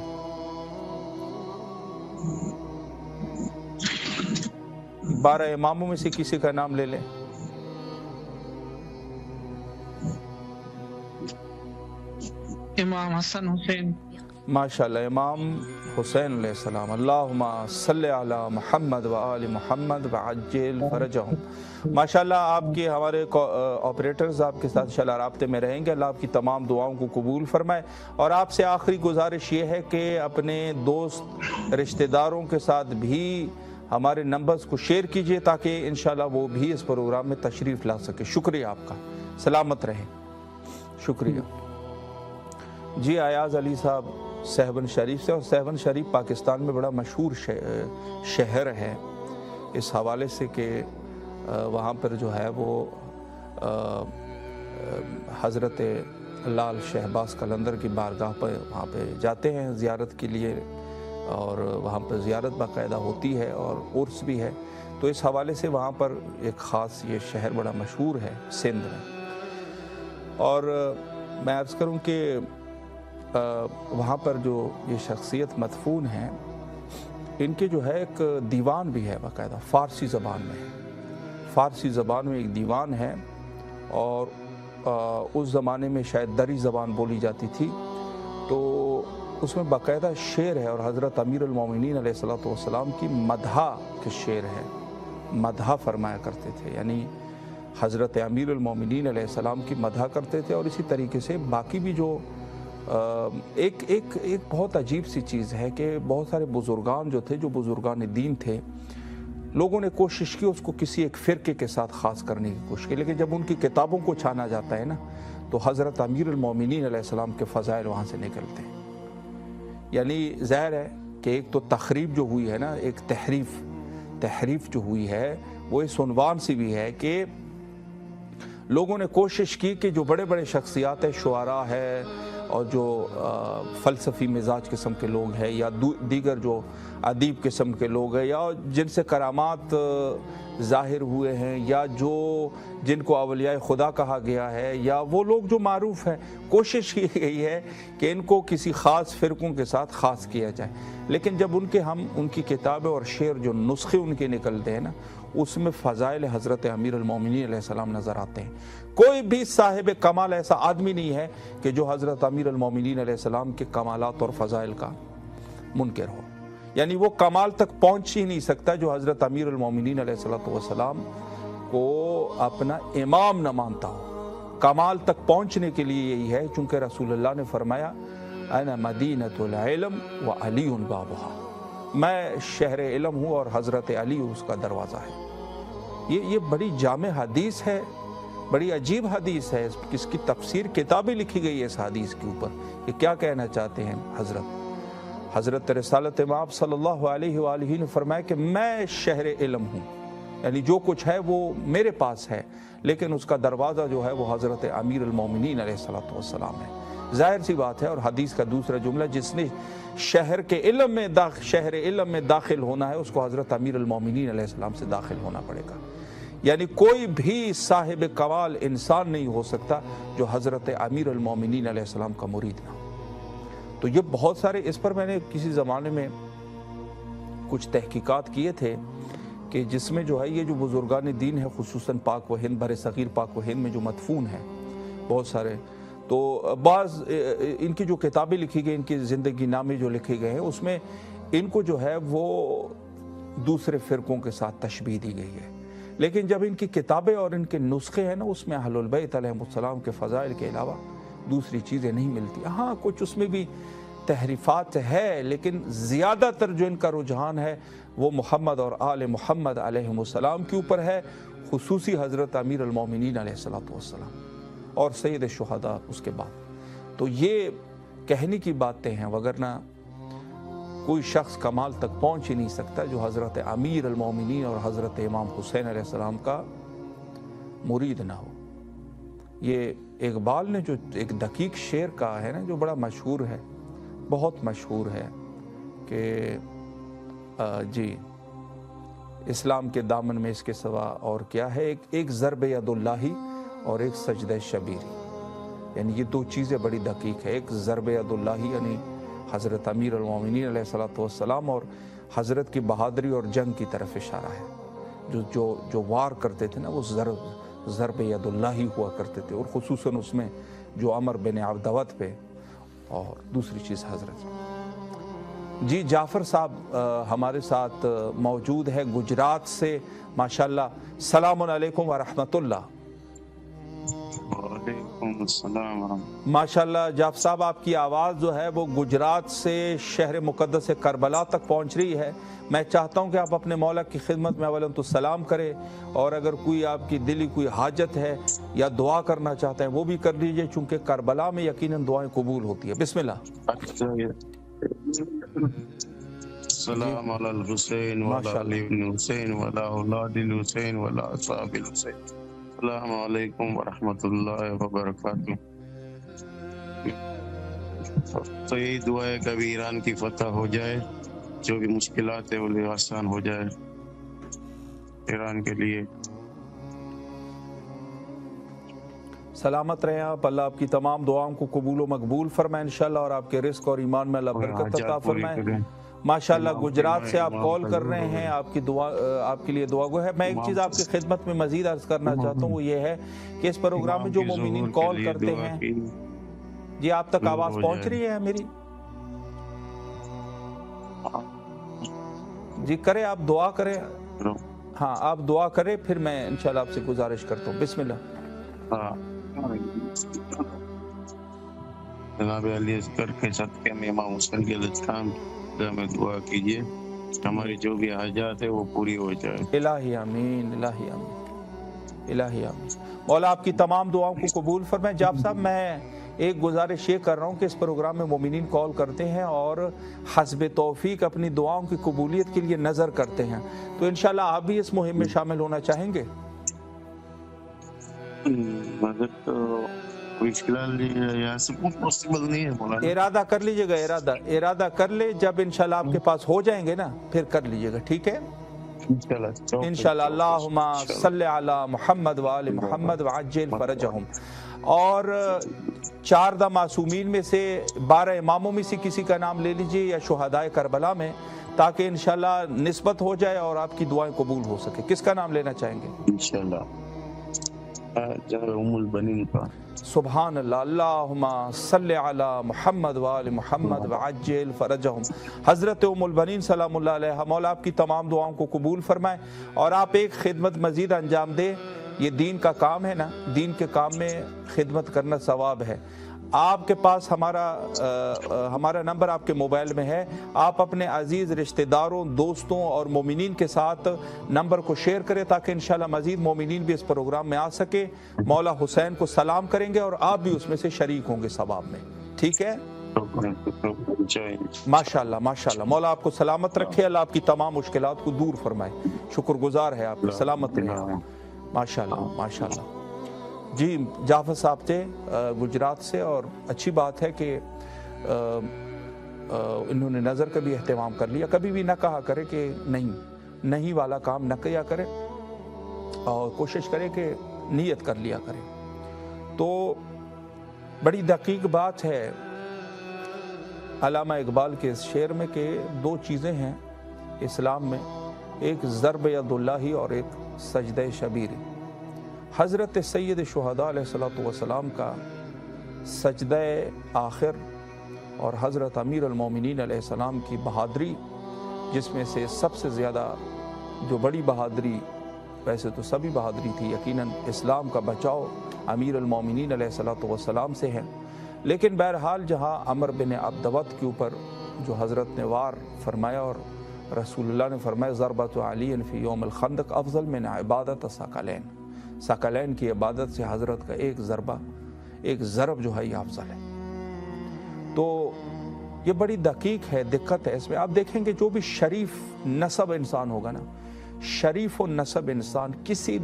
12 इमामों में से किसी का नाम ले लें। इमाम हसन हुसैन। माशाल्लाह, इमाम हुसैन अलैहिस्सलाम। अल्लाहुम्मा सल्लि अला मुहम्मद व आलि मुहम्मद व अज्जिल फरजहुम। माशाल्लाह, आपके हमारे ऑपरेटर्स आपके साथ इंशाअल्लाह राब्ते में रहेंगे। अल्लाह आपकी तमाम दुआओं को कबूल फरमाए। और आपसे आखिरी गुजारिश ये है कि अपने दोस्त रिश्तेदारों के साथ भी हमारे नंबर्स को शेयर कीजिए ताकि इंशाअल्लाह वो भी इस प्रोग्राम में तशरीफ़ ला सके। शुक्रिया आपका, सलामत रहें। शुक्रिया जी। अयाज अली साहब सहवन शरीफ से, और सहवन शरीफ पाकिस्तान में बड़ा मशहूर शहर है इस हवाले से कि वहाँ पर जो है वो हज़रत लाल शहबाज कलंदर की बारगाह पर वहाँ पे जाते हैं ज़ियारत के लिए, और वहाँ पर ज़ियारत बाकायदा होती है और उर्स भी है। तो इस हवाले से वहाँ पर एक ख़ास ये शहर बड़ा मशहूर है सिंध में। और मैं अर्ज़ करूँ कि वहाँ पर जो ये शख्सियत मदफून हैं, इनके जो है एक दीवान भी है बाकायदा, फ़ारसी ज़बान में। फ़ारसी ज़बान में एक दीवान है, और उस ज़माने में शायद दरी ज़बान बोली जाती थी, तो उसमें बाकायदा शेर है, और हज़रत अमीरुल मोमिनीन अलैहिस्सलातु वस्सलाम की मदहा के शेर है, मदहा फरमाया करते थे, यानी हज़रत अमीरुल मोमिनीन अलैहिस्सलाम की मदहा करते थे। और इसी तरीके से बाकी भी जो एक बहुत अजीब सी चीज़ है कि बहुत सारे बुज़ुर्गान जो थे, जो बुज़ुर्गान दीन थे, लोगों ने कोशिश की उसको किसी एक फ़िरके के साथ ख़ास करने की कोशिश की, लेकिन जब उनकी किताबों को छाना जाता है ना, तो हज़रत अमीरुल मोमिनीन अलैहिस्सलाम के फ़ज़ाइल वहाँ से निकलते हैं। यानी ज़ाहिर है कि एक तो तख़रीब जो हुई है ना, एक तहरीफ जो हुई है, वो इस उन्वान से भी है कि लोगों ने कोशिश की कि जो बड़े बड़े शख्सियात है, शुआरा है, और जो फ़लसफ़ी मिजाज किस्म के लोग हैं, या दीगर जो अदीब किस्म के लोग हैं, या जिनसे करामात ज़ाहिर हुए हैं, या जो जिनको अवलिया खुदा कहा गया है, या वो लोग जो मारूफ़ हैं, कोशिश की गई है कि इनको किसी ख़ास फ़िरक़ों के साथ ख़ास किया जाए। लेकिन जब उनकी किताबें और शेर जो नुस्खे उनके निकलते हैं ना, उसमें फ़ज़ाइल हज़रत अमीरुल मोमिनीन अलैहिस्सलाम नज़र आते हैं। कोई भी साहिब कमाल ऐसा आदमी नहीं है कि जो हज़रत अमीरुल मोमिनीन अलैहिस्सलाम के कमालात और फ़ज़ाइल का मुनकर हो, यानी वो कमाल तक पहुँच ही नहीं सकता जो हज़रत अमीरुल मोमिनीन अलैहिस्सलाम को अपना इमाम न मानता हो। कमाल तक पहुँचने के लिए यही है, चूँकि रसूलुल्लाह ने फरमाया अना मदीनतुल इल्म व अलीउन बाबुहा, मैं शहर इल्म हूँ और हज़रत अली उसका दरवाज़ा है। ये बड़ी जामे हदीस है बड़ी अजीब हदीस है, इसकी तफसीर किताबें लिखी गई है इस हदीस के ऊपर कि क्या कहना चाहते हैं हज़रत रिसालत माब सल्लल्लाहु अलैहि वालैहि ने फरमाया कि मैं शहर इल्म हूँ, यानी जो कुछ है वो मेरे पास है, लेकिन उसका दरवाज़ा जो है वो हज़रत अमीर अल-मोमिनीन अलैहिस्सलातु वस्सलाम है। ज़ाहिर सी बात है। और हदीस का दूसरा जुमला, जिसने शहर इल्म में दाखिल होना है उसको हज़रत अमीर अल-मोमिनीन अलैहिस्सलाम से दाखिल होना पड़ेगा। यानी कोई भी साहिब कमाल इंसान नहीं हो सकता जो हज़रत अमीर अल-मोमिनीन अलैहिस्सलाम का मुरीद ना हो। तो ये बहुत सारे, इस पर मैंने किसी ज़माने में कुछ तहकीकात किए थे कि जिसमें जो है ये जो बुज़ुर्गान दीन है, खुसूसन पाक व हिंद, बर सग़ीर पाक व हिंद में जो मदफून है बहुत सारे, तो बाज़ इनकी जो किताबें लिखी गई, इनकी ज़िंदगी नामे जो लिखे गए हैं, उसमें इनको जो है वो दूसरे फ़िरक़ों के साथ तशबीह दी गई है। लेकिन जब इनकी किताबें और इनके नुस्खे हैं ना, उसमें अहलुल बैत अलैहिमुस्सलाम के फ़ज़ाइल के अलावा दूसरी चीज़ें नहीं मिलती। हाँ, कुछ उसमें भी तहरीफ़ात है, लेकिन ज़्यादातर जो इनका रुझान है वो मोहम्मद और आले मोहम्मद अलैहिमुस्सलाम के ऊपर है, खुसूसी हज़रत अमीर अल-मोमिनीन अलैहिस्सलातु वस्सलाम और सैयद शुहदा उसके बाद। तो ये कहने की बातें हैं, वगरना कोई शख्स कमाल तक पहुँच ही नहीं सकता जो हज़रत अमीर अल-मोमिनीन और हज़रत इमाम हुसैन अलैहिस्सलाम का मुरीद ना हो। ये इकबाल ने जो एक दकीक शेर कहा है ना, जो बड़ा मशहूर है, बहुत मशहूर है कि जी इस्लाम के दामन में इसके सिवा और क्या है, एक ज़रब यदुल्लाही और एक सजदे शबीरी, यानी ये दो चीज़ें बड़ी दकीक है। एक ज़रब यदुल्लाही यानी हज़रत अमीर अल-मोमिनीन अलैहिस्सलातु वस्सलाम और हज़रत की बहादुरी और जंग की तरफ इशारा है। जो वार करते थे ना, वो ज़रब यदुल्लाही हुआ करते थे, और ख़ुसूसन उसमें जो अमर बिन अब्दवत पे, और दूसरी चीज़ हज़रत जी जाफ़र साहब हमारे साथ मौजूद है गुजरात से, माशाल्लाह। सलामुन अलैकुम व रहमतुल्लाह। माशाल्लाह जाफ़र साहब, आपकी आवाज़ जो है वो गुजरात से शहर मुक़द्दस से करबला तक पहुंच रही है। मैं चाहता हूं कि आप अपने मौला की खिदमत में अवलन तो सलाम करें, और अगर कोई आपकी दिली कोई हाजत है या दुआ करना चाहते हैं वो भी कर लीजिए, चूँकि करबला में यकीनन दुआएं कबूल होती है। बिस्मिल्लाह। सलाम अलल हुसैन व अली इब्न हुसैन व अला औलादिल हुसैन व अला असहाबिल हुसैन। अस्सलामु अलैकुम व रहमतुल्लाहि व बरकातुहू। तो यही दुआ है कभी ईरान की फतह हो जाए, जो भी मुश्किलात है वो आसान हो जाए ईरान के लिए। सलामत रहें आप, अल्लाह आपकी तमाम दुआओं को कबूल व मकबूल फरमाए इंशाअल्लाह, और आपके रिस्क और ईमान में अल्लाह बरकत अता फरमाए। माशाअल्लाह गुजरात से आप कॉल कर रहे हैं, आपकी दुआ आपके लिए दुआ गो है। मैं एक चीज़ आपकी खिदमत में मजीद अर्ज करना चाहता हूँ, वो ये है कि इस प्रोग्राम में जो मोमिनीन कॉल करते हैं, जी आप तक आवाज़ पहुँच रही है मेरी? जी करें, आप दुआ करें। हाँ, आप दुआ करें, फिर मैं इंशाल्लाह आपसे गुजारिश करता हूँ। बिस्मिल्लाह। जनाब अली अस्कर के सदक़े में इमाम हुसैन के लश्कान में दुआ कीजिए, हमारी जो भी हाजात है वो पूरी हो जाए। इलाही आमीन, इलाही आमीन, इलाही आमीन। मौला आपकी तमाम दुआओं को कबूल फरमाए। जाफ़र साहब, मैं एक गुजारिश ये कर रहा हूँ कि इस प्रोग्राम में मोमिनीन कॉल करते हैं और हस्ब तौफीक अपनी दुआओं की कबूलियत के लिए नज़र करते हैं, तो इंशाल्लाह आप भी इस मुहिम में शामिल होना चाहेंगे? मगर तो पॉसिबल नहीं है। इरादा कर लीजिएगा, इरादा कर ले, जब इंशाल्लाह आपके पास हो जाएंगे ना फिर कर लीजिएगा, ठीक है इंशाल्लाह। अल्लाहुम्मा सल्ली अला मुहम्मद व आले मुहम्मद व अज्जिल फरजहुम। और 14 मासूमीन में से 12 इमामों में से किसी का नाम ले लीजिए, या शुहदाए करबला में, ताकि इंशाल्लाह निस्बत हो जाए और आपकी दुआएं कबूल हो सके। किसका नाम लेना चाहेंगे? इंशाल्लाह उम्मुल बनीन का। सुभान अल्लाह। अल्लाहुम्मा सल्ली अला मुहम्मद व आले मुहम्मद व अज्जिल फरजहुम। हज़रत उम्मुल बनीन सलामुल्लाह अलैहा, मौला आपकी तमाम दुआओं को कबूल फरमाए, और आप एक खिदमत मजीद अंजाम दें। ये दीन का काम है ना, दीन के काम में खिदमत करना सवाब है। آپ کے پاس ہمارا نمبر آپ کے موبائل میں ہے. آپ اپنے عزیز رشتہ داروں، دوستوں اور مومنین کے ساتھ نمبر کو شیئر کریں تاکہ انشاءاللہ مزید مومنین بھی اس پروگرام میں آ سکے. مولا حسین کو سلام کریں گے اور آپ بھی اس میں سے شریک ہوں گے ثواب میں. ٹھیک ہے؟ ماشاءاللہ ماشاءاللہ. مولا آپ کو سلامت رکھے، اللہ آپ کی تمام مشکلات کو دور فرمائے. شکر گزار ہے آپ کی، سلامت رہے. ماشاءاللہ ماشاءاللہ. جی جعفر صاحب تھے گجرات سے، اور اچھی بات ہے کہ انہوں نے نظر کا بھی اہتمام کر لیا. کبھی بھی نہ کہا کرے کہ نہیں والا کام نہ کیا کرے، اور کوشش کرے کہ نیت کر لیا کرے. تو بڑی دقیق بات ہے علامہ اقبال کے اس شعر میں کہ دو چیزیں ہیں اسلام میں، ایک ضرب ید اللہ اور ایک سجدہ شبیر. حضرت سید شہداء علیہ السلام کا سجدہ آخر اور حضرت امیر المومنین علیہ السلام کی بہادری، جس میں سے سب سے زیادہ جو بڑی بہادری، ویسے تو سبھی بہادری تھی، یقیناً اسلام کا بچاؤ امیر المومنین علیہ السلام سے ہے. لیکن بہرحال جہاں عمر بن عبدوت کے اوپر جو حضرت نے وار فرمایا اور رسول اللہ نے فرمایا ضربۃ علی فی یوم الخندق افضل من عبادت ثقلین، ثقلین کی عبادت سے حضرت کا ایک ضرب جو ہے یہ افضل ہے. تو یہ بڑی دقیق ہے، دقت ہے اس میں. آپ دیکھیں گے جو بھی شریف نسب انسان ہوگا نا، شریف و نسب انسان کسی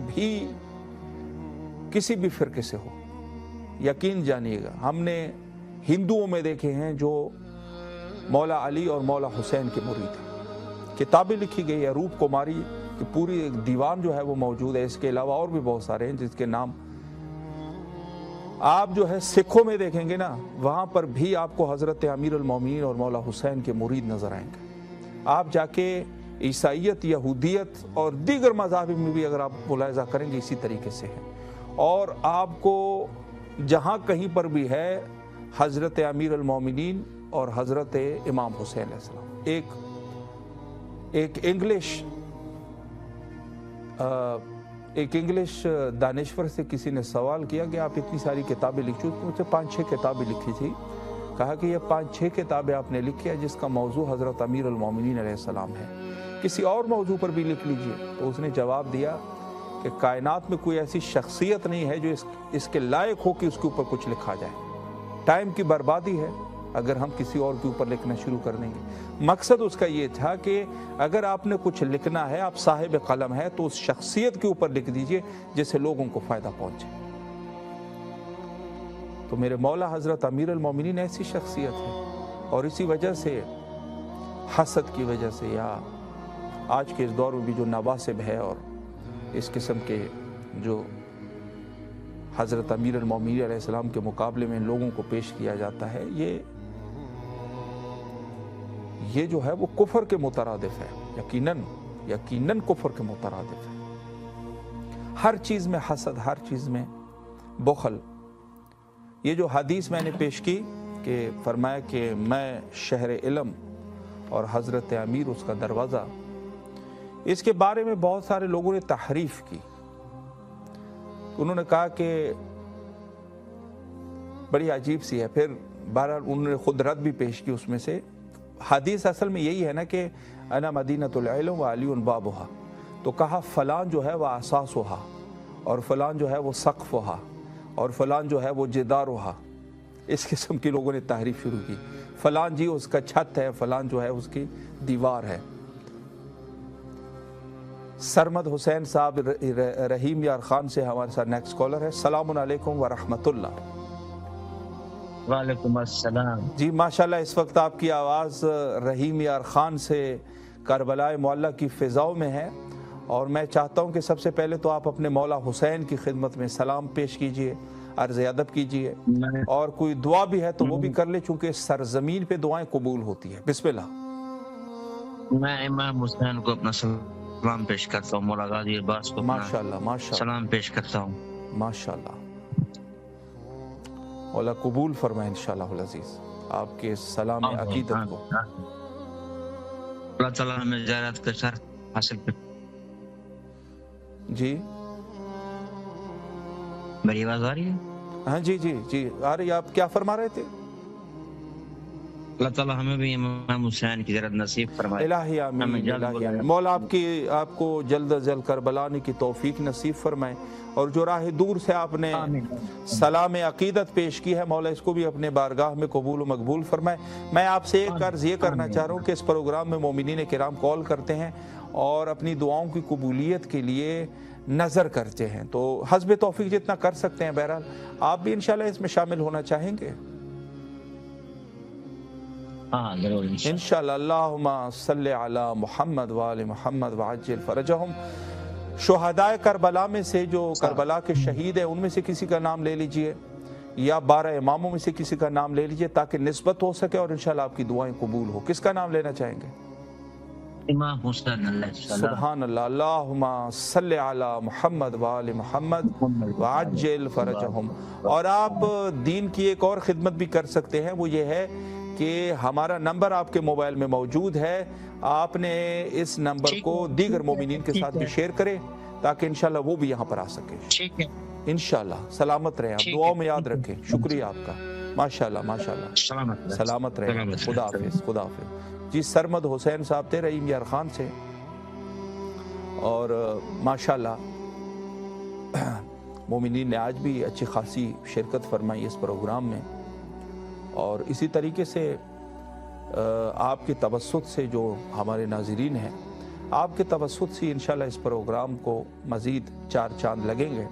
بھی فرقے سے ہو، یقین جانیے گا ہم نے ہندوؤں میں دیکھے ہیں جو مولا علی اور مولا حسین کے مرید ہیں. کتابیں لکھی گئی ہے، روپ کماری کی پوری ایک دیوان جو ہے وہ موجود ہے. اس کے علاوہ اور بھی بہت سارے ہیں جس کے نام آپ جو ہے سکھوں میں دیکھیں گے نا، وہاں پر بھی آپ کو حضرت امیر المومنین اور مولا حسین کے مرید نظر آئیں گے. آپ جا کے عیسائیت، یہودیت اور دیگر مذاہب میں بھی اگر آپ ملاحظہ کریں گے اسی طریقے سے ہے. اور آپ کو جہاں کہیں پر بھی ہے حضرت امیر المومنین اور حضرت امام حسین علیہ السلام. ایک انگلش دانشور سے کسی نے سوال کیا کہ آپ اتنی ساری کتابیں لکھی، مجھ سے 5-6 کتابیں لکھی تھی. کہا کہ یہ 5-6 کتابیں آپ نے لکھی ہے جس کا موضوع حضرت امیر المومنین علیہ السلام ہے، کسی اور موضوع پر بھی لکھ لیجئے. تو اس نے جواب دیا کہ کائنات میں کوئی ایسی شخصیت نہیں ہے جو اس کے لائق ہو کہ اس کے اوپر کچھ لکھا جائے. ٹائم کی بربادی ہے اگر ہم کسی اور کے اوپر لکھنا شروع کر دیں گے. مقصد اس کا یہ تھا کہ اگر آپ نے کچھ لکھنا ہے، آپ صاحب قلم ہے، تو اس شخصیت کے اوپر لکھ دیجئے جس سے لوگوں کو فائدہ پہنچے. تو میرے مولا حضرت امیر المومنین ایسی شخصیت ہے، اور اسی وجہ سے حسد کی وجہ سے یا آج کے اس دور میں بھی جو نواسب ہے اور اس قسم کے جو حضرت امیر المومنین علیہ السلام کے مقابلے میں لوگوں کو پیش کیا جاتا ہے، یہ جو ہے وہ کفر کے مترادف ہے. یقیناً کفر کے مترادف ہے. ہر چیز میں حسد، ہر چیز میں بخل. یہ جو حدیث میں نے پیش کی کہ فرمایا کہ میں شہر علم اور حضرت امیر اس کا دروازہ، اس کے بارے میں بہت سارے لوگوں نے تحریف کی. انہوں نے کہا کہ بڑی عجیب سی ہے. پھر بہرحال انہوں نے خود رد بھی پیش کی اس میں سے. حدیث اصل میں یہی ہے نا کہ انا مدینۃ العلم و علی بابھا. تو کہا فلان جو ہے وہ اساسھا، اور فلان جو ہے وہ سقفھا، اور فلان جو ہے وہ جدارھا. اس قسم کی لوگوں نے تحریف شروع کی. فلان جی اس کا چھت ہے، فلان جو ہے اس کی دیوار ہے. سرمد حسین صاحب رحیم یار خان سے ہمارے ساتھ نیکسٹ کالر ہے. السلام علیکم ورحمۃ اللہ. وعلیکم السلام. جی ماشاءاللہ اس وقت آپ کی آواز رحیم یار خان سے کربلا معلیٰ کی فضاؤں میں ہے، اور میں چاہتا ہوں کہ سب سے پہلے تو آپ اپنے مولا حسین کی خدمت میں سلام پیش کیجئے، عرض ادب کیجئے، اور کوئی دعا بھی ہے تو وہ بھی کر لے چونکہ سرزمین پہ دعائیں قبول ہوتی ہے. بسم اللہ. میں امام حسین کو اپنا سلام پیش کرتا ہوں، مولا غازی عباس کو ماشاءاللہ سلام پیش کرتا ہوں. ماشاءاللہ. مولا قبول فرمائے انشاءاللہ العزیز آپ کے سلام عقیدت کو. اللہ تعالیٰ ہمیں زیارت کا شرف حاصل کر. جی میری آواز آ رہی ہے؟ हाँ जी जी जी, अरे आप क्या फरमा रहे थे? अल्लाह ताला हमें भी इमाम हुसैन की ज़ियारत नसीब फरमाए। इलाही आमीन, इलाही आमीन। मौला आपको जल्द अज जल्द करबला आने की तौफीक नसीब फरमाए, और जो राह दूर से आपने सलाम अकीदत पेश की है, मौला इसको भी अपने बारगाह में कबूल व मकबूल फरमाए। मैं आपसे एक अर्ज़ ये करना चाह रहा हूँ कि इस प्रोग्राम में मोमिनीन किराम कॉल करते हैं और अपनी दुआओं की कबूलियत के लिए नज़र करते हैं, तो हस्ब तौफीक जितना कर सकते हैं। बहरहाल आप भी इंशाल्लाह इसमें शामिल होना चाहेंगे? इंशाल्लाह। अल्लाहुम्मा सल्ली अला मुहम्मद व आले मुहम्मद व अज्जिल फरजहुम। शुहदाए करबला में से जो करबला के शहीद हैं उनमें से किसी का नाम ले लीजिए, या 12 इमामों में से किसी का नाम ले लीजिए, ताकि निस्बत हो सके और इंशाल्लाह आपकी दुआएं कबूल हो। किसका नाम लेना चाहेंगे? इमाम हुसैन। सुभान अल्लाह। अल्लाहुम्मा सल्ली अला मुहम्मद व आले मुहम्मद व अज्जिल फरजहुम। और आप दीन की एक और खिदमत भी कर सकते हैं, वो ये है कि हमारा नंबर आपके मोबाइल में मौजूद है, आपने इस नंबर को दीगर मोमिनीन के साथ भी शेयर करें ताकि इंशाल्लाह वो भी यहाँ पर आ सके। इंशाल्लाह। सलामत रहें, आप दुआओं में याद रखें। शुक्रिया आपका, माशाल्लाह माशाल्लाह। सलामत रहें। खुदा हाफिज़, खुदा हाफिज़। जी, सरमद हुसैन साहब थे रहीम यार खान से, और माशाल्लाह मोमिनीन ने आज भी अच्छी खासी शिरकत फरमाई इस प्रोग्राम में, और इसी तरीके से आपके तवस्सुत से जो हमारे नाज़रीन हैं, आपके तवस्सुत से इंशाल्लाह इस प्रोग्राम को मज़ीद 4 चांद लगेंगे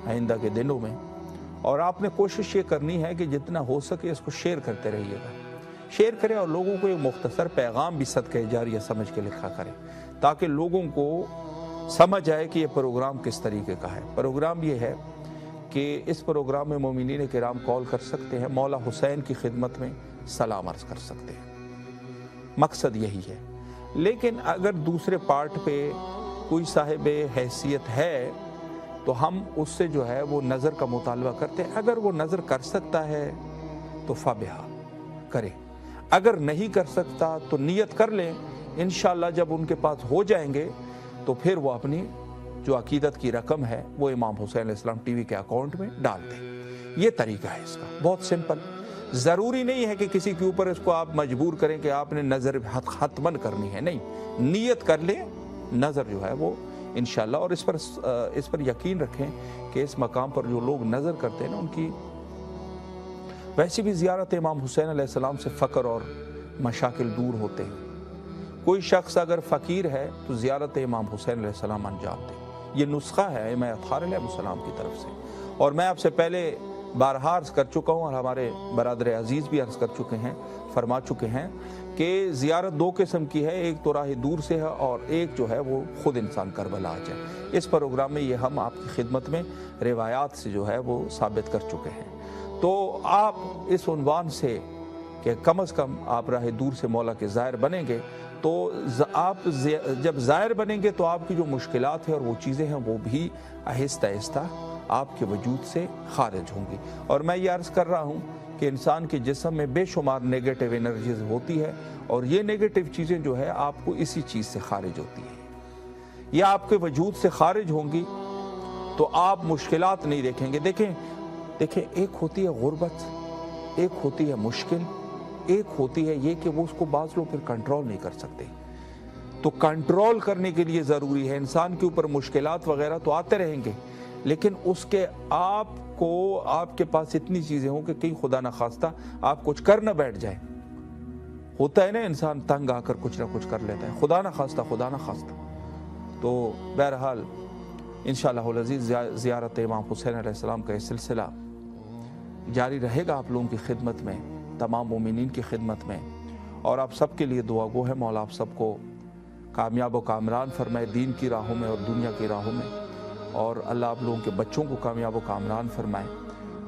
आइंदा के दिनों में। और आपने कोशिश ये करनी है कि जितना हो सके इसको शेयर करते रहिएगा, शेयर करें और लोगों को एक मुख्तसर पैगाम भी सदक़े जारिया समझ के लिखा करें, ताकि लोगों को समझ आए कि ये प्रोग्राम किस तरीके का है। प्रोग्राम ये है कि इस प्रोग्राम में मोमिनीन किराम कॉल कर सकते हैं, मौला हुसैन की खिदमत में सलाम अर्ज़ कर सकते हैं, मकसद यही है। लेकिन अगर दूसरे पार्ट पे कोई साहिब हैसियत है तो हम उससे जो है वो नज़र का मुतालबा करते हैं। अगर वो नज़र कर सकता है तो फ़ाबिहा करे, अगर नहीं कर सकता तो नियत कर लें, इंशाअल्लाह जब उनके पास हो जाएंगे तो फिर वो अपनी जो अकीदत की रकम है वो इमाम हुसैन अलैहिस्सलाम टीवी के अकाउंट में डाल दें। ये तरीका है इसका, बहुत सिंपल। ज़रूरी नहीं है कि किसी के ऊपर इसको आप मजबूर करें कि आपने नज़र हतमन करनी है, नहीं, नियत कर लें, नज़र जो है वो इंशाअल्लाह। और इस पर यकीन रखें कि इस मकाम पर जो लोग नज़र करते हैं ना, उनकी वैसे भी ज़ियारत इमाम हुसैन अलैहिस्सलाम से फ़क्र और मशाकिल दूर होते हैं। कोई शख्स अगर फ़कीर है तो ज़ियारत इमाम हुसैन अलैहिस्सलाम अंजाम दे, ये नुस्खा है इमाम अत्हार अलैहिस्सलाम की तरफ से। और मैं आपसे पहले बारहा अर्ज़ कर चुका हूँ और हमारे बरादर अजीज़ भी अर्ज़ कर चुके हैं, फरमा चुके हैं कि ज़ियारत 2 किस्म की है, एक तो राह दूर से है और एक जो है वो ख़ुद इंसान करबला आ जाए। इस प्रोग्राम में ये हम आपकी खिदमत में रिवायात से जो है वो साबित कर चुके हैं। तो आप इस उन्वान से कि कम अज़ कम आप राह दूर से मौला के ज़ायर बनेंगे, तो आप जब ज़ायर बनेंगे तो आपकी जो मुश्किलात हैं और वो चीज़ें हैं वो भी आहिस्ता आहिस्ता आपके वजूद से खारिज होंगी। और मैं ये अर्ज़ कर रहा हूँ कि इंसान के जिस्म में बेशुमार नेगेटिव एनर्जीज होती है, और ये नेगेटिव चीज़ें जो है आपको इसी चीज़ से खारिज होती है, ये आपके वजूद से खारिज होंगी तो आप मुश्किलात नहीं देखेंगे। देखें एक होती है गुर्बत, एक होती है मुश्किल, एक होती है ये कि वो उसको बाज़ लोग फिर कंट्रोल नहीं कर सकते। तो कंट्रोल करने के लिए ज़रूरी है, इंसान के ऊपर मुश्किलात वगैरह तो आते रहेंगे, लेकिन उसके आपको आपके पास इतनी चीज़ें हों कि कहीं खुदा न खास्ता आप कुछ कर न बैठ जाए। होता है ना, इंसान तंग आकर कुछ ना कुछ कर लेता है, खुदा न खास्ता। तो बहरहाल इंशाअल्लाह अज़ीज़ ज़ियारत इमाम हुसैन अलैहिस्सलाम का ये सिलसिला जारी रहेगा आप लोगों की खिदमत में, तमाम मोमिनीन की खिदमत में, और आप सबके लिए दुआ गो है मौला आप सबको कामयाब व कामरान फरमाए दीन की राहों में और दुनिया की राहों में, और अल्लाह आप लोगों के बच्चों को कामयाब व कामरान फरमाए,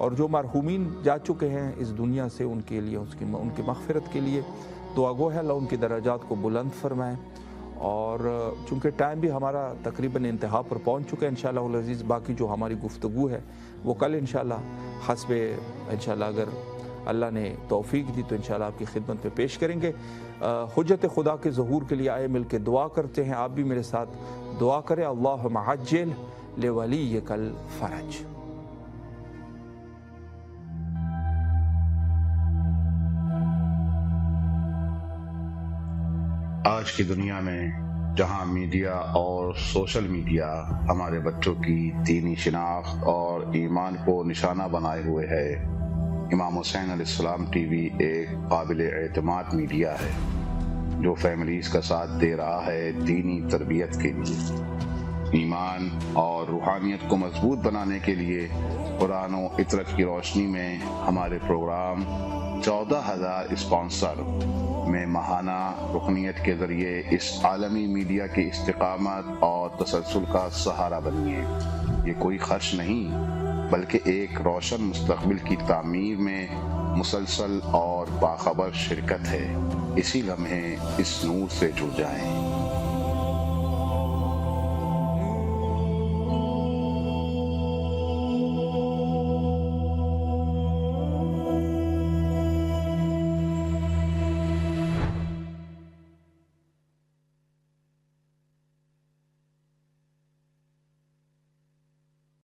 और जो मरहूमीन जा चुके हैं इस दुनिया से उनके लिए उनकी मग़फ़िरत के लिए दुआ गो है, अल्लाह उनकी दराजात को बुलंद फरमाए। और चूँकि टाइम भी हमारा तकरीबन इंतहा पर पहुँच चुका है, इंशाअल्लाह अज़ीज़ बाकी जो हमारी गुफ्तगू है वो कल इंशाअल्लाह हस्बे इंशाअल्लाह अगर अल्लाह ने तौफीक दी तो इंशाअल्लाह आपकी खिदमत में पेश करेंगे। हुज्जत खुदा के ज़हूर के लिए आए मिल के दुआ करते हैं, आप भी मेरे साथ दुआ करें। अल्लाहुम्मा अज्जिल लिवलिय्यिकल फ़रज। آج کی دنیا میں جہاں میڈیا اور سوشل میڈیا ہمارے بچوں کی دینی شناخت اور ایمان کو نشانہ بنائے ہوئے ہے، امام حسین علیہ السلام ٹی وی ایک قابل اعتماد میڈیا ہے جو فیملیز کا ساتھ دے رہا ہے دینی تربیت کے لیے، ایمان اور روحانیت کو مضبوط بنانے کے لیے۔ قرآن و عطرت کی روشنی میں ہمارے پروگرام 14,000 اسپانسر میں ماہانہ رکنیت کے ذریعے اس عالمی میڈیا کی استقامت اور تسلسل کا سہارا بنیے۔ یہ کوئی خرچ نہیں بلکہ ایک روشن مستقبل کی تعمیر میں مسلسل اور باخبر شرکت ہے۔ اسی لمحے اس نور سے جڑ جائیں۔